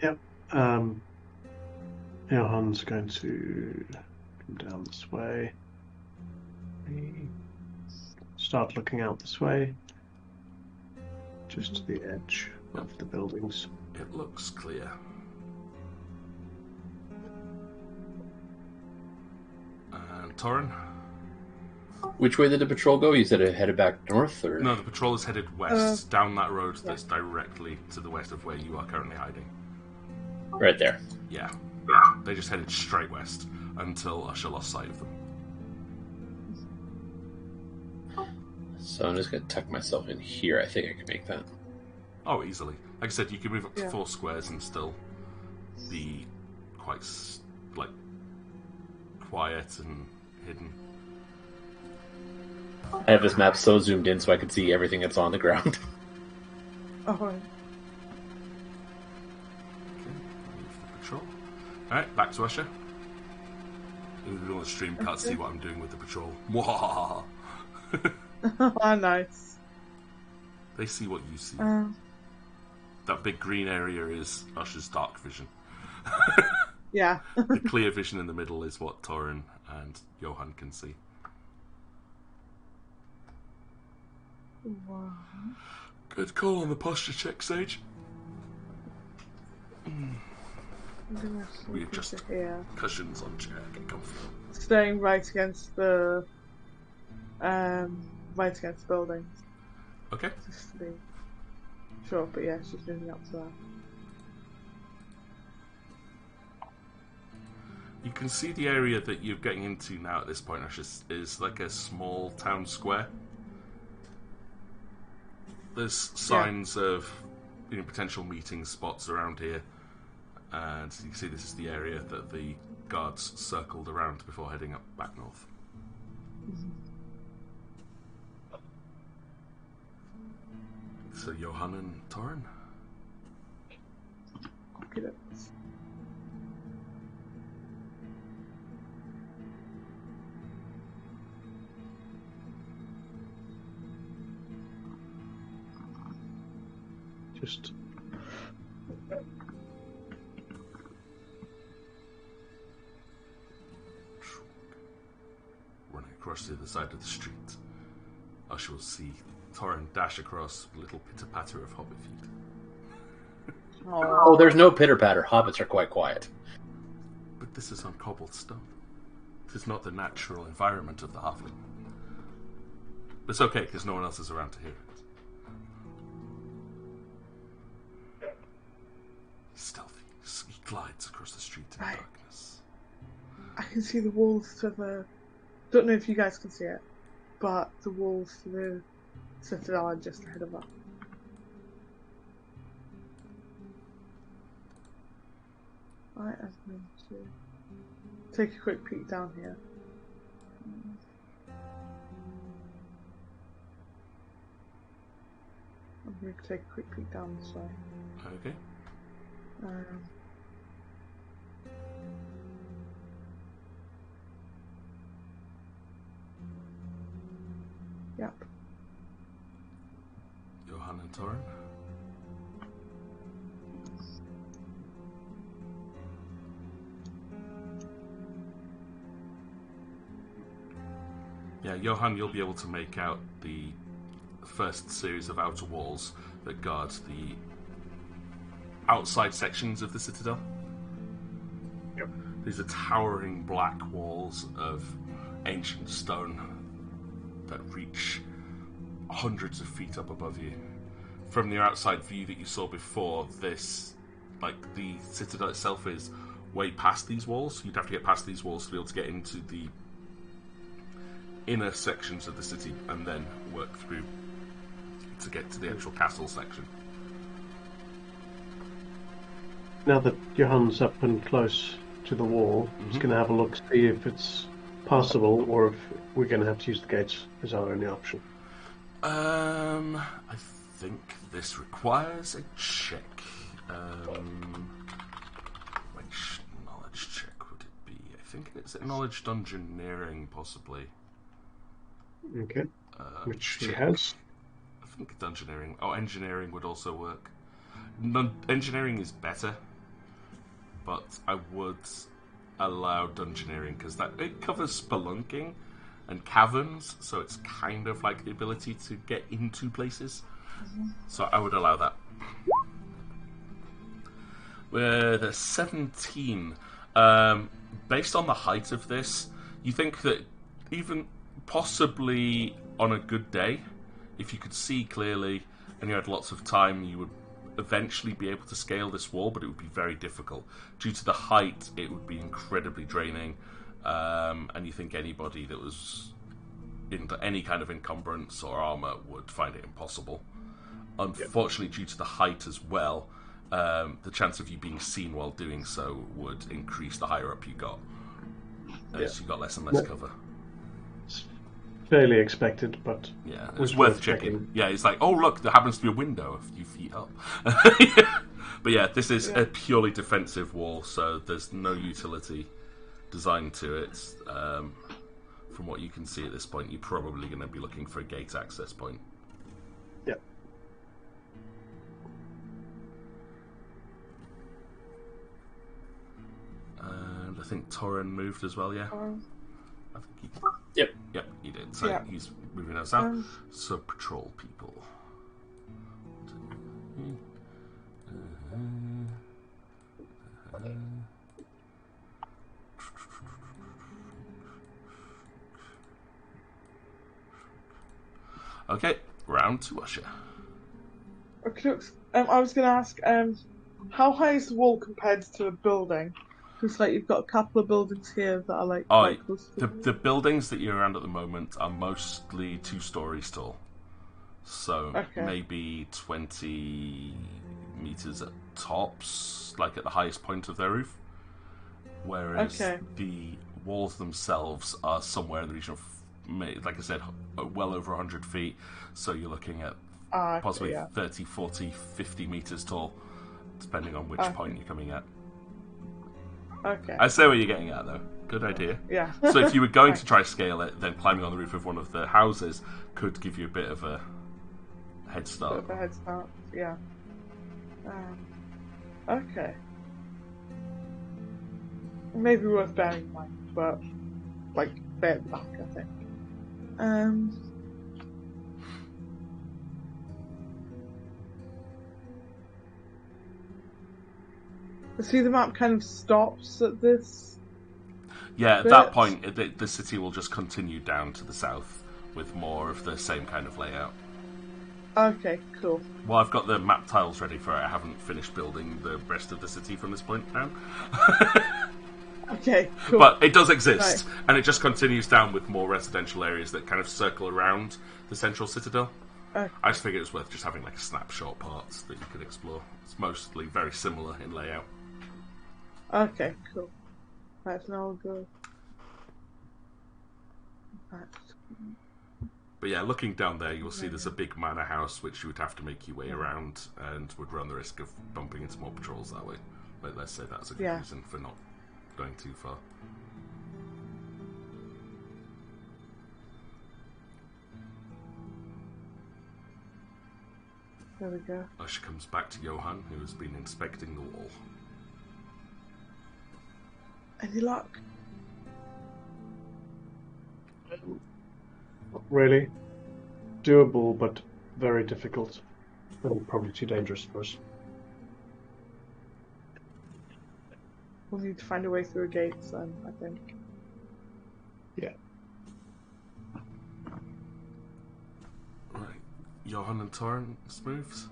Yep. Johan's going to come down this way. Start looking out this way. Just to the edge of the buildings. It looks clear. And Torin? Which way did the patrol go? You said it headed back north, or No, the patrol is headed west, down that road that's directly to the west of where you are currently hiding. right there? Yeah. They just headed straight west until Usher lost sight of them. So I'm just gonna tuck myself in here. I think I can make that. Oh, easily. Like I said, you can move up to Yeah. 4 squares and still be quite, quiet and hidden. I have this map so zoomed in so I can see everything that's on the ground. Oh, Okay, leave the patrol. Alright, back to Usher. Everyone on the stream can't see what I'm doing with the patrol. Mwahaha. oh, nice. They see what you see. Um, That big green area is Usher's dark vision. yeah. The clear vision in the middle is what Torin and Johan can see. Wow. Good call on the posture check, Sage. I'm gonna We sneak just- into here. Cushions on chair, get comfortable. Staying right against the buildings. Okay. Just to be sure, but yeah, she's moving up to there. You can see the area that you're getting into now at this point, Usher, is like a small town square. There's signs of potential meeting spots around here, and you can see this is the area that the guards circled around before heading up back north. So Johan and Torin? Okay, Just Running across the other side of the street, Usher will see Torin dash across with a little pitter-patter of hobbit feet. Oh, there's no pitter patter. Hobbits are quite quiet. But this is on cobbled stone. This is not the natural environment of the halfling. But it's okay, because no one else is around to hear it. glides across the street in darkness. I can see the walls to the... Don't know if you guys can see it, but the walls to the citadel are just ahead of us. I'm going to take a quick peek down here. I'm going to take a quick peek down this way. Okay. Yep. Johan and Torin. Yeah, Johan, you'll be able to make out the first series of outer walls that guard the outside sections of the citadel. Yep. These are towering black walls of ancient stone that reach hundreds of feet up above you. From the outside view that you saw before, this, like, the citadel itself is way past these walls. You'd have to get past these walls to be able to get into the inner sections of the city and then work through to get to the actual castle section. Now that Johan's up and close to the wall, he's going to have a look, see if it's possible or if we're going to have to use the gates as our only option. I think this requires a check. Which knowledge check would it be? I think it's knowledge dungeoneering, possibly. Okay. Which he check. has. I think dungeoneering. Oh, engineering would also work. Engineering is better, but I would allow dungeoneering because it covers spelunking and caverns, so it's kind of like the ability to get into places. So I would allow that. With a 17, based on the height of this, you think that even possibly on a good day, if you could see clearly and you had lots of time, you would eventually be able to scale this wall, but it would be very difficult. Due to the height, it would be incredibly draining, and you think anybody that was into any kind of encumbrance or armor would find it impossible. Unfortunately, due to the height as well, the chance of you being seen while doing so would increase the higher up you got, as you got less and less cover. Fairly expected, but yeah, it's worth checking. Yeah, it's like, oh look, there happens to be a window a few feet up. But yeah, this is a purely defensive wall, so there's no utility designed to it. From what you can see at this point, you're probably going to be looking for a gate access point. Yep. And I think Torin moved as well, yeah? I think he did. Yep. Yep, he did. So he's moving us south. So patrol people. Okay, round to Usher. Okay, I was going to ask, how high is the wall compared to the building? Because like you've got a couple of buildings here that are like quite close to the buildings that you're around at the moment are mostly 2 stories tall, so maybe 20 meters at tops, like at the highest point of their roof. Whereas the walls themselves are somewhere in the region of, like I said, well over 100 feet. So you're looking at possibly 30, 40, 50 meters tall, depending on which point you're coming at. Okay. I see what you're getting at, though. Good idea. Yeah. So if you were going to try to scale it, then climbing on the roof of one of the houses could give you a bit of a head start. Bit of a head start, yeah. Okay. Maybe worth bearing in mind, but like way at the back, I think. See, the map kind of stops at this. Yeah, at that point, the city will just continue down to the south with more of the same kind of layout. Okay, cool. Well, I've got the map tiles ready for it. I haven't finished building the rest of the city from this point down. Okay, cool. But it does exist, Right. and it just continues down with more residential areas that kind of circle around the central citadel. Okay. I just figured it was worth just having like snapshot parts that you could explore. It's mostly very similar in layout. Okay, cool. Right, so now we'll go. Right. But yeah, looking down there, you'll see there's a big manor house which you would have to make your way around and would run the risk of bumping into more patrols that way. But let's say that's a good reason for not going too far. There we go. Ush comes back to Johan, who has been inspecting the wall. Any luck? Not really. Doable, but very difficult. And probably too dangerous for us. We'll need to find a way through a gate then, I think. Yeah. Right. Johan and Torrance moves.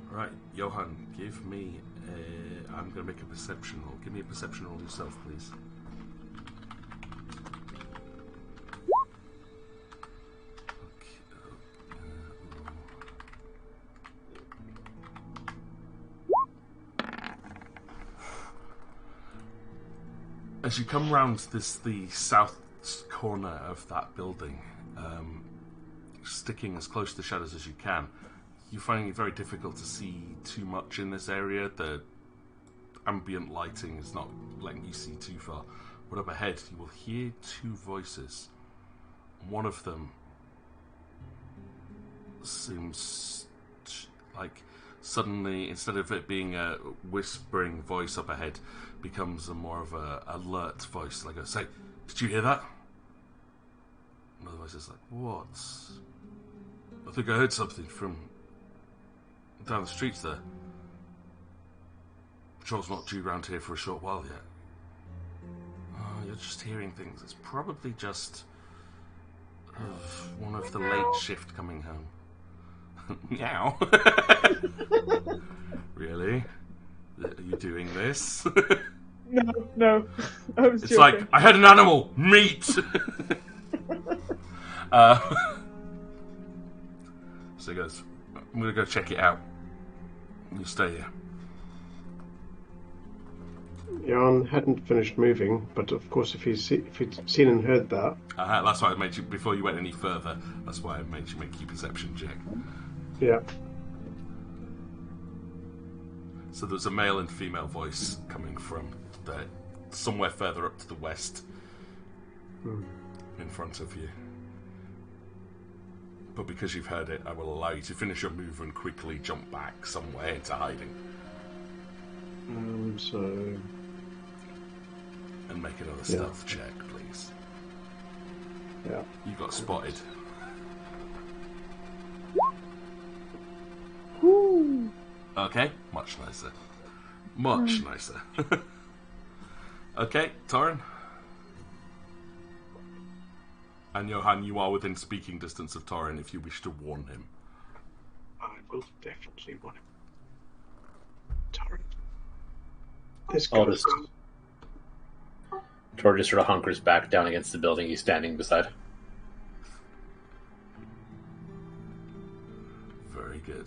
Right, Johan, give me a... I'm going to make a perception roll. Give me a perception roll yourself, please. As you come round the south corner of that building, sticking as close to the shadows as you can, you're finding it very difficult to see too much in this area. The ambient lighting is not letting you see too far. But up ahead, you will hear two voices. One of them seems like suddenly, instead of it being a whispering voice up ahead, becomes a more of a alert voice, like a say, "Did you hear that?" Another voice is like, "What? I think I heard something from down the streets there. Patrol's not due round here for a short while yet." "Oh, you're just hearing things. It's probably just one of the late shift coming home." Meow. Really? Are you doing this? No. I was It's joking. like, I had an animal! Meat! So he goes, "I'm going to go check it out. You stay here." Jan hadn't finished moving, but of course if he'd seen and heard that... That's why I made you, before you went any further, that's why I made you make your perception check. Yeah. So there's a male and female voice coming from somewhere further up to the west, in front of you. But because you've heard it, I will allow you to finish your move and quickly jump back somewhere into hiding. So... And make another stealth check, please. Yeah. You got spotted. Woo. Okay, much nicer. Much nicer. Okay, Torrin. And Johan, you are within speaking distance of Torrin if you wish to warn him. I will definitely want him. Torrent. This goes... Tor just sort of hunkers back down against the building he's standing beside. Very good.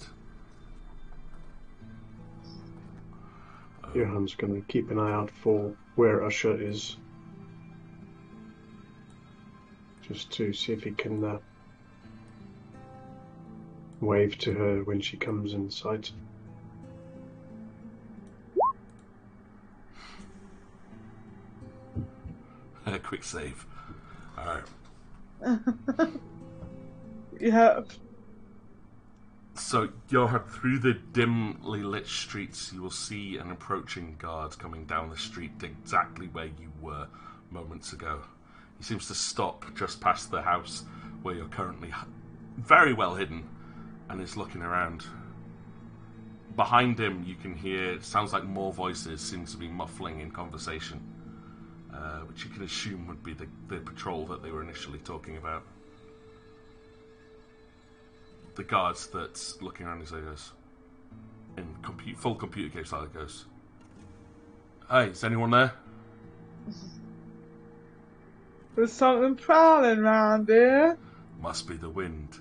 Johan's going to keep an eye out for where Usher is. Just to see if he can wave to her when she comes in sight. Quick save. Alright. Yeah. So, Johan, through the dimly lit streets, you will see an approaching guard coming down the street exactly where you were moments ago. He seems to stop just past the house where you're currently very well hidden and is looking around. behind him, you can hear, it sounds like more voices seem to be muffling in conversation, which you can assume would be the patrol that they were initially talking about. The guards that's looking around his goes, in full computer game style, goes, "Hey, is anyone there?" There's something prowling round here. Must be the wind.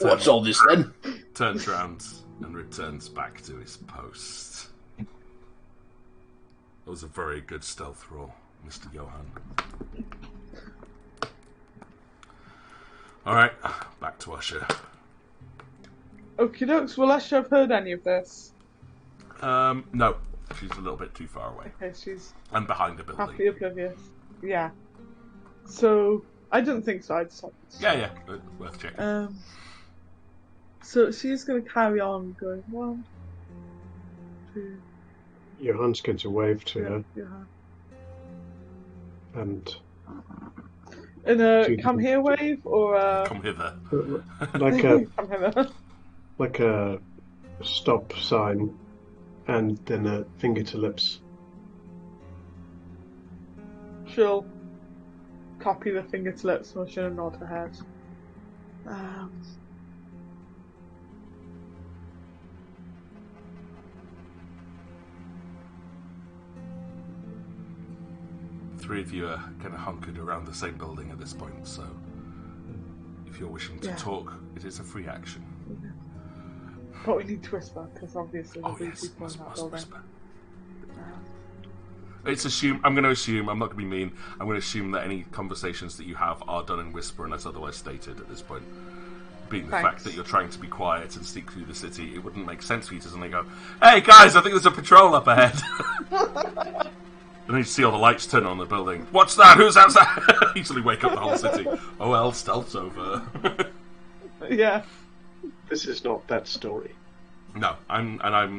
What's all this then? Turns round and returns back to his post. That was a very good stealth roll, Mr. Johann. Alright, back to Usher. Okie dokes, will Usher have heard any of this? No. She's a little bit too far away. Okay, she's And behind a building. happily oblivious. Yeah. So, I didn't think so, I just thought Yeah, worth checking. So she's going to carry on going 1, 2, Johann's going to wave to her, Johann. and In a come here wave or a Come hither. like a come hither? like a stop sign, and then a finger to lips. She'll copy the finger to lips motion and nod her head. Three of you are kind of hunkered around the same building at this point, so if you're wishing to talk, it is a free action. But we need to whisper, because obviously there'll be Yes, people in that building. whisper. I'm going to assume, I'm not going to be mean, I'm going to assume that any conversations that you have are done in whisper unless otherwise stated at this point. Being the fact that you're trying to be quiet and sneak through the city, it wouldn't make sense for you to suddenly go, "Hey guys, I think there's a patrol up ahead." And then you see all the lights turn on the building. "What's that? Who's outside?" Easily wake up the whole city. "Oh well, stealth's over." Yeah. This is not that story. No, I'm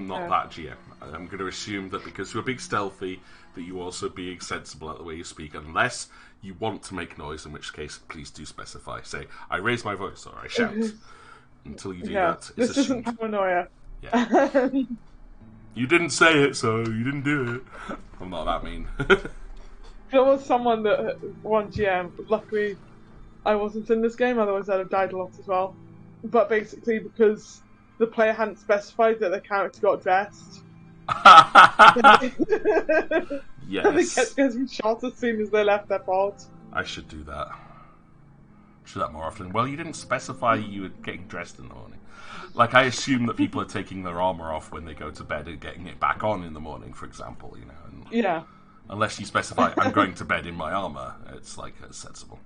not that GM. I'm going to assume that because you're being stealthy, that you also being sensible at the way you speak, unless you want to make noise, in which case, please do specify. Say, "I raise my voice," or "I shout." Until you do that, it's this assumed. isn't paranoia. Yeah. You didn't say it, so you didn't do it. I'm not that mean. There was someone that one GM. Luckily, I wasn't in this game. Otherwise, I'd have died a lot as well. But basically, because the player hadn't specified that the character got dressed, Yes. and they kept getting shot as soon as they left their pod. I should do that. Should do that more often. Well, you didn't specify you were getting dressed in the morning. Like, I assume that people are taking their armor off when they go to bed and getting it back on in the morning, for example, you know. And Yeah. unless you specify, "I'm going to bed in my armor," it's like, it's sensible.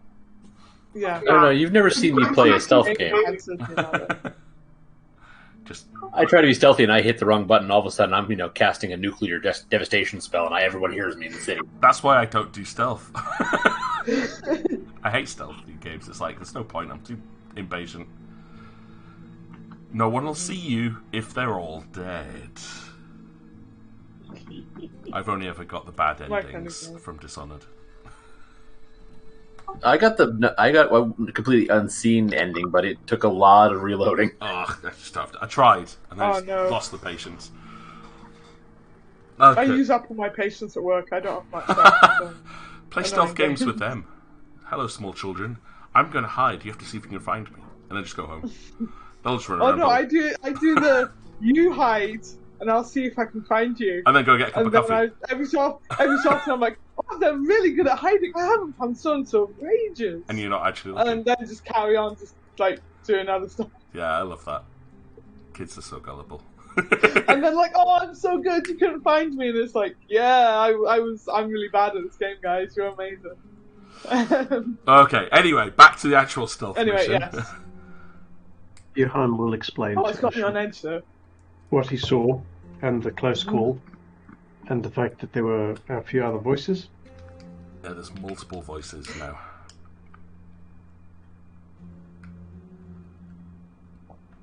Yeah. No, you've never seen me play a stealth game. Just, I try to be stealthy and I hit the wrong button. All of a sudden, I'm casting a nuclear devastation spell, and everyone hears me in the city. that's why I don't do stealth. I hate stealth in games. It's like, there's no point. I'm too impatient. No one will see you if they're all dead. I've only ever got the bad endings from Dishonored. I got a completely unseen ending, but it took a lot of reloading. Oh, that's just tough. I tried, and I just lost the patience. Okay. I use up all my patience at work. I don't have much time. So Play stealth games with them. "Hello, small children. I'm going to hide. You have to see if you can find me." And then just go home. They'll just run Oh around. no, I do the you hide and I'll see if I can find you. And then go get a cup of coffee. Every so often I'm like, "Oh, they're really good at hiding. I haven't found so for ages." And you're not actually looking. And then just carry on, just like doing other stuff. Yeah, I love that. Kids are so gullible. And then like, "Oh, I'm so good. You couldn't find me." And it's like, "Yeah, I'm really bad at this game, guys. You're amazing." Okay, anyway, back to the actual stealth mission. Yes. Johann will explain Oh, it's got me to on edge though. what he saw, and the close call, and the fact that there were a few other voices. Yeah, there's multiple voices now.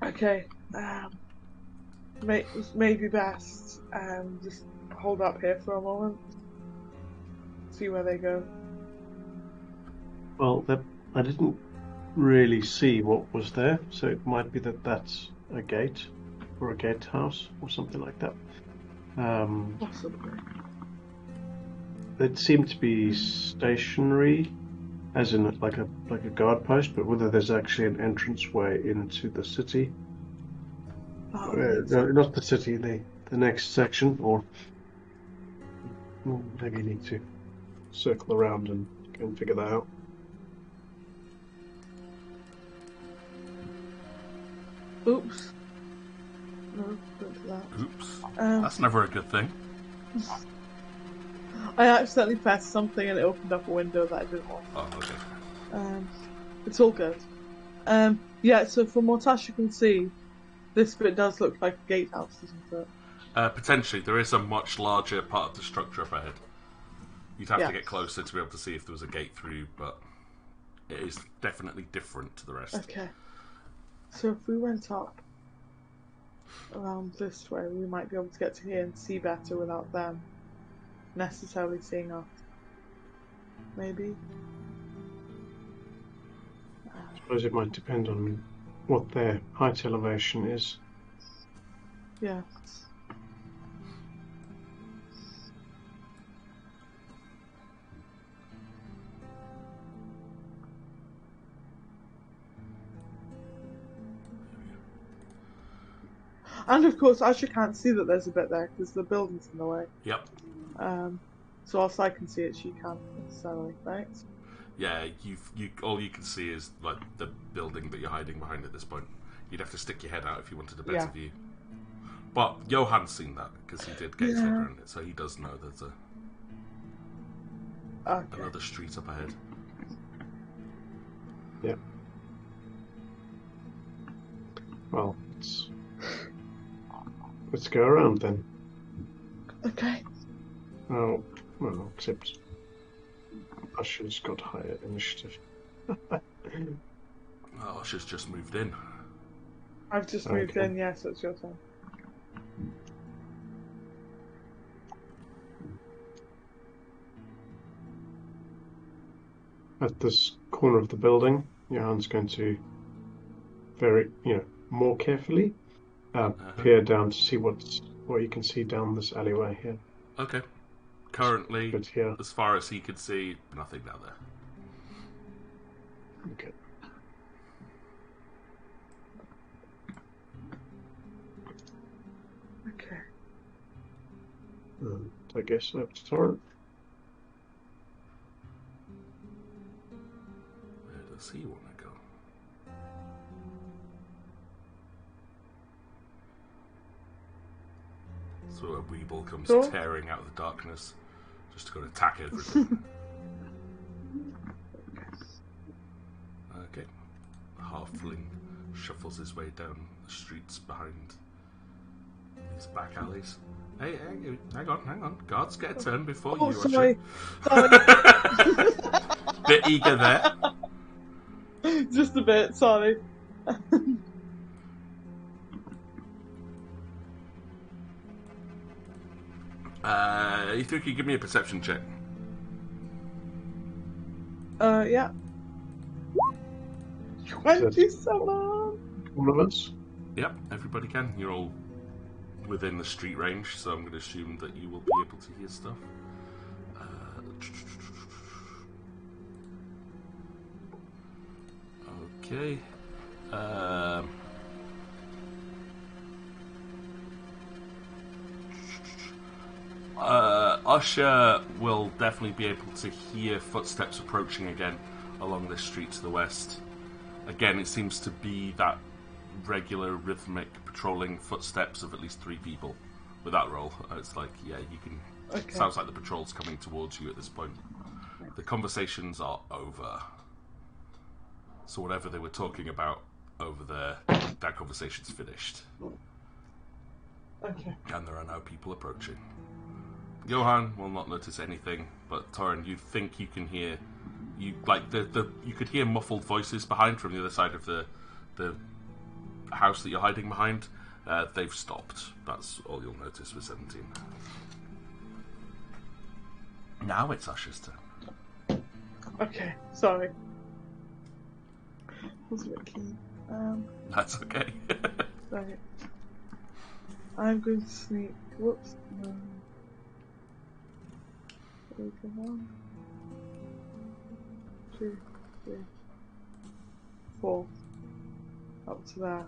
Okay. Maybe best just hold up here for a moment. See where they go. Well, I didn't really see what was there, so it might be that that's a gate or a gatehouse or something like that. Possibly. It seemed to be stationary, as in like a guard post, but whether there's actually an entranceway into the city, no, not the city, the next section, or maybe you need to circle around and go and figure that out. Oops. No, don't do that. Oops. Um, That's never a good thing. I accidentally pressed something and it opened up a window that I didn't want. Oh, okay. It's all good. Yeah, so from what Tasha can see, this bit does look like a gatehouse, doesn't it? Potentially, there is a much larger part of the structure up ahead. You'd have Yeah. to get closer to be able to see if there was a gate through, but it is definitely different to the rest. Okay. So if we went up around this way, we might be able to get to here and see better without them necessarily seeing us. Maybe? I suppose it might depend on what their height elevation is. Yeah. And of course, Asher can't see that there's a bit there because the building's in the way. Yep. So whilst I can see it, she can't necessarily, right? Yeah, all you can see is like the building that you're hiding behind at this point. You'd have to stick your head out if you wanted a better Yeah. view. But Johan's seen that because he did get his head Yeah. around it, so he does know there's Okay. another street up ahead. Yeah. Well, let's go around then. Okay. Oh, well, except Usher's got higher initiative. Oh, she's just moved in. I've just moved Okay. in, yes, it's your turn. At this corner of the building, Johan's going to more carefully peer down to see what you can see down this alleyway here. Okay. Currently, Good here. as far as he could see, nothing down there. Okay. Okay. I guess that's Torrent. Where does he want to go? So a Weeble comes Cool. tearing out of the darkness, just to go and attack everything. Okay. The halfling shuffles his way down the streets behind these back alleys. Hey, hang on. Guards get a turn before Oh, you. sorry. Bit eager there. Just a bit, sorry. You think you give me a perception check? Yeah. 27! All of us? Yep, everybody can. You're all within the street range, so I'm going to assume that you will be able to hear stuff. Okay. Usher will definitely be able to hear footsteps approaching again along this street to the west. Again, it seems to be that regular rhythmic patrolling footsteps of at least 3 people. With that roll, it's like, yeah, you can. Okay. Sounds like the patrol's coming towards you at this point. The conversations are over. So whatever they were talking about over there, that conversation's finished. Okay. And there are now people approaching. Johan will not notice anything, but Torrin, you think you can hear, you could hear muffled voices behind from the other side of the house that you're hiding behind. They've stopped. That's all you'll notice with 17. Now it's Usher's turn. Okay, sorry. was a bit keen. That's okay. Right. I'm going to sneak. Whoops. No. 1, 2, 3, 4. Up to there.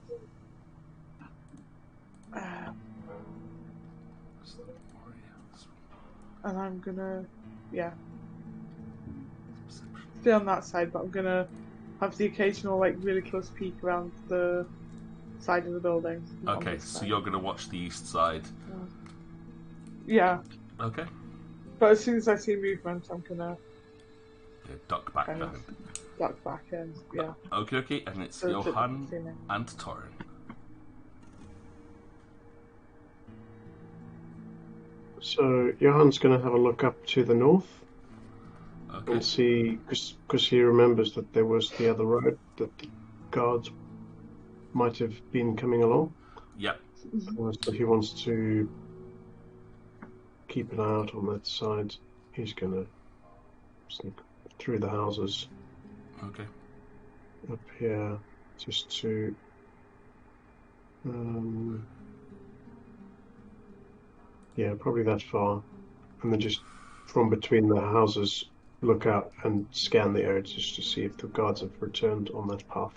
And I'm gonna, stay on that side, but I'm gonna have the occasional, like, really close peek around the side of the building. Okay, so you're going to watch the east side. Yeah. Okay. But as soon as I see movement, I'm gonna Duck back kind down. of duck back in. Yeah. Okay, and it's So Johan see me. and Torin. So Johan's going to have a look up to the north Okay. and see, because he remembers that there was the other road that the guards might have been coming along. Yep. So he wants to keep an eye out on that side. He's going to sneak through the houses Okay. up here just to probably that far, and then just from between the houses look out and scan the area just to see if the guards have returned on that path.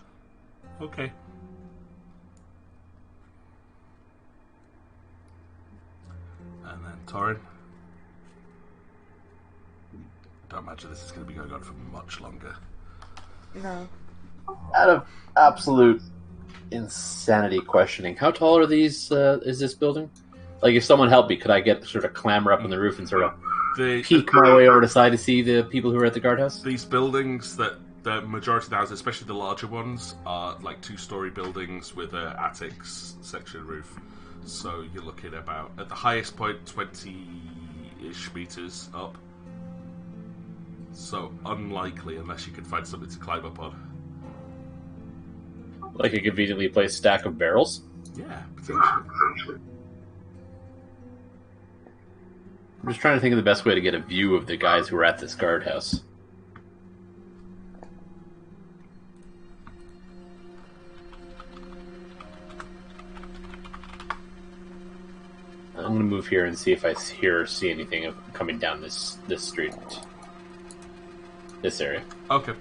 Okay. And then Torin. Don't imagine this is going to be going on for much longer. No. Out of absolute insanity questioning, how tall are these? Is this building? Like, if someone helped me, could I get sort of clamber up on the roof and sort of peek my way over the side to see the people who are at the guardhouse? These buildings, that the majority of the houses, especially the larger ones, are like 2-story buildings with an attics section roof. So you're looking about, at the highest point, 20-ish meters up. So unlikely unless you can find something to climb up on. Like a conveniently placed stack of barrels? Yeah, potentially. I'm just trying to think of the best way to get a view of the guys who are at this guardhouse. I'm going to move here and see if I hear or see anything of coming down this street. This area. Okay.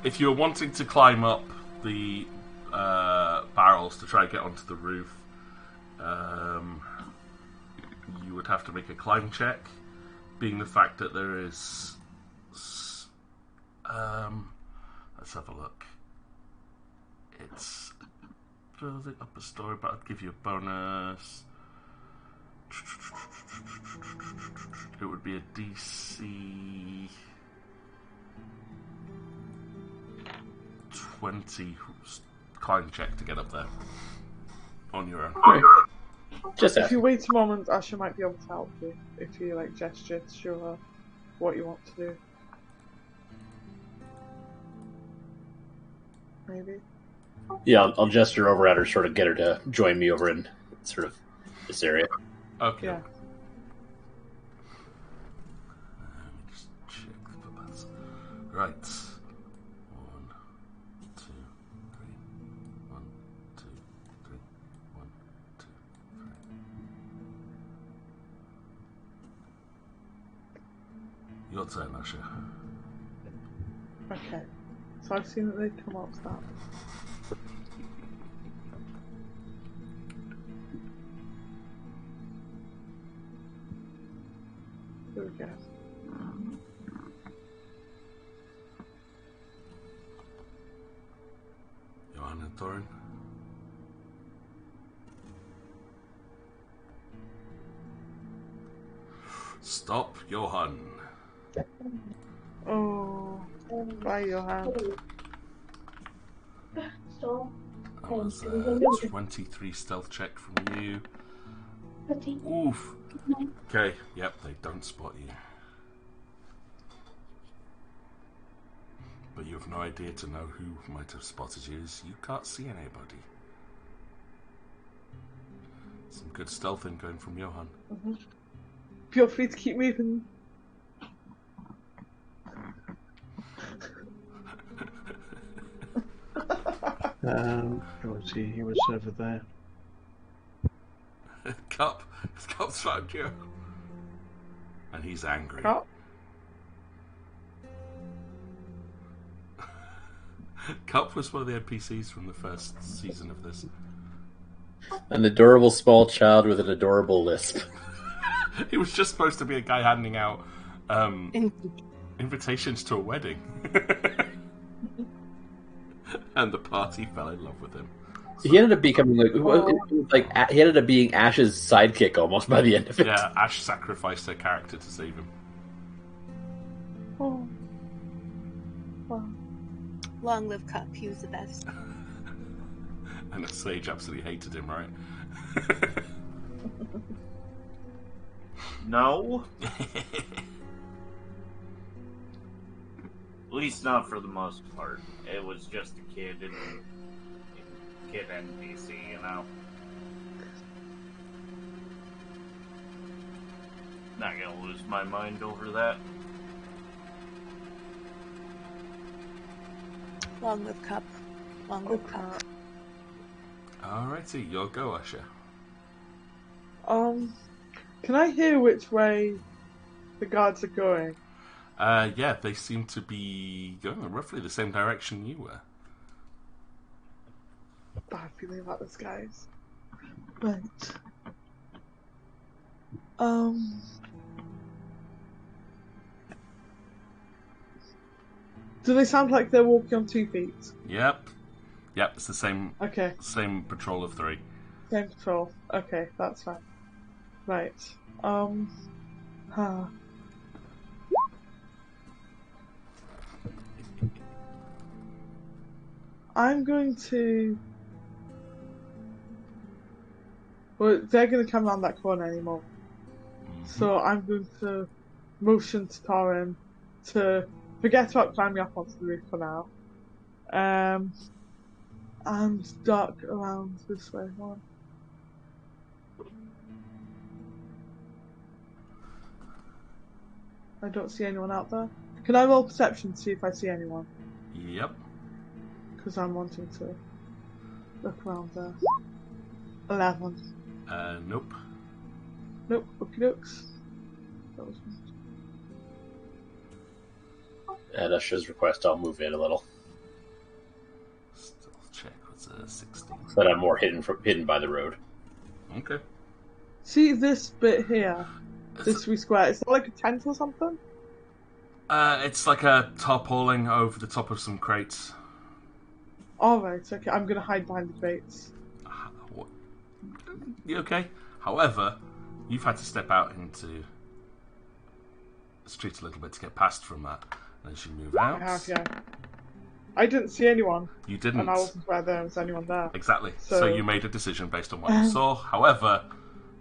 If you're wanting to climb up the barrels to try and get onto the roof, you would have to make a climb check, being the fact that there is... let's have a look. It's building up a story, but I'll give you a bonus. It would be a DC 20 climb check to get up there on your own. Right. Just If you wait a moment, Asher might be able to help you if you like gesture to show her what you want to do. Maybe. Yeah, I'll gesture over at her, sort of get her to join me over in sort of this area. Okay. Yeah. Let me just check that that's right. 1, 2, 3. 1, 2, 3. 1, 2, 3. Your turn, Asher. Okay. So I've seen that they've come up that. There we go. Johan and Thorin. Stop, Johan. Oh, bye, Johan. So, That was a 23 stealth check from you. Oof. Okay, yep, they don't spot you. But you have no idea to know who might have spotted you, as you can't see anybody. Some good stealthing going from Johan. Mm-hmm. Feel free to keep moving. Oh, see, he was over there. Cup's found you. And he's angry. Cup? Cup was one of the NPCs from the first season of this. An adorable small child with an adorable lisp. He was just supposed to be a guy handing out invitations to a wedding. And the party fell in love with him. He ended up becoming he ended up being Ash's sidekick almost by the end of it. Yeah, Ash sacrificed her character to save him. Oh. Wow. Long live Cup. He was the best. And the sage absolutely hated him, right? No. At least not for the most part. It was just a kid NPC, you know. Not gonna lose my mind over that. Long live Cup. Long live Cup. Alrighty, your go, Usher. Can I hear which way the guards are going? Yeah, they seem to be going in roughly the same direction you were. Bad feeling about this, guys. Right. Do they sound like they're walking on 2 feet? Yep, it's the same. Okay. Same patrol of 3. Same patrol. Okay, that's fine. Right. I'm going to... Well, they're going to come around that corner anymore. So I'm going to motion to Torin to forget about climbing up onto the roof for now. And duck around this way. Hold on. I don't see anyone out there. Can I roll perception to see if I see anyone? Yep. Because I'm wanting to look around there. 11. Nope. Nope. Okie dokes. That was At Usher's request, I'll move in a little, Still check. What's a 16? so that I'm more hidden by the road. Okay. See this bit here? This wee square. Is that like a tent or something? It's like a tarpaulin over the top of some crates. Alright, okay. I'm going to hide behind the crates. What? You okay? However, you've had to step out into the street a little bit to get past from that. And as you move out... I have, yeah. I didn't see anyone. You didn't. And I wasn't aware there was anyone there. Exactly. So you made a decision based on what you saw. However,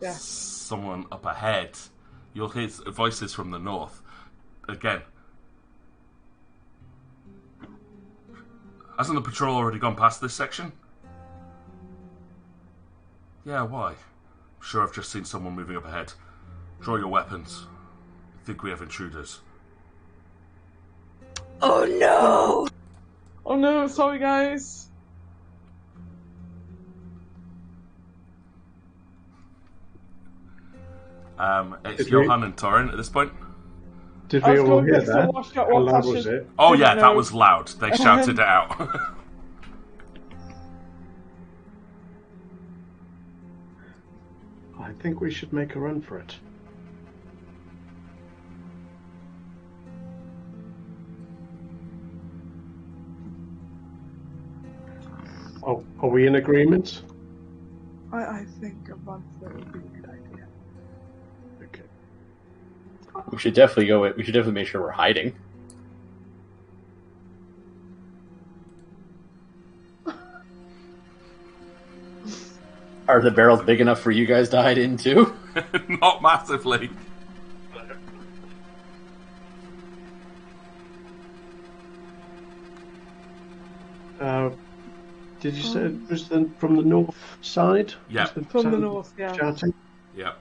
Yeah. someone up ahead, you'll hear voices from the north. Again. Hasn't the patrol already gone past this section? Yeah, why? Sure, I've just seen someone moving up ahead. Draw your weapons. I think we have intruders. Oh no! Oh no, sorry guys. It's Did we- Johan and Torin at this point. Did I we was all going to hear get so that? washed out How what loud Tasha was it? Oh didn't yeah, that know. was loud. They shouted it out. I think we should make a run for it. Oh, are we in agreement? I think a run for it would be a good idea. Okay. We should definitely go. We should definitely make sure we're hiding. Are the barrels big enough for you guys to hide in too? Not massively. Did you say it was from the north side? Yeah. Was the From the sound north, yeah. Shouting? Yeah.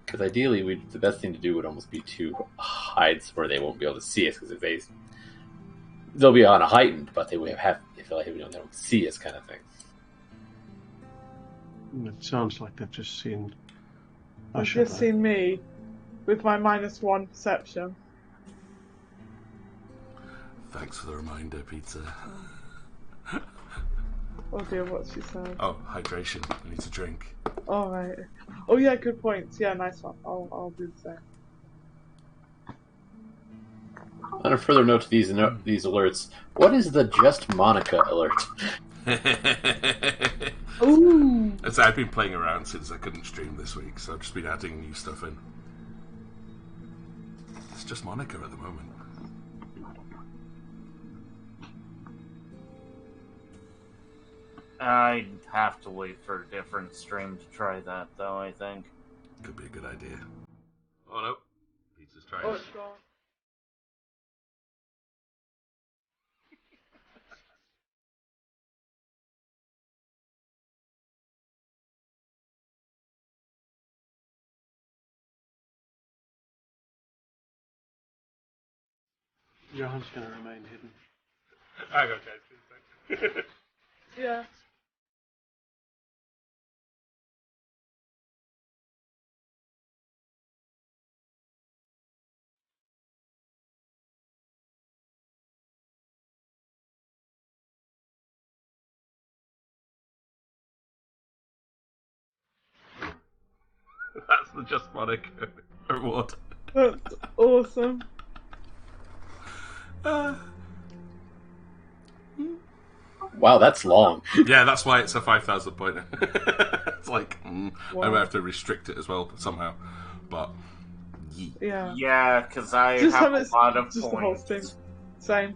Because ideally, the best thing to do would almost be to hide where they won't be able to see us. Because if they'll be on a heightened, but they won't see us, kind of thing. It sounds like they've just seen. They've just seen me with my -1 perception. Thanks for the reminder, Peter. Oh dear, what she said. Oh, hydration. I need to drink. All right. Oh yeah, good points. Yeah, nice one. I'll do the same. On a further note to these alerts, what is the Just Monica alert? Ooh. I've been playing around since I couldn't stream this week, so I've just been adding new stuff in. It's just Monica at the moment. I'd have to wait for a different stream to try that, though, I think. Could be a good idea. Oh no. Pizza's trying. Oh, it's gone. Johan's going to remain hidden. Hang on, guys. Yeah. That's the Just Monica reward. That's awesome. Wow, that's long. Yeah, that's why it's a 5,000 pointer. It's like, I Wow. might have to restrict it as well somehow. But, Yeah. Yeah, because I Just have have a it lot of just the whole stream. points. Same.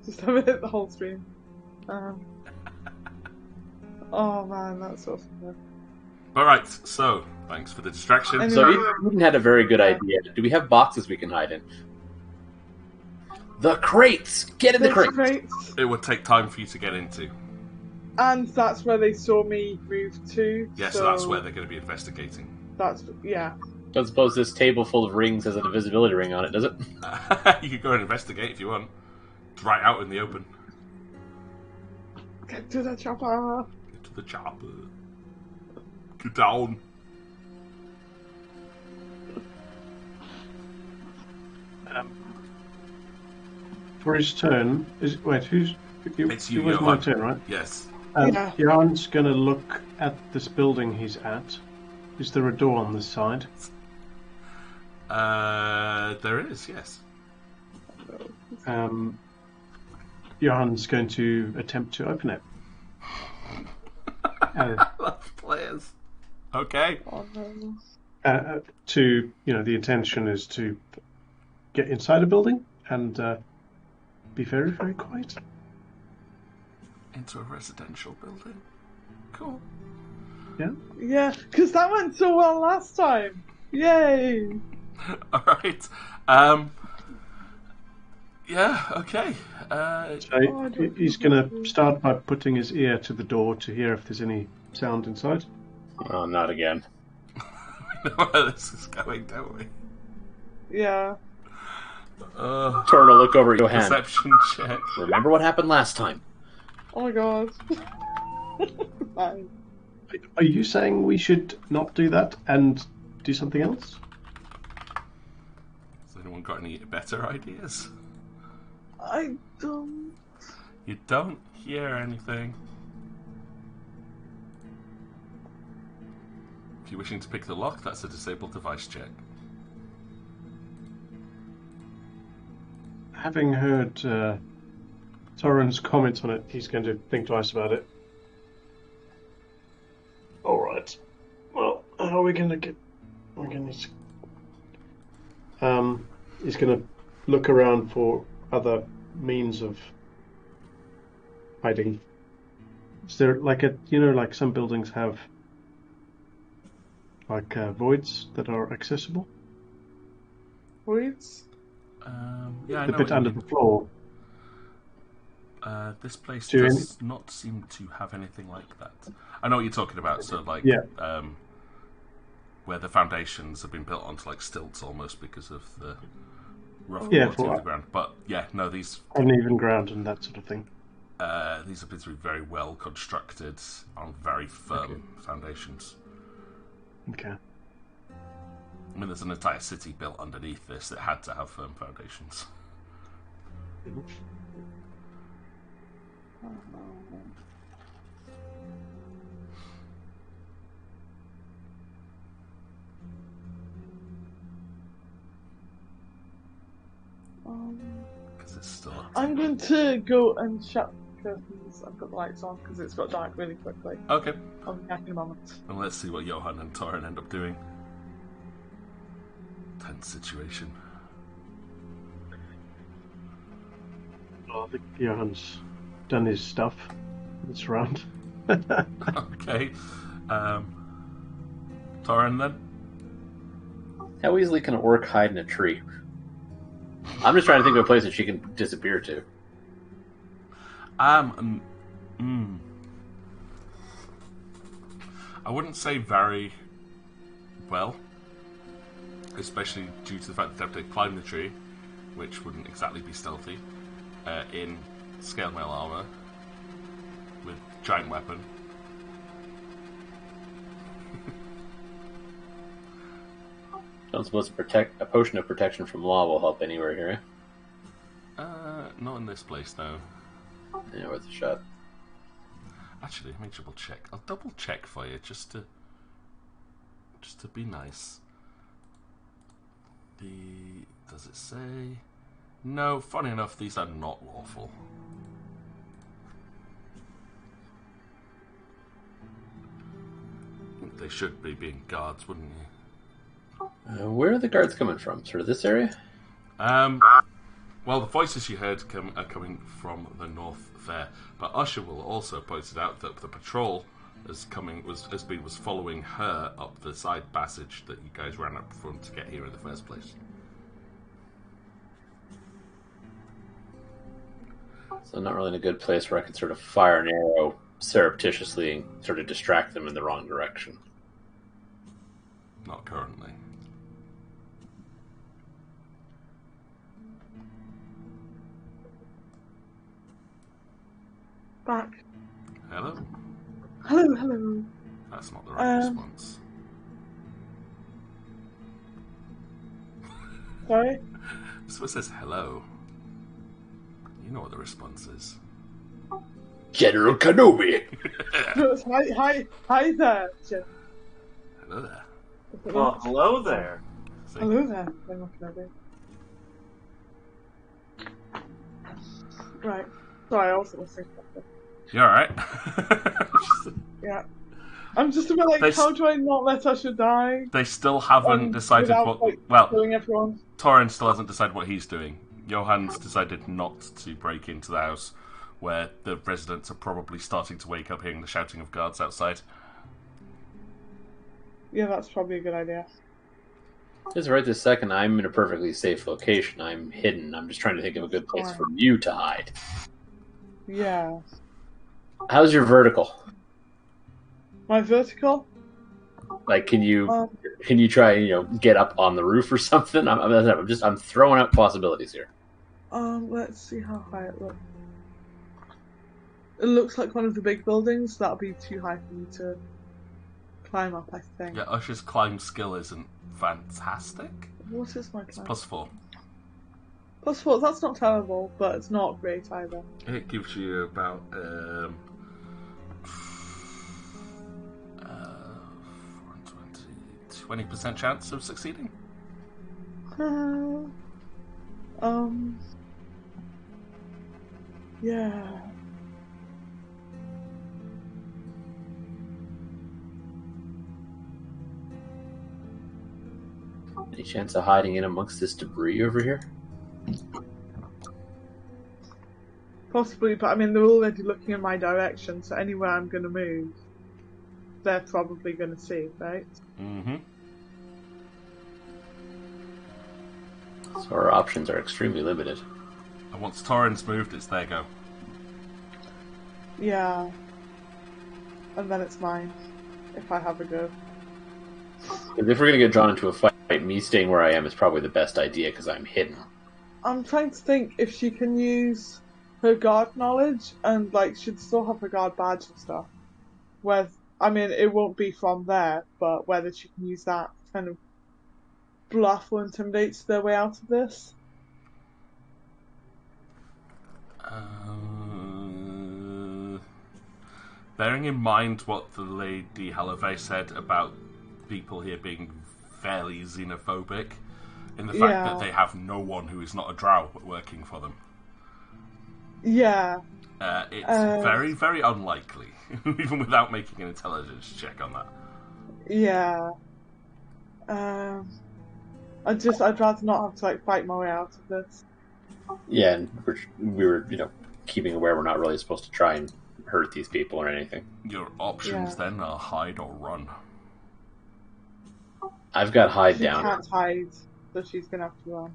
Just have it hit the whole stream. Oh man, that's awesome. alright, so, thanks for the distraction. Anyway. So Eden had a very good idea. Do we have boxes we can hide in? The crates! Get in the There's crates! crates, It would take time for you to get into. and that's where they saw me move to. Yeah, so that's where they're going to be investigating. That's yeah. Don't suppose this table full of rings has an invisibility ring on it, does it? You could go and investigate if you want. It's right out in the open. Get to the chopper. Get to the chopper. Get down. For his turn, who's? It's you, It was my Johan. turn, right? Yes. Yeah. Johan's going to look at this building he's at. Is there a door on this side? There is, yes. Johan's going to attempt to open it. Love players. Okay. Oh, no. The intention is to get inside a building and be very, very quiet. Into a residential building. Cool. Yeah, because that went so well last time. Yay! Alright. Yeah, okay. So he's going to start by putting his ear to the door to hear if there's any sound inside. Oh, not again. We know where this is going, don't we? Yeah. Turn a look over at Johan. Perception check. Remember what happened last time? Oh my god. Fine. Are you saying we should not do that and do something else? Has anyone got any better ideas? I don't. You don't hear anything. If you're wishing to pick the lock, that's a disabled device check. Having heard Torren's comments on it, he's going to think twice about it. Alright. Well, how are we going to get... We're going to... He's going to look around for other means of hiding. Is there like like some buildings have like voids that are accessible? Voids? Yeah, I The know bit what you under mean. the floor. This place Do you- does not seem to have anything like that. I know what you're talking about. So, like, Yeah. where the foundations have been built onto like stilts almost because of the rough Yeah, quality for of the ground. But yeah, no, these uneven ground and that sort of thing. these appear to be very well constructed on very firm foundations. Okay. I mean, there's an entire city built underneath this that had to have firm foundations. Because it's still up to I'm going to go and shut the curtains and put the lights on because it's got dark really quickly. Okay. I'll be back in a moment. And let's see what Johan and Torin end up doing. Tense situation. Well, I think Johan's done his stuff this round. Okay. Torin then? How easily can an orc hide in a tree? I'm just trying to think of a place that she can disappear to. I wouldn't say very well, especially due to the fact that they have to climb the tree, which wouldn't exactly be stealthy, in scale mail armor with giant weapon. Don't suppose a potion of protection from law will help anywhere here, eh? Not in this place, no. Yeah, worth a shot. Actually, let me double check. I'll double check for you just to be nice. Does it say? No, funny enough, these are not lawful. They should be being guards, wouldn't you? Where are the guards coming from? Sort of this area? Well, the voices you heard are coming from the north there, but Usher will also pointed out that the patrol was following her up the side passage that you guys ran up from to get here in the first place. So not really in a good place where I can sort of fire an arrow surreptitiously and sort of distract them in the wrong direction. Not currently. Back. Hello? Hello, hello. That's not the right response. Sorry? This one says hello. You know what the response is. General Kenobi! Hi there, Jeff. Hello there. Well, hello there. See? Hello there, General Kenobi. Right. Sorry, I wasn't listening. You alright? Yeah. I'm just a bit like, how do I not let Usher die? They still haven't decided without, what... killing everyone. Torin still hasn't decided what he's doing. Johan's decided not to break into the house, where the residents are probably starting to wake up hearing the shouting of guards outside. Yeah, that's probably a good idea. Just right this second, I'm in a perfectly safe location. I'm hidden. I'm just trying to think of a good place for you to hide. Yeah. How's your vertical? My vertical? Like, can you try, get up on the roof or something? I'm throwing out possibilities here. Let's see how high it looks. It looks like one of the big buildings. That'll be too high for me to climb up, I think. Yeah, Usher's climb skill isn't fantastic. What is my It's climb? +4. +4, that's not terrible, but it's not great either. It gives you about 20% chance of succeeding. Yeah. Any chance of hiding in amongst this debris over here? Possibly, but I mean, they're already looking in my direction, so anywhere I'm going to move, they're probably going to see, right? Mm-hmm. So our options are extremely limited. And once Torrens moved, it's their go. Yeah. And then it's mine, if I have a go. Because if we're going to get drawn into a fight, me staying where I am is probably the best idea because I'm hidden. I'm trying to think if she can use her guard knowledge and like she'd still have her guard badge and stuff. I mean, it won't be from there, but whether she can use that kind of bluff or intimidate their way out of this. Bearing in mind what the Lady Halave said about people here being fairly xenophobic, in the fact that they have no one who is not a drow working for them. Yeah. It's very, very unlikely, even without making an intelligence check on that. Yeah. I'd rather not have to like fight my way out of this. Yeah, and we were, keeping aware we're not really supposed to try and hurt these people or anything. Your options then are hide or run. I've got hide She down. can't hide, so she's gonna have to run.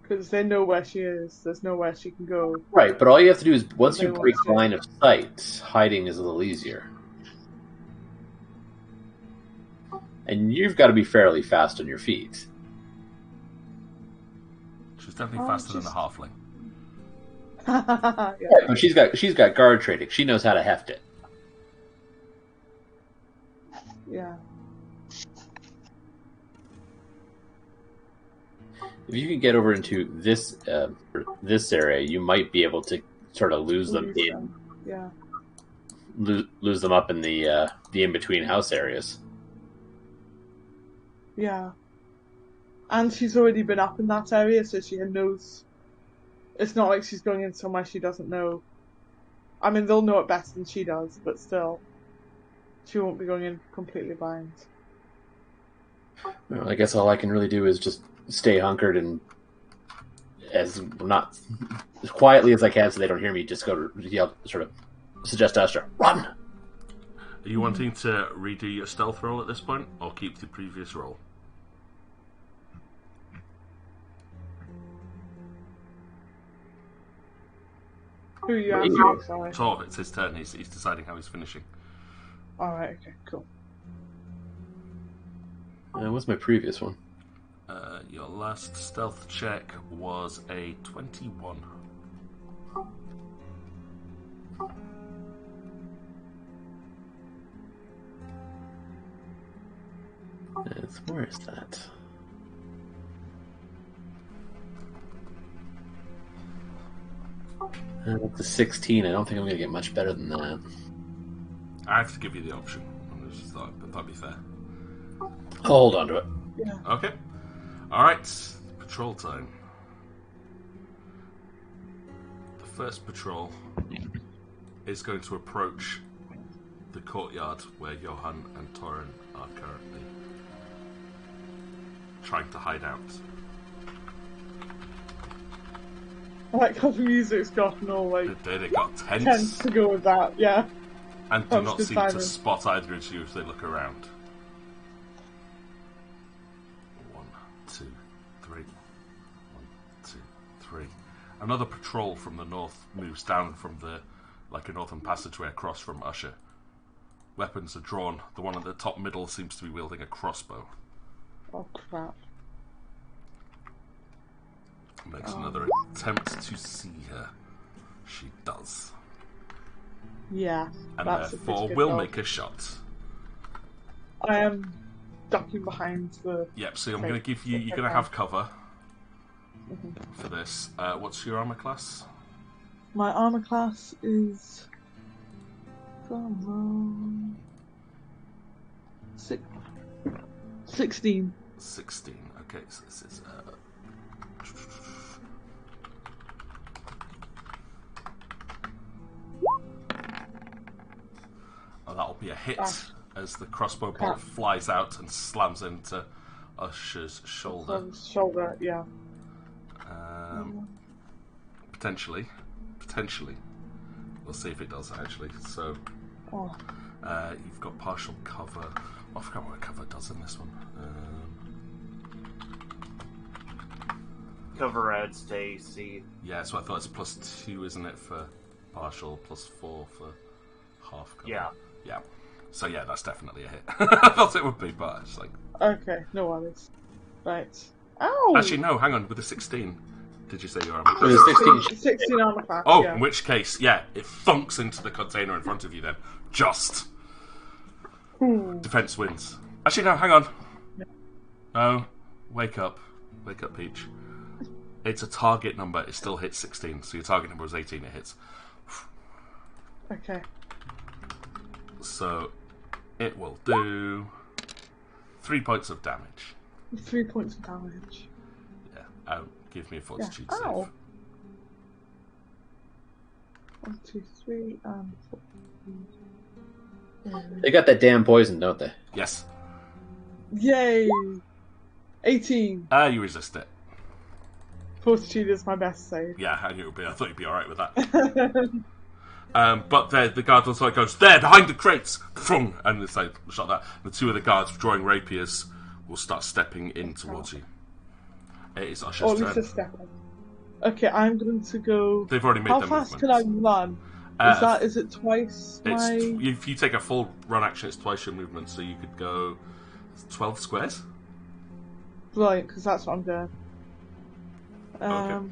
Because they know where she is. There's nowhere she can go. Right, but all you have to do is, once They you want break to. line of sight, hiding is a little easier. And you've got to be fairly fast on your feet. She's definitely faster than a halfling. Yeah. Right, but she's got guard training. She knows how to heft it. Yeah. If you can get over into this area, you might be able to sort of lose them Yeah. lose them up in the in between house areas. Yeah. And she's already been up in that area, so she knows. It's not like she's going in somewhere she doesn't know. I mean, they'll know it better than she does, but still, she won't be going in completely blind. Well, I guess all I can really do is just stay hunkered and not as quietly as I can, so they don't hear me. Just go to yell, sort of suggest to Astra, run. Are you wanting to redo your stealth roll at this point, or keep the previous roll? Who are you asking? Sorry. So it's his turn. He's deciding how he's finishing. Alright, okay, cool. What's my previous one? Your last stealth check was a 21. Where is that? That's a 16. I don't think I'm going to get much better than that. I have to give you the option. I just thought that'd be fair. I'll hold on to it. Yeah. Okay. Alright. Patrol time. The first patrol is going to approach the courtyard where Johan and Torin are currently trying to hide out. I like how the music's gotten all like They got tense tense to go with that, yeah. and do That's not good seem timing. to spot either of you if they look around. 1, 2, 3. 1, 2, 3. Another patrol from the north moves down from a northern passageway across from Usher. Weapons are drawn. The one at the top middle seems to be wielding a crossbow. Oh crap. Makes another attempt to see her. She does. Yeah. And That's a therefore pretty good will roll. make a shot. I am ducking behind the Yep, so I'm Okay. going to give you... You're going to Okay. have cover for this. What's your armor class? my armor class is 16. 16. Okay, so this is... Oh, that'll be a hit as the crossbow bolt flies out and slams into Usher's shoulder. Shoulder, yeah. Potentially. We'll see if it does, actually. So, Oh, you've got partial cover. Oh, I forgot what cover does in this one. Cover adds to AC. Yeah, so I thought it's +2, isn't it, for partial, +4 for half cover. Yeah. Yeah. So yeah, that's definitely a hit. I thought it would be, but it's like... Okay, no worries. Right. Ow! Actually, no, hang on. With a 16, did you say your armor With class? a 16. 16 armor class, Oh, yeah. in which case, yeah, it thunks into the container in front of you then. Just. Defense wins. Actually, no, hang on. No, wake up. Wake up, Peach. It's a target number. It still hits 16, so your target number was 18, it hits. Okay. So, it will do 3 points of damage. 3 points of damage. Yeah, give me a fortitude Yeah. save. Ow. 1, 2, 3, and 4. They got that damn poison, don't they? Yes. Yay! 18. You resist it. Fortitude is my best save. Yeah, I knew it would be. I thought you'd be alright with that. But the guard also goes, there, behind the crates! Frung! And it's like, shot that. The two of the guards drawing rapiers will start stepping in towards you. It is Usher's Or at least turn. a step on. Okay, I'm going to go. They've already made How their fast movements. can I run? Is it twice It's my? if you take a full run action, it's twice your movement, so you could go 12 squares. Brilliant, because that's what I'm doing. Okay.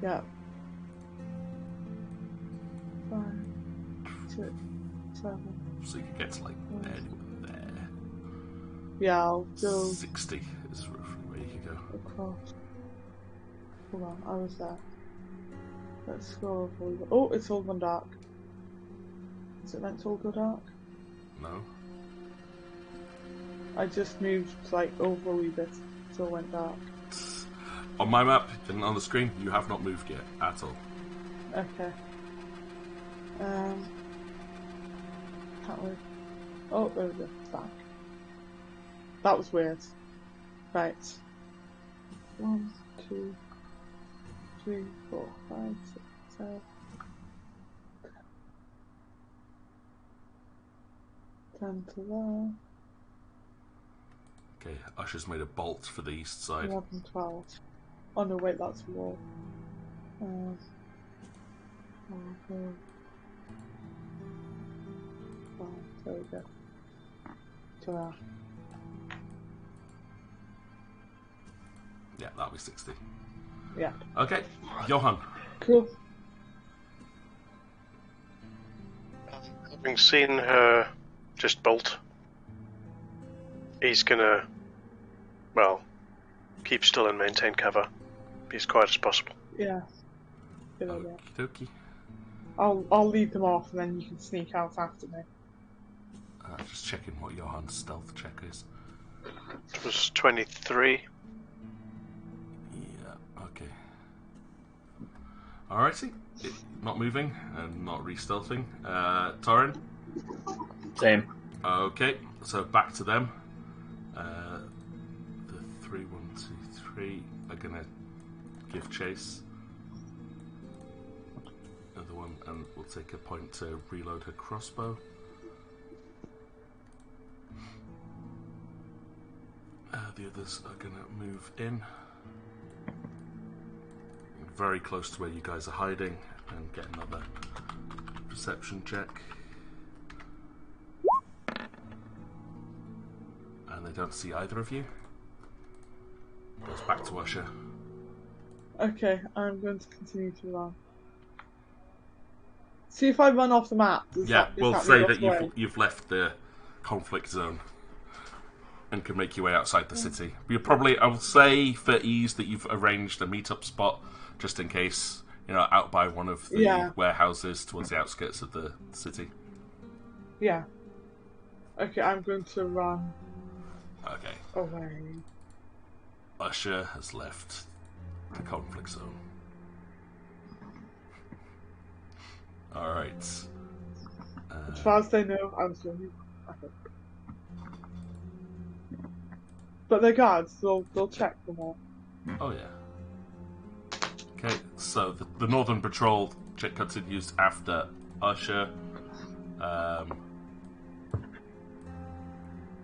Yeah. 5, 6, 7. So you can get to like there. Yeah, I'll go 60 is roughly where you could go. across. Hold on, I was there. Let's go over. Oh, it's all gone dark. Is it meant to all go dark? No. I just moved like over a wee bit, so it went dark. On my map and on the screen, you have not moved yet at all. Okay. Can't we? Oh, there we go. It's back. That was weird. Right. 1, 2, 3, 4, 5, 6, 7. 10 to there. Okay, Usher's made a bolt for the east side. 11, 12. Oh no, wait, that's a wall. I'll go. Oh, there we go. To there. Yeah, that'll be 60. Yeah. Okay, Johan. Cool. Having seen her just bolt, he's gonna, well, keep still and maintain cover. Be as quiet as possible. Yeah. Good idea. Okie dokie. I'll lead them off and then you can sneak out after me. Just checking what Johan's stealth check is. It was 23. Yeah, okay. Alrighty. Not moving and not re-stealthing. Torin? Same. Okay, so back to them. The 3, 1, 2, 3 are gonna give chase. Another one, and we'll take a point to reload her crossbow. The others are gonna move in. Very close to where you guys are hiding, and get another perception check. And they don't see either of you. Goes back to Usher. Okay, I'm going to continue to run. See if I run off the map. We'll say that you've left the conflict zone and can make your way outside the city. You're probably, I will say for ease, that you've arranged a meetup spot just in case, out by one of the warehouses towards the outskirts of the city. Yeah. Okay, I'm going to run Okay. away. Usher has left the conflict zone. Alright. As far as they know, I'm still here. Okay. But they're guards, they'll check them all. Oh yeah. Okay, so the Northern Patrol continues after Usher.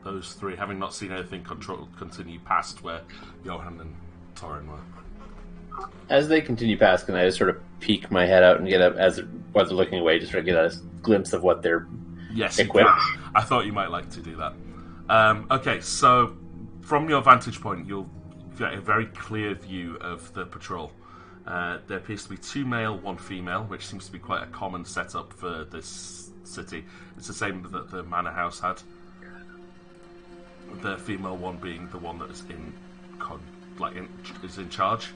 Those three, having not seen anything, continue past where Johan and Torin were. As they continue past, can I just sort of peek my head out and get up, while they're looking away, just sort of get a glimpse of what they're Yes, you Equip. can. I thought you might like to do that. Okay, so from your vantage point, you'll get a very clear view of the patrol. There appears to be 2 male, 1 female, which seems to be quite a common setup for this city. It's the same that the manor house had. The female one being the one that is is in charge.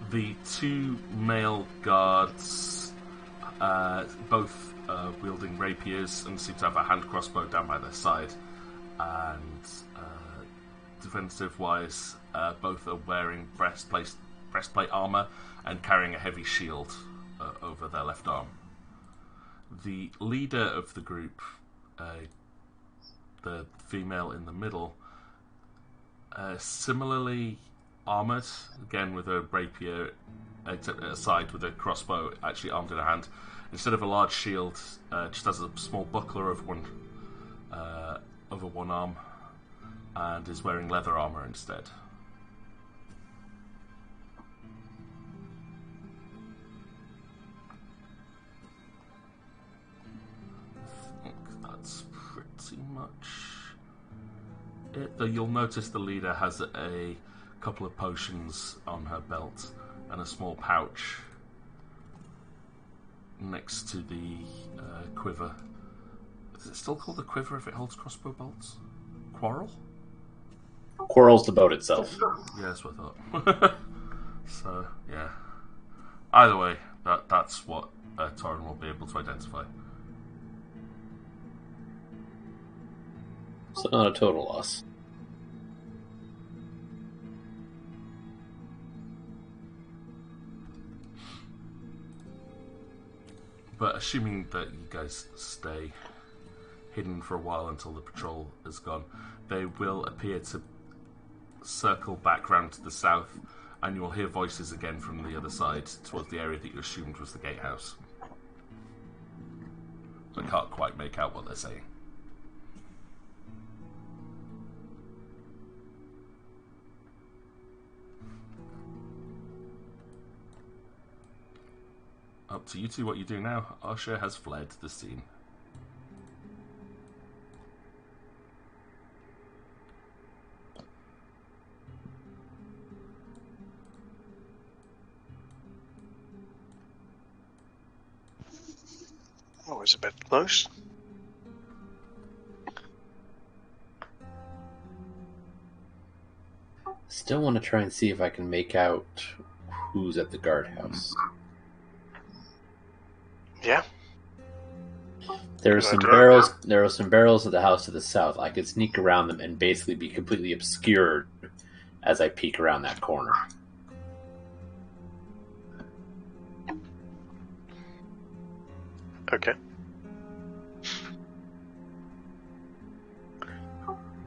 The 2 male guards, both wielding rapiers and seem to have a hand crossbow down by their side. And defensive-wise, both are wearing breastplate armor and carrying a heavy shield over their left arm. The leader of the group, the female in the middle, similarly armored, again with a rapier aside with a crossbow actually armed in a hand. Instead of a large shield, just has a small buckler over one arm, and is wearing leather armor instead. I think that's pretty much it. Though you'll notice the leader has a couple of potions on her belt and a small pouch next to the quiver. Is it still called a quiver if it holds crossbow bolts? Quarrel? Quarrel's the boat itself. Yeah, that's what I thought. So, yeah. Either way, that's what Torrin will be able to identify. So not a total loss. But assuming that you guys stay hidden for a while until the patrol is gone, they will appear to circle back round to the south, and you will hear voices again from the other side towards the area that you assumed was the gatehouse. I can't quite make out what they're saying. Up to you two what you do now. Usher has fled the scene. Always a bit close. Still want to try and see if I can make out who's at the guardhouse. Yeah. There are Good some idea. barrels. There are some barrels at the house to the south. I could sneak around them and basically be completely obscured as I peek around that corner. Okay.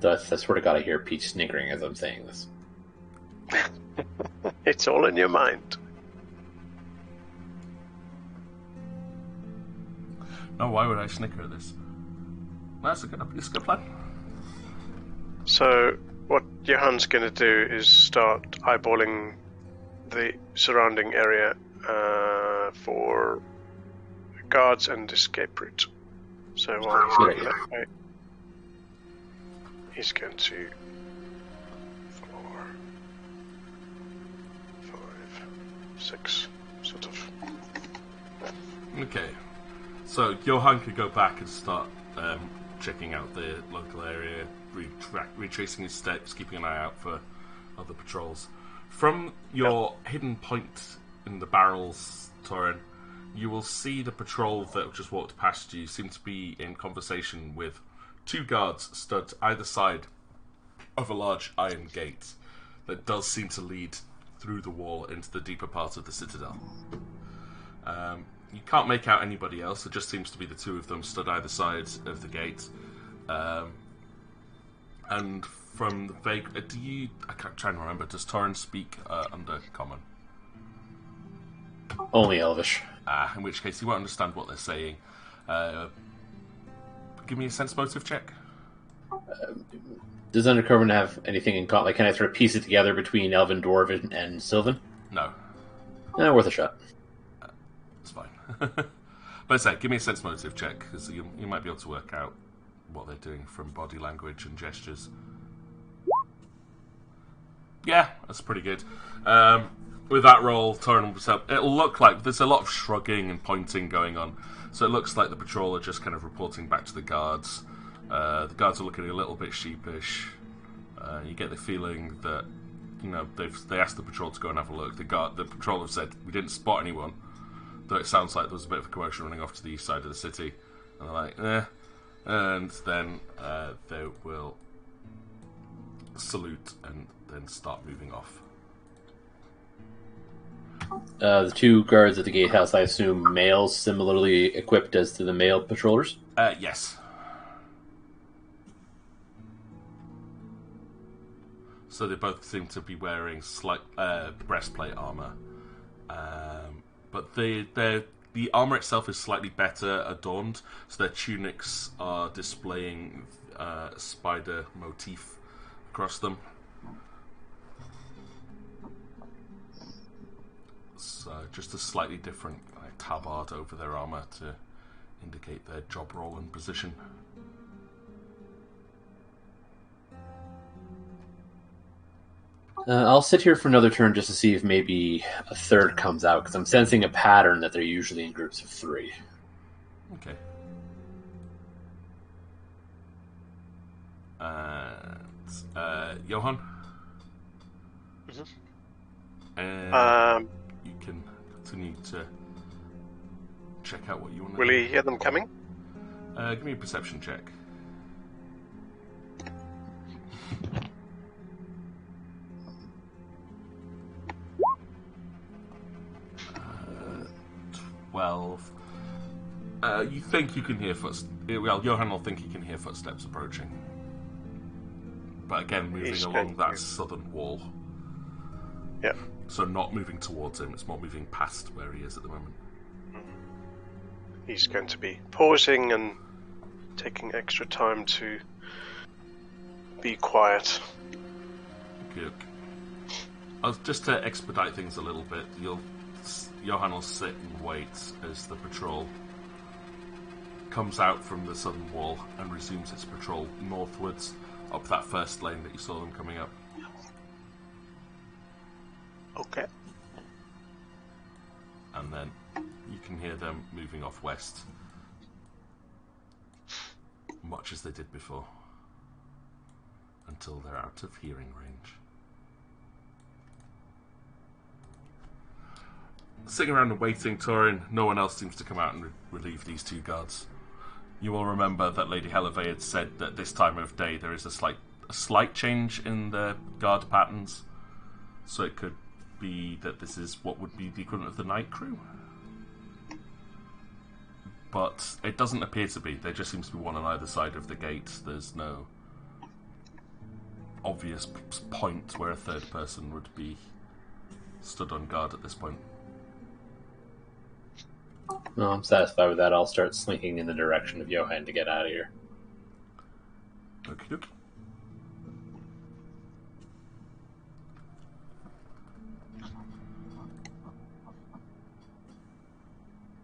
Thus, I swear to God, I hear Peach snickering as I'm saying this. It's all in your mind. No, why would I snicker at this? It's a good plan. So, what Johan's going to do is start eyeballing the surrounding area for guards and escape route. So while he's going that way, he's going to 4, 5, 6, sort of. Okay. So Johan could go back and start checking out the local area, retracing his steps, keeping an eye out for other patrols. From your hidden point in the barrels, Torrin, you will see the patrol that just walked past you seem to be in conversation with 2 guards stood either side of a large iron gate that does seem to lead through the wall into the deeper part of the citadel. You can't make out anybody else. It just seems to be the 2 of them stood either side of the gate. And from the vague... I can't try and remember. Does Torrin speak under Common? Only Elvish. In which case you won't understand what they're saying. Give me a sense motive check. Does Undercover have anything in common? Like, can I sort of piece it together between Elven, Dwarven, and Sylvan? No. Worth a shot. It's fine. But say, give me a sense motive check, because you might be able to work out what they're doing from body language and gestures. Yeah, that's pretty good. With that roll, Torin, it'll look like there's a lot of shrugging and pointing going on. So it looks like the patrol are just kind of reporting back to the guards. The guards are looking a little bit sheepish. You get the feeling that, they asked the patrol to go and have a look. The patrol have said, we didn't spot anyone. Though it sounds like there was a bit of a commotion running off to the east side of the city. And they're like, eh. And then they will salute and then start moving off. The two guards at the gatehouse, I assume males, similarly equipped as to the male patrollers? Yes. So they both seem to be wearing slight breastplate armor. But the armor itself is slightly better adorned, so their tunics are displaying spider motif across them. So just a slightly different tabard over their armor to indicate their job role and position. I'll sit here for another turn just to see if maybe a third comes out, because I'm sensing a pattern that they're usually in groups of 3. Okay. Johan? Mm-hmm. You can continue to check out what you want to Will do. he hear them coming? Give me a perception check. 12. You think you can hear footsteps. Well, Johan will think he can hear footsteps approaching. But again, moving along that southern wall. Yeah. So not moving towards him, it's more moving past where he is at the moment. He's going to be pausing and taking extra time to be quiet. Good. Just to expedite things a little bit, Johan will sit and wait as the patrol comes out from the southern wall and resumes its patrol northwards up that first lane that you saw them coming up. Okay. And then you can hear them moving off west, much as they did before, until they're out of hearing range. Sitting around and waiting, Torin, no one else seems to come out and relieve these two guards. You will remember that Lady Helivay had said that this time of day there is a slight change in the guard patterns, so it could be that this is what would be the equivalent of the night crew. But it doesn't appear to be. There just seems to be one on either side of the gate. There's no obvious point where a third person would be stood on guard at this point. No, I'm satisfied with that. I'll start slinking in the direction of Johan to get out of here. Okie dokie.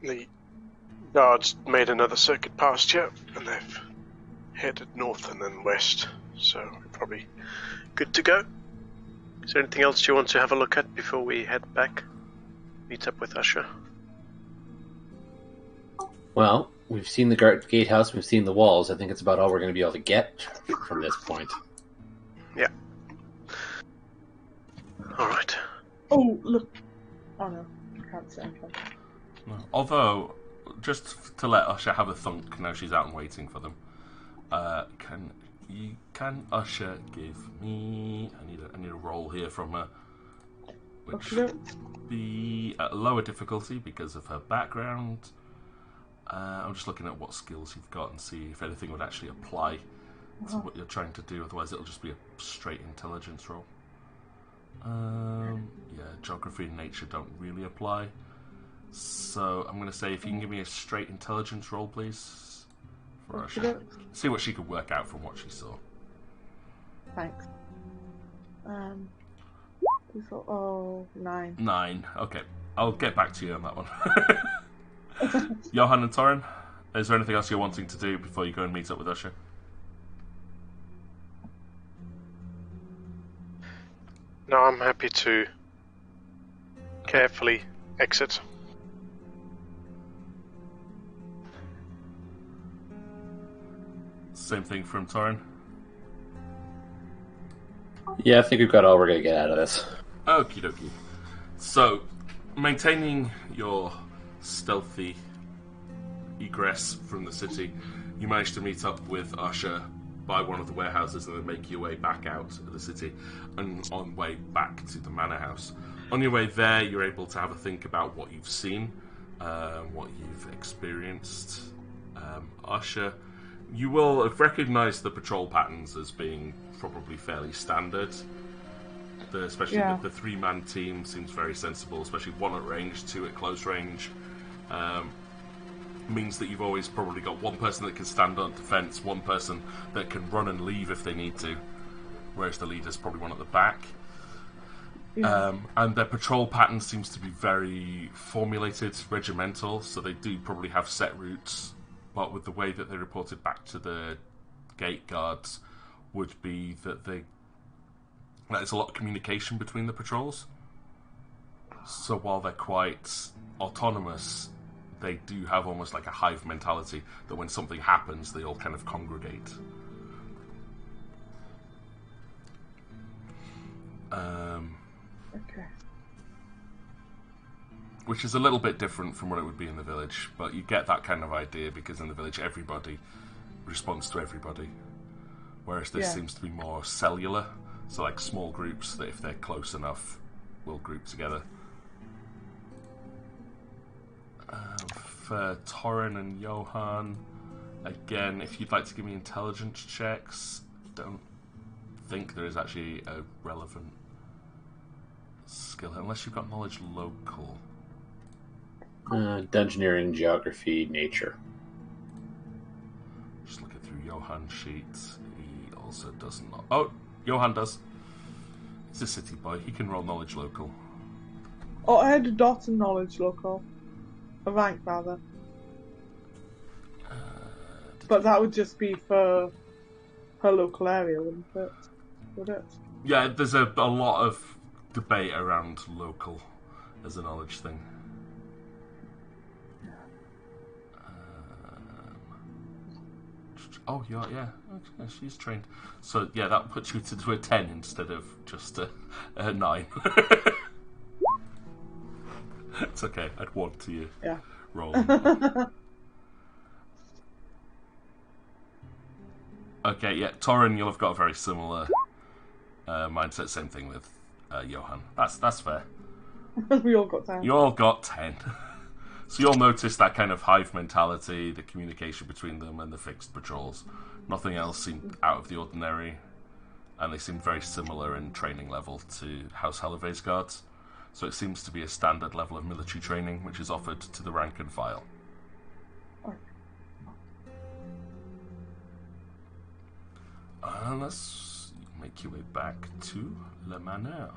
The guards made another circuit past here, and they've headed north and then west, so we're probably good to go. Is there anything else you want to have a look at before we head back? Meet up with Usher? Well, we've seen the gatehouse, we've seen the walls. I think it's about all we're going to be able to get from this point. Yeah. Alright. Oh, look. Oh no, I can't say anything. No. Although, just to let Usher have a thunk now she's out and waiting for them, can Usher give me? I need a roll here from her, which should be at lower difficulty because of her background. I'm just looking at what skills you've got and see if anything would actually apply to what you're trying to do. Otherwise, it'll just be a straight intelligence roll. Yeah, geography and nature don't really apply. So I'm going to say if you can give me a straight intelligence roll, please. For Usher. See what she could work out from what she saw. Thanks. Oh, 9. 9. Okay, I'll get back to you on that one. Johan and Torin, is there anything else you're wanting to do before you go and meet up with Usher? No, I'm happy to carefully exit. Same thing from Torin. Yeah, I think we've got all we're going to get out of this. Okie dokie. So, maintaining your stealthy egress from the city, you manage to meet up with Usher by one of the warehouses and then make your way back out of the city and on way back to the manor house. On your way there, you're able to have a think about what you've seen, what you've experienced. Usher, you will have recognised the patrol patterns as being probably fairly standard. Especially the three-man team seems very sensible, especially one at range, two at close range. Means that you've always probably got one person that can stand on defence, one person that can run and leave if they need to, whereas the leader's probably one at the back. And their patrol pattern seems to be very formulated, regimental, so they do probably have set routes, but with the way that they reported back to the gate guards would be that there's a lot of communication between the patrols. So while they're quite autonomous, they do have almost like a hive mentality that when something happens, they all kind of congregate. Okay. Which is a little bit different from what it would be in the village, but you get that kind of idea because in the village everybody responds to everybody, whereas this seems to be more cellular, so like small groups that if they're close enough will group together. For Torin and Johan, again, if you'd like to give me intelligence checks, don't think there is actually a relevant skill unless you've got knowledge local. Dungeoneering, geography, nature. Just looking through Johan's sheets, he also does not. Oh, Johan does. He's a city boy. He can roll knowledge local. Oh, I had a dot in knowledge local. A rank, rather. But that would just be for her local area, wouldn't it? Would it? Yeah, there's a lot of debate around local as a knowledge thing. Oh, yeah. Okay, she's trained. So, yeah, that puts you to a 10 instead of just a 9. It's okay, I'd want to you. Yeah. Roll. Okay, yeah, Torin, you'll have got a very similar mindset. Same thing with Johan. That's fair. We all got 10. You all got 10. So you'll notice that kind of hive mentality, the communication between them, and the fixed patrols. Nothing else seemed out of the ordinary, and they seemed very similar in training level to House Helleve's guards. So it seems to be a standard level of military training, which is offered to the rank and file. Let's make your way back to Le Manor.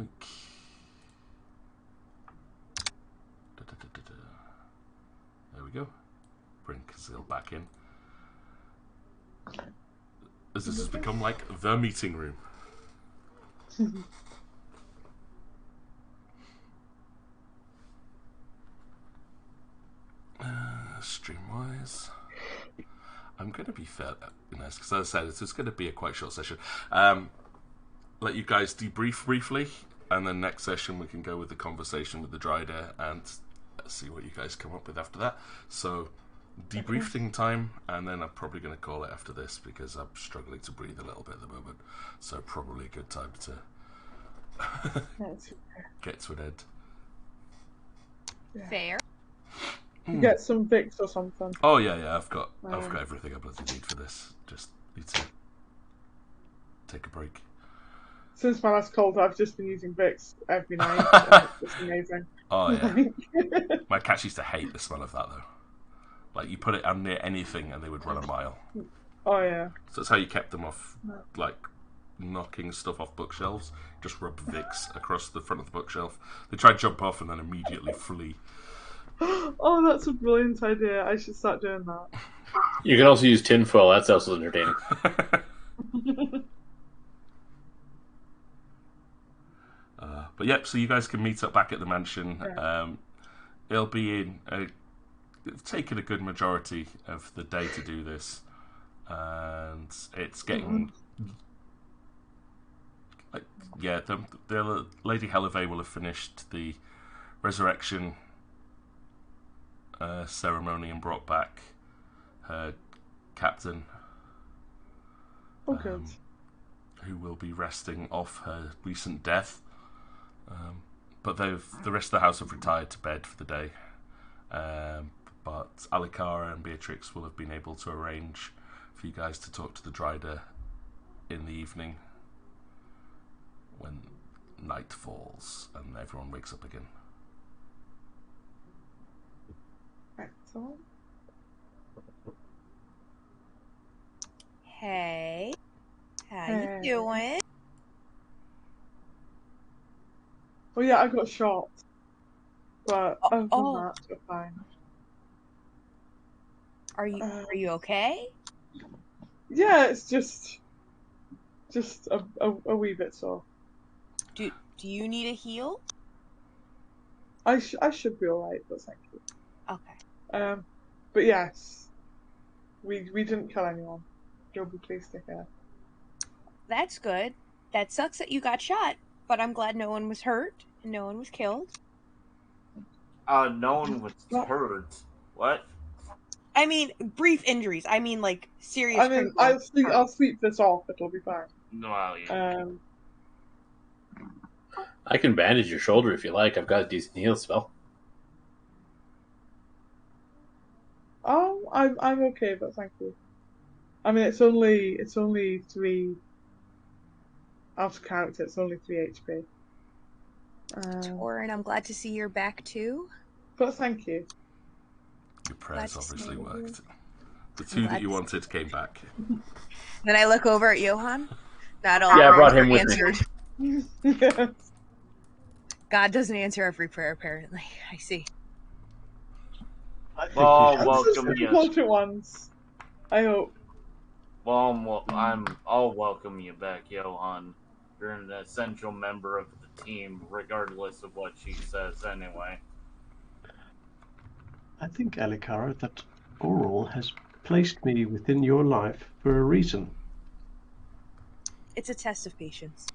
Okay. There we go. Bring Kazil back in. As this has become like the meeting room. Stream-wise, I'm going to be fair nice because, as I said, it's going to be a quite short session. Let you guys debrief briefly, and then next session we can go with the conversation with the Dryder and see what you guys come up with after that. So, debriefing time, and then I'm probably going to call it after this because I'm struggling to breathe a little bit at the moment. So, probably a good time to get to an end. Yeah. Fair. You get some Vicks or something. Oh yeah, I've got everything I bloody need for this. Just need to take a break. Since my last cold, I've just been using Vicks every night. And it's amazing. Oh yeah. My cats used to hate the smell of that though. Like you put it near anything and they would run a mile. Oh yeah. So that's how you kept them off like knocking stuff off bookshelves. Just rub Vicks across the front of the bookshelf. They try to jump off and then immediately flee. Oh, that's a brilliant idea. I should start doing that. You can also use tinfoil. That's also entertaining. But yep, so you guys can meet up back at the mansion. Yeah. It'll be it's taken a good majority of the day to do this, and it's getting the Lady Helivay will have finished the resurrection ceremony and brought back her captain, Okay. who will be resting off her recent death. But the rest of the house have retired to bed for the day. But Alikara and Beatrix will have been able to arrange for you guys to talk to the Drider in the evening when night falls and everyone wakes up again. Excellent. Hey, how Hey. you doing? Well, yeah, I got shot. But other than oh. that, we're fine. Are you okay? Yeah, it's just a wee bit sore. Do you need a heal? I should be alright, but thank you. Okay. But yes, we didn't kill anyone. You'll be pleased to hear. That's good. That sucks that you got shot, but I'm glad no one was hurt and no one was killed. No one was hurt. What? I mean, brief injuries. I mean, like, serious. I mean, I'll sleep this off. It'll be fine. No, yeah. I can bandage your shoulder if you like. I've got a decent heal spell. Oh, I'm okay, but thank you. I mean, it's only 3 out of character. It's only 3 HP. Torin, I'm glad to see you're back too. But thank you. Your prayers obviously worked. The I'm two that you wanted came back. Then I look over at Johan. Not all. Yeah, I brought him prayers with were me. Yes. God doesn't answer every prayer, apparently. I see. I think Well, you should- welcome Just you. important ones. I hope. Well, I'll welcome you back, Johan. You're an essential member of the team, regardless of what she says, anyway. I think, Alikara, that Oral has placed me within your life for a reason. It's a test of patience.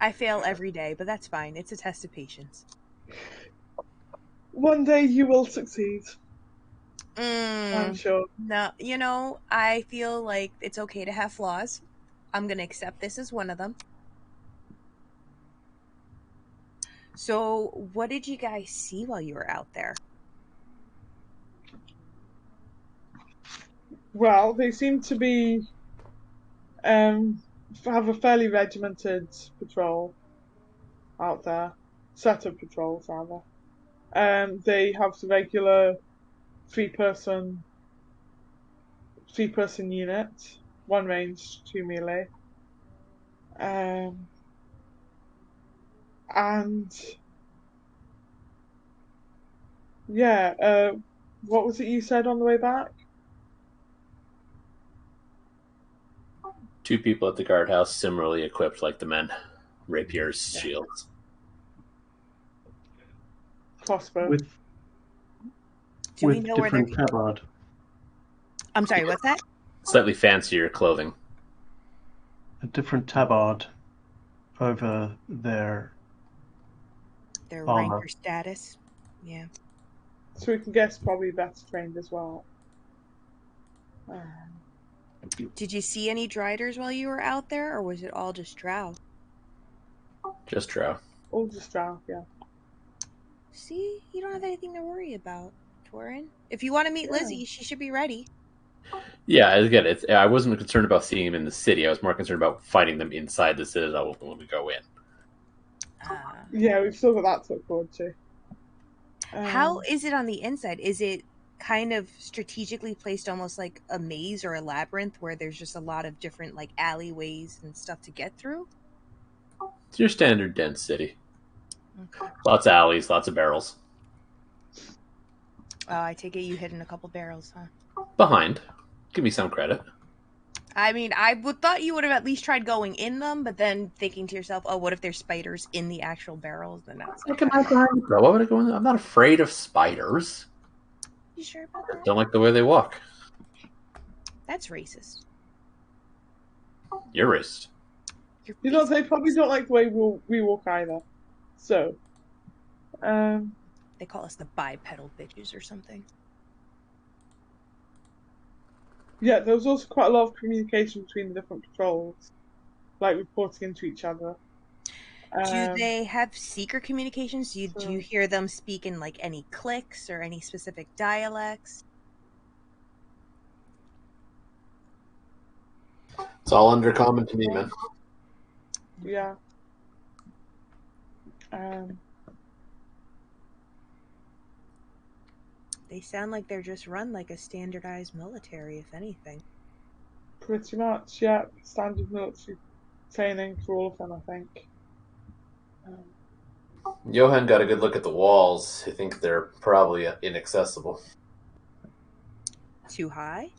I fail every day, but that's fine. It's a test of patience. One day you will succeed. Mm. I'm sure. No, I feel like it's okay to have flaws. I'm going to accept this as one of them. So, what did you guys see while you were out there? Well, they seem to be have a fairly regimented patrol out there, set of patrols rather. They have the regular three-person unit, 1 ranged, 2 melee. And yeah, what was it you said on the way back? 2 people at the guardhouse, similarly equipped like the men. Rapiers, shields. Crossbow. With Do we know where they're... different tabard. I'm sorry, what's that? Slightly fancier clothing. A different tabard over their Their rank armor. or status. Yeah. So we can guess probably better trained as well. Did you see any Driders while you were out there, or was it all just Drow? Just drow. All just drow, yeah. See, you don't have anything to worry about, Torin. If you want to meet Yeah. Lizzie, she should be ready. Yeah, again, I wasn't concerned about seeing them in the city. I was more concerned about fighting them inside the citadel when we go in. Yeah, we've still got that to look forward to. How is it on the inside? Is it kind of strategically placed almost like a maze or a labyrinth where there's just a lot of different like alleyways and stuff to get through? It's your standard dense city. Okay. Lots of alleys, lots of barrels. I take it you hid in a couple barrels, huh? Behind. Give me some credit. I mean, thought you would have at least tried going in them, but then thinking to yourself, oh, what if there's spiders in the actual barrels? Then that's Look at my behind, bro. Why would I go in there? I'm not afraid of spiders. You sure about that? Don't like the way they walk. That's racist. You're racist. You know, they probably don't like the way we walk either. So, They call us the bipedal bitches or something. yeah, there was also quite a lot of communication between the different patrols, like reporting into each other. Do they have secret communications? Do you hear them speak in like any cliques or any specific dialects? It's all under common to me, man. Yeah. They sound like they're just run like a standardized military, if anything. Pretty much, yeah. Standard military training for all of them, I think. Johan got a good look at the walls. I think they're probably inaccessible. Too high?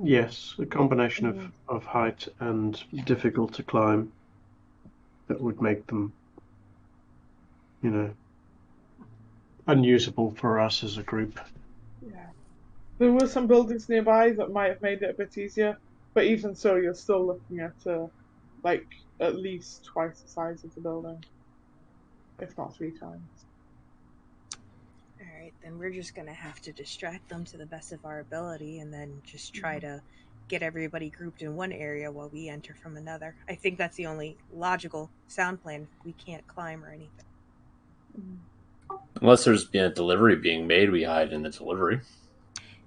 Yes, a combination of height and difficult to climb that would make them, unusable for us as a group. Yeah. There were some buildings nearby that might have made it a bit easier, but even so, you're still looking at at least twice the size of the building, if not 3 times. Alright, then we're just gonna have to distract them to the best of our ability and then just try to get everybody grouped in one area while we enter from another. I think that's the only logical sound plan if we can't climb or anything. Unless there's been a delivery being made, we hide in the delivery.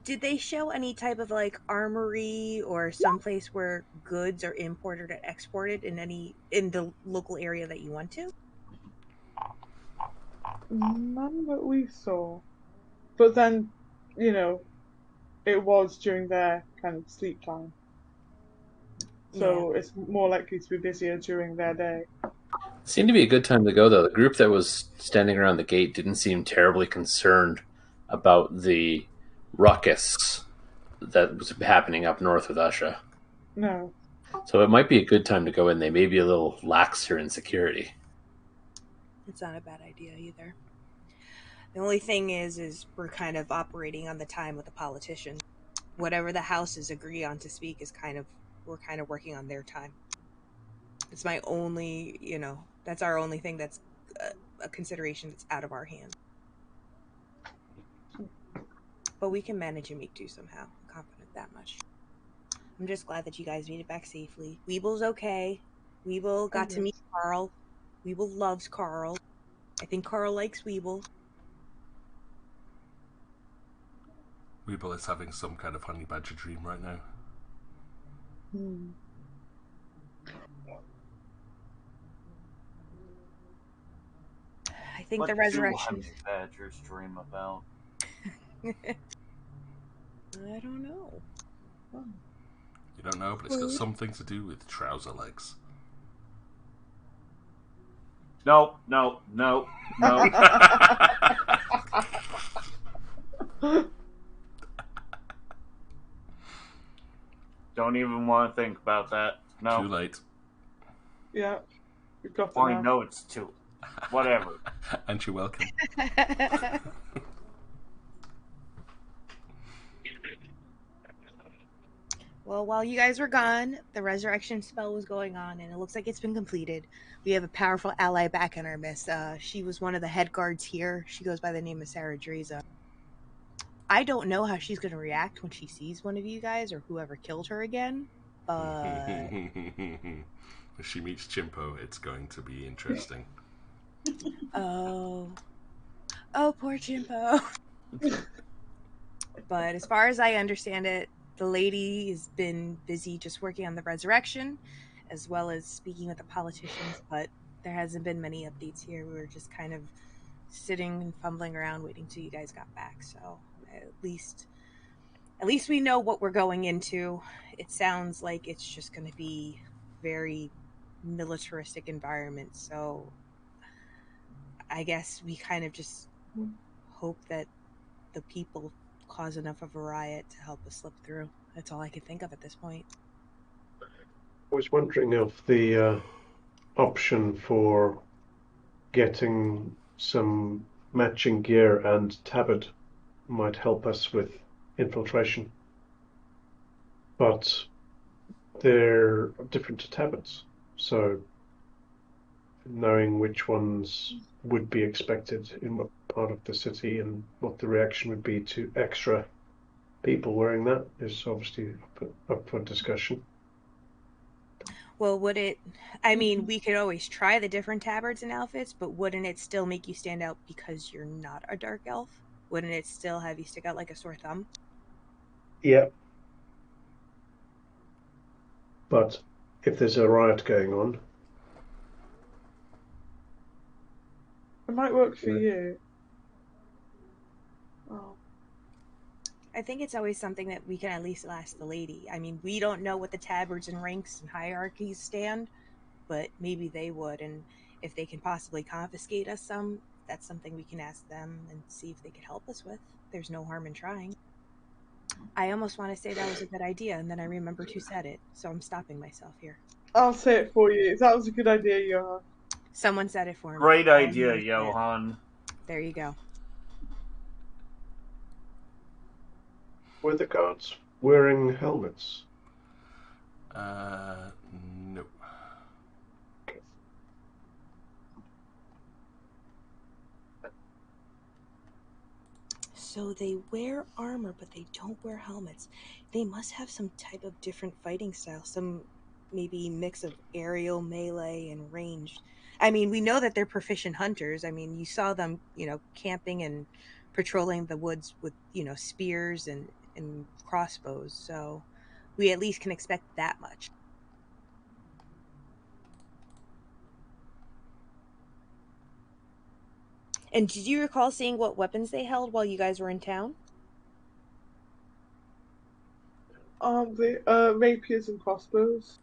Did they show any type of like armory or someplace where goods are imported or exported in the local area that you went to? None that we saw. But then, it was during their kind of sleep time. So it's more likely to be busier during their day. Seemed to be a good time to go, though. The group that was standing around the gate didn't seem terribly concerned about the ruckus that was happening up north with Usha. No. So it might be a good time to go in. They may be a little laxer in security. It's not a bad idea either. The only thing is we're kind of operating on the time of the politician. Whatever the houses agree on to speak we're kind of working on their time. It's my only, that's our only thing that's a consideration that's out of our hands. But we can manage and make do somehow. I'm confident that much. I'm just glad that you guys made it back safely. Weeble's okay. Weeble got to meet Carl. Weeble loves Carl. I think Carl likes Weeble. Weeble is having some kind of honey badger dream right now. I think the resurrection. What do honey badgers dream about? I don't know. You don't know, but it's got something to do with trouser legs. No. Don't even want to think about that. No. Too late. Yeah. We've got I know it's too. Whatever. And you're welcome. Well, while you guys were gone, the resurrection spell was going on, and it looks like it's been completed. We have a powerful ally back in our midst. She was one of the head guards here. She goes by the name of Sarah Dreza. I don't know how she's going to react when she sees one of you guys or whoever killed her again, but... If she meets Chimpo, it's going to be interesting. Oh, poor Chimpo. But as far as I understand it, the lady has been busy just working on the resurrection, as well as speaking with the politicians, but there hasn't been many updates here. We were just kind of sitting and fumbling around waiting till you guys got back, so At least we know what we're going into. It sounds like it's just going to be very militaristic environment, so I guess we kind of just hope that the people cause enough of a riot to help us slip through. That's all I can think of at this point. I was wondering if the option for getting some matching gear and tabard might help us with infiltration. But they're different tabards, so knowing which ones would be expected in what part of the city and what the reaction would be to extra people wearing that is obviously up for discussion. Well, would it... I mean, we could always try the different tabards and outfits, but wouldn't it still make you stand out because you're not a dark elf? Wouldn't it still have you stick out like a sore thumb? Yeah. But if there's a riot going on... It might work for you. Oh. I think it's always something that we can at least ask the lady. I mean, we don't know what the tabards and ranks and hierarchies stand, but maybe they would, and if they can possibly confiscate us some, that's something we can ask them and see if they could help us with. There's no harm in trying. I almost want to say that was a good idea, and then I remembered who said it, so I'm stopping myself here. I'll say it for you. That was a good idea, Johan. Someone said it for me. Great idea, Johan. There you go. Were the guards wearing helmets? No. So they wear armor, but they don't wear helmets. They must have some type of different fighting style, some maybe mix of aerial, melee, and ranged. I mean, we know that they're proficient hunters. I mean, you saw them, camping and patrolling the woods with, spears and crossbows. So we at least can expect that much. And did you recall seeing what weapons they held while you guys were in town? The rapiers and crossbows.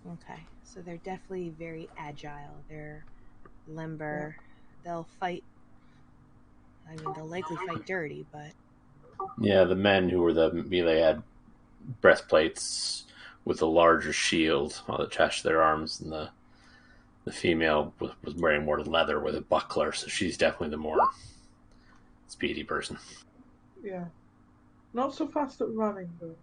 Okay, so they're definitely very agile. They're limber. Yeah. They'll fight. I mean, they'll likely fight dirty, but... Yeah, the men who were the melee had breastplates with a larger shield attached to their arms, and the female was wearing more leather with a buckler, so she's definitely the more speedy person. Yeah. Not so fast at running, though.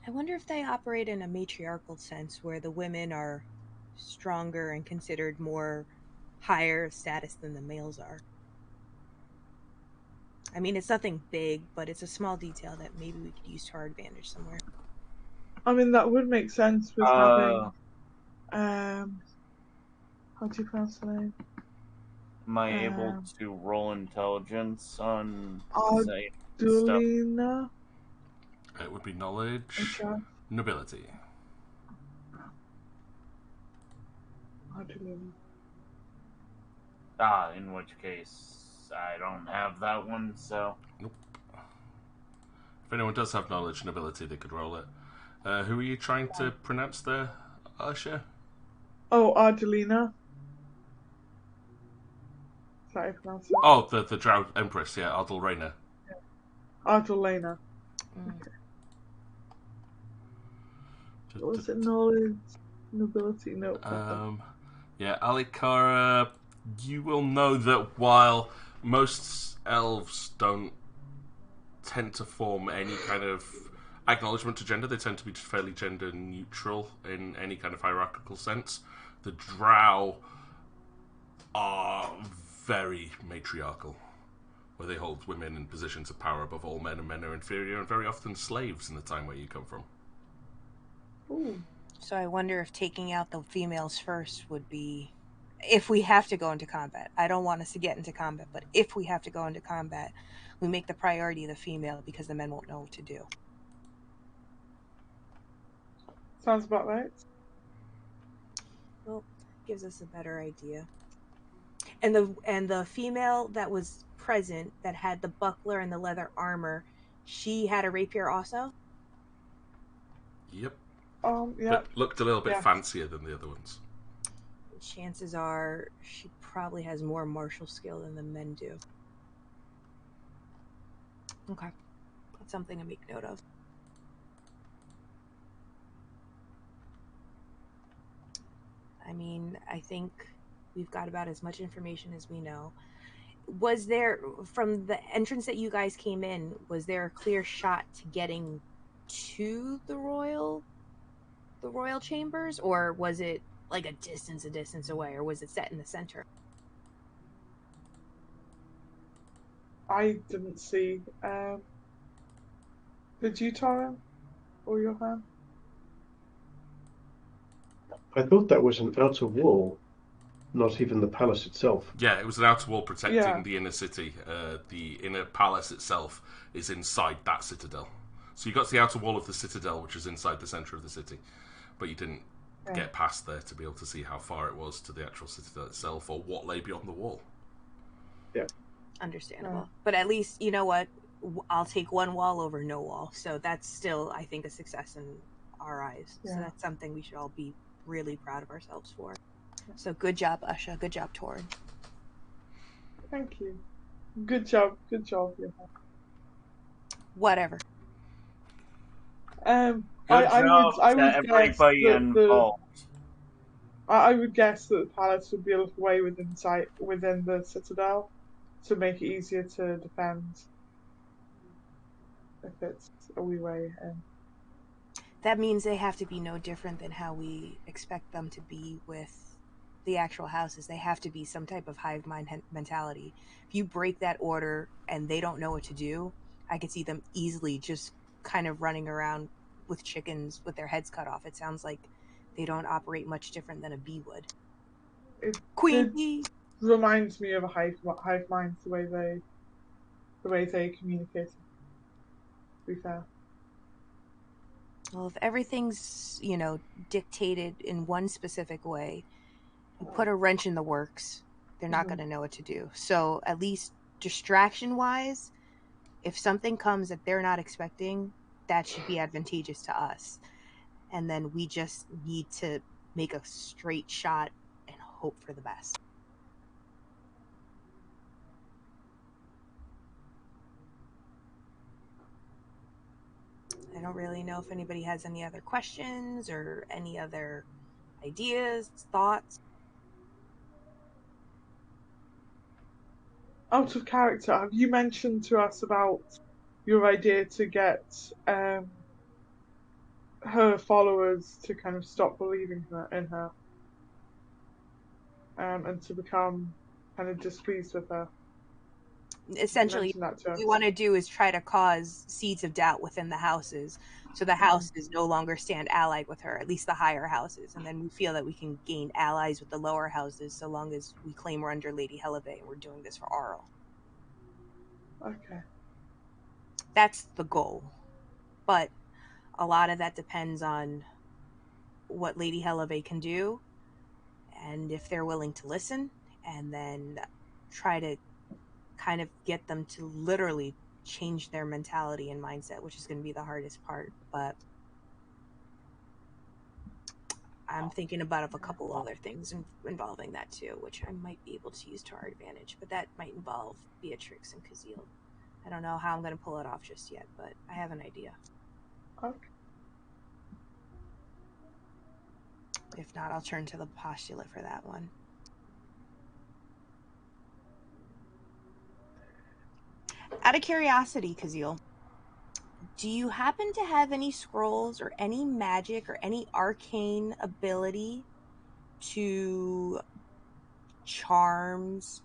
I wonder if they operate in a matriarchal sense where the women are stronger and considered more higher status than the males are. I mean, it's nothing big, but it's a small detail that maybe we could use to our advantage somewhere. I mean, that would make sense with having... how do you pronounce the name? Am I able to roll intelligence on Adulina? It would be knowledge, Okay. nobility. Adulina. In which case, I don't have that one, so... Nope. If anyone does have knowledge and ability, they could roll it. Who are you trying to pronounce there, Usher? Oh, Adulina. Is that how you pronounce it? Oh, the Drow Empress, yeah, Adalraina. Adulina. Okay. What was it? Knowledge, nobility? No. Yeah, Alikara, you will know that while most elves don't tend to form any kind of acknowledgement to gender, they tend to be fairly gender neutral in any kind of hierarchical sense. The Drow are very matriarchal, where they hold women in positions of power above all men, and men are inferior and very often slaves in the time where you come from. Ooh. So I wonder if taking out the females first would be... If we have to go into combat. I don't want us to get into combat, but if we have to go into combat, we make the priority the female because the men won't know what to do. Sounds about right. Well, gives us a better idea. And the female that was present that had the buckler and the leather armor, she had a rapier also? Yep. Yeah. But looked a little bit Yeah. fancier than the other ones. Chances are she probably has more martial skill than the men do. Okay. That's something to make note of. I mean, I think we've got about as much information as we know. Was there, from the entrance that you guys came in, was there a clear shot to getting to the royal chambers, or was it like a distance away, or was it set in the center? I didn't see. Did you, Tara? Or Johan? I thought that was an outer wall, not even the palace itself. Yeah, it was an outer wall protecting Yeah. the inner city. The inner palace itself is inside that citadel. So you got to the outer wall of the citadel, which is inside the centre of the city, but you didn't get past there to be able to see how far it was to the actual citadel itself or what lay beyond the wall. Yeah. Understandable. But at least, you know what? I'll take one wall over no wall. So that's still, I think, a success in our eyes. Yeah. So that's something we should all be really proud of ourselves for. So good job, Usha. Good job, Torin. Thank you. Good job, Johan. Whatever. I job would to guess everybody that involved. I would guess that the palace would be a little way within the citadel to make it easier to defend if it's a wee way in. That means they have to be no different than how we expect them to be with the actual houses. They have to be some type of hive mind mentality. If you break that order and they don't know what to do, I could see them easily just kind of running around with chickens with their heads cut off. It sounds like they don't operate much different than a bee would. It Queen did bee. reminds me of a hive mind, the way they communicate. To be fair. Well, if everything's, dictated in one specific way, you put a wrench in the works, they're not going to know what to do. So at least distraction-wise, if something comes that they're not expecting, that should be advantageous to us. And then we just need to make a straight shot and hope for the best. I don't really know if anybody has any other questions or any other ideas, thoughts. Out of character, have you mentioned to us about your idea to get her followers to kind of stop believing in her and to become kind of displeased with her? Essentially, what we want to do is try to cause seeds of doubt within the houses, so the houses no longer stand allied with her, at least the higher houses, and then we feel that we can gain allies with the lower houses so long as we claim we're under Lady Helave and we're doing this for Auril. Okay. That's the goal. But a lot of that depends on what Lady Helave can do and if they're willing to listen, and then try to kind of get them to literally change their mentality and mindset, which is going to be the hardest part. But I'm thinking about a couple other things involving that too, which I might be able to use to our advantage. But that might involve Beatrix and Kazil. I don't know how I'm going to pull it off just yet, but I have an idea. Okay. If not, I'll turn to the postulate for that one. Out of curiosity, Kazil, do you happen to have any scrolls or any magic or any arcane ability to charms,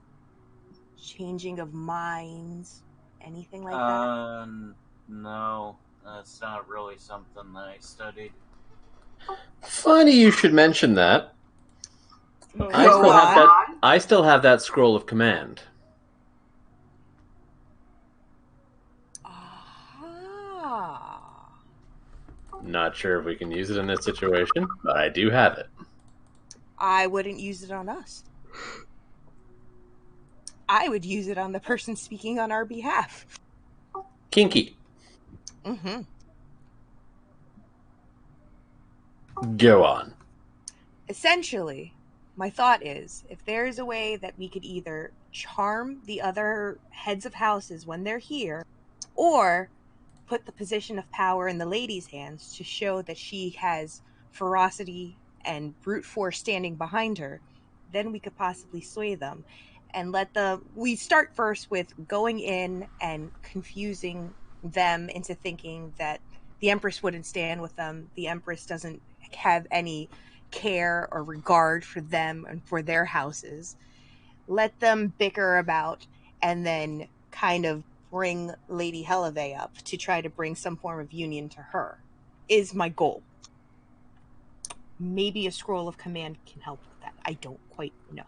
changing of minds, anything like that? No, that's not really something that I studied. Funny you should mention that. I still have that scroll of command. Not sure if we can use it in this situation, but I do have it. I wouldn't use it on us. I would use it on the person speaking on our behalf. Kinky. Mm-hmm. Go on. Essentially, my thought is, if there is a way that we could either charm the other heads of houses when they're here, or put the position of power in the lady's hands to show that she has ferocity and brute force standing behind her, then we could possibly sway them and we start first with going in and confusing them into thinking that the Empress wouldn't stand with them. The Empress doesn't have any care or regard for them and for their houses. Let them bicker about, and then kind of bring Lady Helave up to try to bring some form of union to her, is my goal. Maybe a scroll of command can help with that. I don't quite know.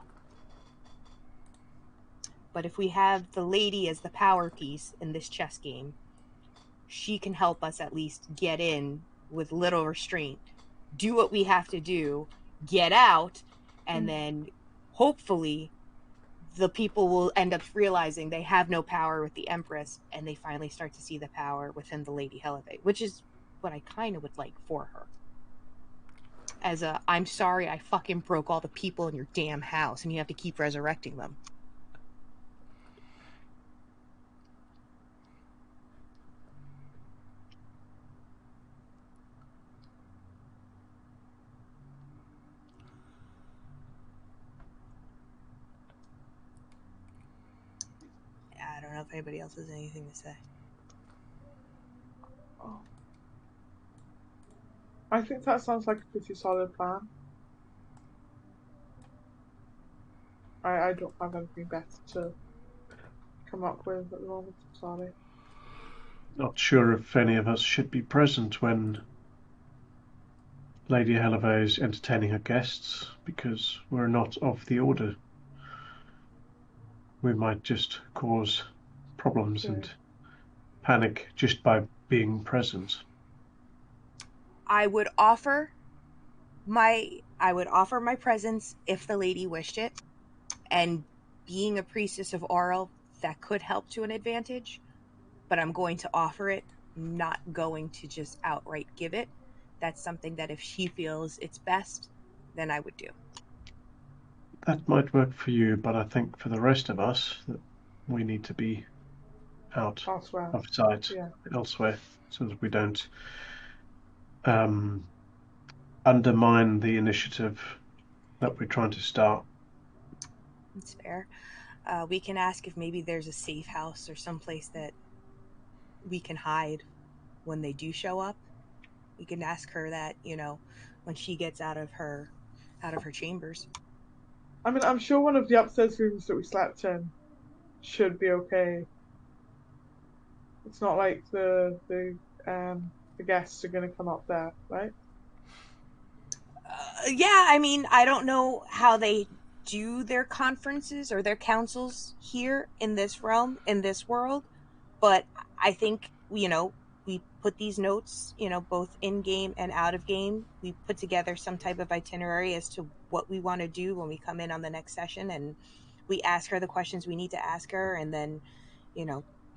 But if we have the lady as the power piece in this chess game, she can help us at least get in with little restraint, do what we have to do, get out, and then hopefully the people will end up realizing they have no power with the Empress, and they finally start to see the power within the Lady Helave, which is what I kind of would like for her. As I'm sorry I fucking broke all the people in your damn house, and you have to keep resurrecting them. I don't know if anybody else has anything to say. Oh. I think that sounds like a pretty solid plan. I don't have anything better to come up with at the moment, sorry. Not sure if any of us should be present when Lady Helave is entertaining her guests, because we're not of the order. We might just cause problems and panic just by being present. I would offer my presence if the lady wished it, and being a priestess of Auril, that could help to an advantage, but I'm going to offer it, not going to just outright give it. That's something that if she feels it's best, then I would do. That might work for you, but I think for the rest of us, that we need to be out Elsewhere. of sight elsewhere, so that we don't undermine the initiative that we're trying to start. It's fair. We can ask if maybe there's a safe house or someplace that we can hide when they do show up. We can ask her that, when she gets out of her chambers. I mean, I'm sure one of the upstairs rooms that we slept in should be okay. It's not like the guests are going to come up there, right? Yeah, I mean, I don't know how they do their conferences or their councils here in this realm, in this world, but I think, we put these notes, both in game and out of game. We put together some type of itinerary as to what we want to do when we come in on the next session, and we ask her the questions we need to ask her, and then,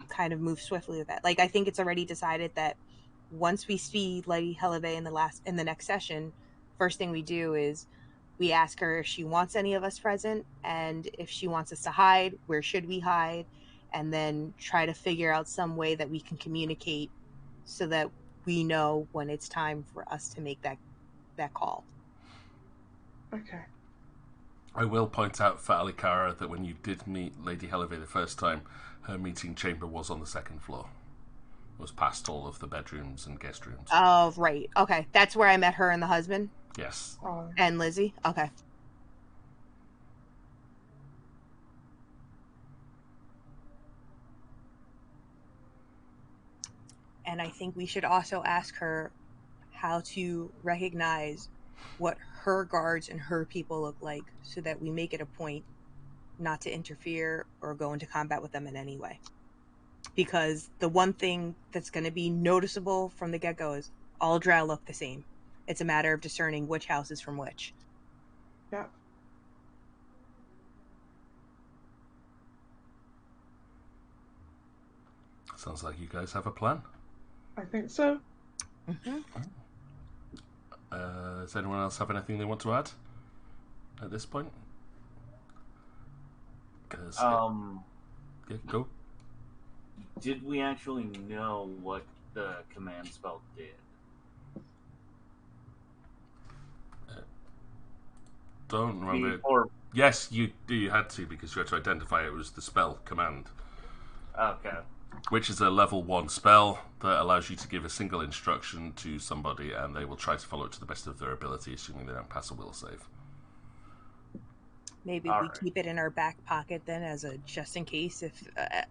kind of move swiftly with that. Like, I think it's already decided that once we see Lady Helave in the next session, first thing we do is we ask her if she wants any of us present, and if she wants us to hide, where should we hide, and then try to figure out some way that we can communicate so that we know when it's time for us to make that call. Okay. I will point out for Alikara that when you did meet Lady Helave the first time, her meeting chamber was on the second floor. It was past all of the bedrooms and guest rooms. Oh, right. Okay. That's where I met her and the husband? Yes. And Lizzie? Okay. And I think we should also ask her how to recognize what her guards and her people look like, so that we make it a point not to interfere or go into combat with them in any way. Because the one thing that's going to be noticeable from the get-go is all drow look the same. It's a matter of discerning which house is from which. Yeah. Sounds like you guys have a plan. I think so. Mm-hmm. Does anyone else have anything they want to add at this point? 'Cause yeah, go. Did we actually know what the command spell did? Don't remember. Or Yes, you do. You had to because you had to identify it was the spell command, okay. which is a level 1 spell that allows you to give a single instruction to somebody, and they will try to follow it to the best of their ability, assuming they don't pass a will save. Maybe All we right. keep it in our back pocket then as a just in case if,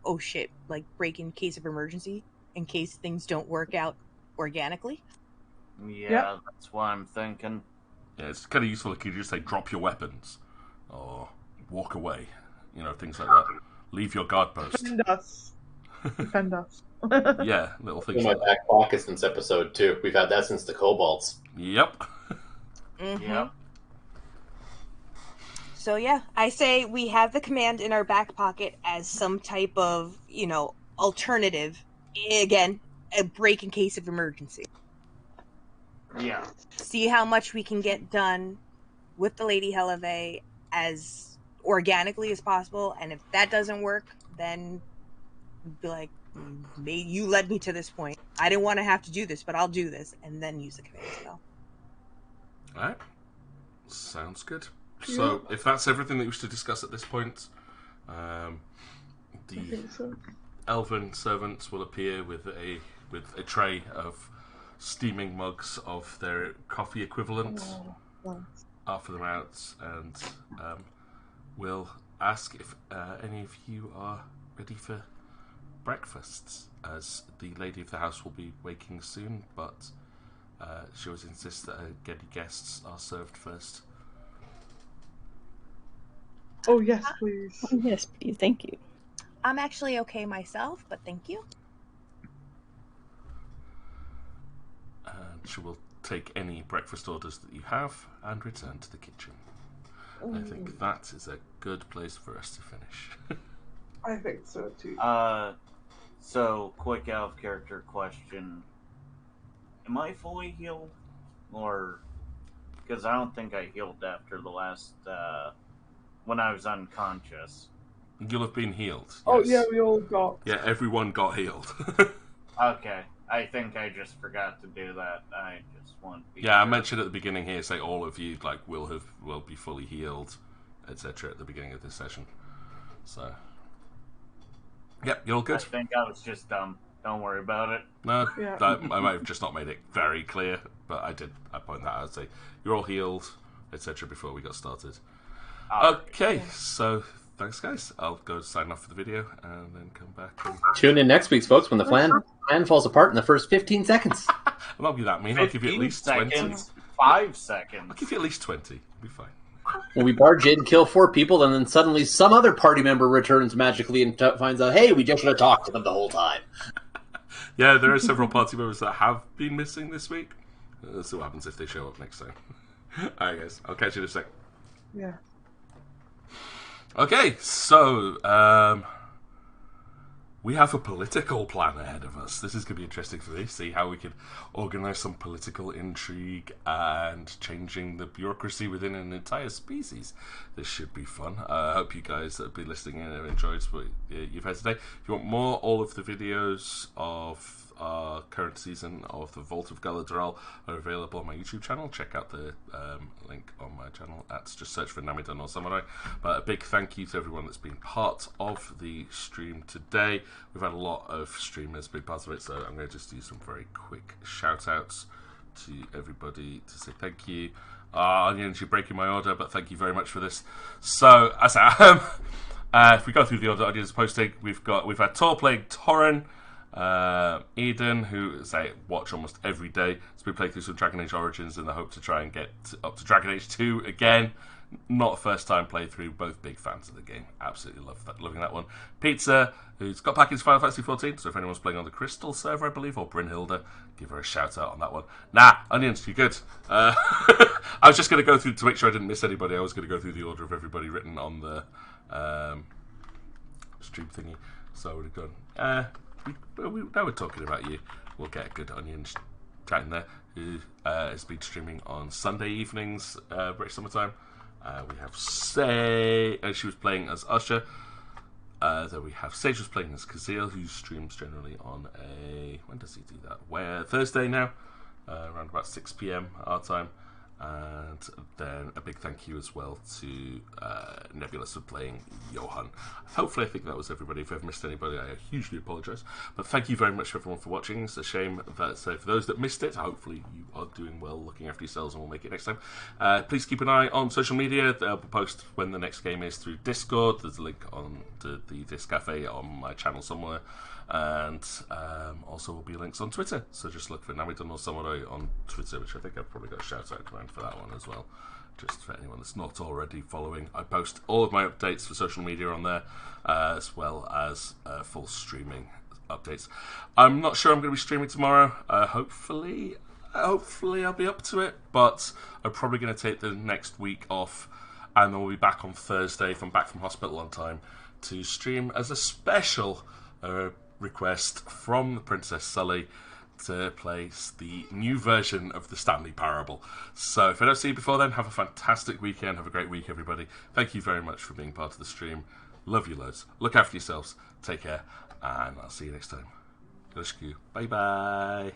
oh shit, like break in case of emergency, in case things don't work out organically. Yeah, Yep. that's what I'm thinking. Yeah, it's kind of useful if you just say drop your weapons or walk away, things like that. Leave your guard post. Defend us. Defend us. Yeah, little In things my like that. back pocket since episode 2. We've had that since the Kobolds. Yep. Mm-hmm. Yeah. So yeah, I say we have the command in our back pocket as some type of, alternative. Again, a break in case of emergency. Yeah. See how much we can get done with the Lady Helave as organically as possible, and if that doesn't work, then be like, you led me to this point. I didn't want to have to do this, but I'll do this, and then use the command spell. Alright. Sounds good. So, if that's everything that we should discuss at this point, I the think so. elven servants will appear with a tray of steaming mugs of their coffee equivalent Oh, after them out, and will ask if any of you are ready for breakfast, as the lady of the house will be waking soon, but she always insists that her guests are served first. oh yes, please. Oh, yes, please. Thank you. I'm actually okay myself, but thank you. And she will take any breakfast orders that you have and return to the kitchen. I think that is a good place for us to finish. I think so too. So quick out of character question: am I fully healed, or because I don't think I healed after the last when I was unconscious? You'll have been healed. Oh yes. yeah, we all got. Yeah, everyone got healed. Okay, I think I just forgot to do that. I just want to be Yeah, I sure. mentioned at the beginning here, say all of you will be fully healed, etc. at the beginning of this session. So, yep, you're all I good. think I was just dumb. Don't worry about it. No, Yeah. I might have just not made it very clear, but I did. I point that out. Say you're all healed, etc. before we got started. Okay, so thanks, guys. I'll go sign off for the video and then come back. And... Tune in next week, folks, when the plan falls apart in the first 15 seconds. I won't be that mean. I'll give you at 15 least 20. seconds. 5 seconds. I'll give you at least 20. It'll be fine. When we barge in, kill 4 people, and then suddenly some other party member returns magically and finds out, hey, we just should have talked to them the whole time. Yeah, there are several party members that have been missing this week. Let's see what happens if they show up next time. Alright, guys. I'll catch you in a sec. Yeah. Okay, so we have a political plan ahead of us. This is going to be interesting for me. See how we can organise some political intrigue and changing the bureaucracy within an entire species. This should be fun. I hope you guys that have been listening in have enjoyed what you've had today. If you want more, all of the videos of our current season of the Vault of Galudrahl are available on my YouTube channel. Check out the link on my channel. Just search for Namidon or Samurai. But a big thank you to everyone that's been part of the stream today. We've had a lot of streamers be part of it, so I'm going to just do some very quick shout outs to everybody to say thank you. Onion, you're breaking my order, but thank you very much for this. So, as if we go through the order Onion's posting, we've had Tor playing Torren, Eden, who I watch almost every day, has been playing through some Dragon Age Origins in the hope to try and get up to Dragon Age 2 again. Not a first time playthrough, both big fans of the game. Absolutely loving that one. Pizza, who's got back into Final Fantasy 14, so if anyone's playing on the Crystal server, I believe, or Brynhilda, give her a shout out on that one. Nah, Onions, you're good. I was just going to go through, to make sure I didn't miss anybody, I was going to go through the order of everybody written on the stream thingy. So I would have gone now we're talking about you. We'll get a good onion chat in there, who has been streaming on Sunday evenings, British summertime. We have Say, she was playing as Usher. Then we have Sage was playing as Kazeel, who streams generally on when does he do that? Thursday now, around about 6 p.m. our time. And then a big thank you as well to Nebulous for playing Johan. Hopefully, I think that was everybody. If I've missed anybody, I hugely apologise. But thank you very much for everyone for watching. It's a shame that for those that missed it, hopefully you are doing well, looking after yourselves, and we'll make it next time. Please keep an eye on social media. I'll post when the next game is through Discord. There's a link on to the Disc Cafe on my channel somewhere. And also will be links on Twitter, so just look for Namidon or Samurai on Twitter, which I think I've probably got a shout out command for that one as well, just for anyone that's not already following. I post all of my updates for social media on there, as well as full streaming updates. I'm not sure I'm going to be streaming tomorrow. Hopefully I'll be up to it, but I'm probably going to take the next week off, and then we'll be back on Thursday if I'm back from hospital on time to stream as a special request from the Princess Sully to play the new version of the Stanley Parable. So if I don't see you before then, have a fantastic weekend. Have a great week, everybody. Thank you very much for being part of the stream. Love you loads. Look after yourselves. Take care. And I'll see you next time. Bye bye.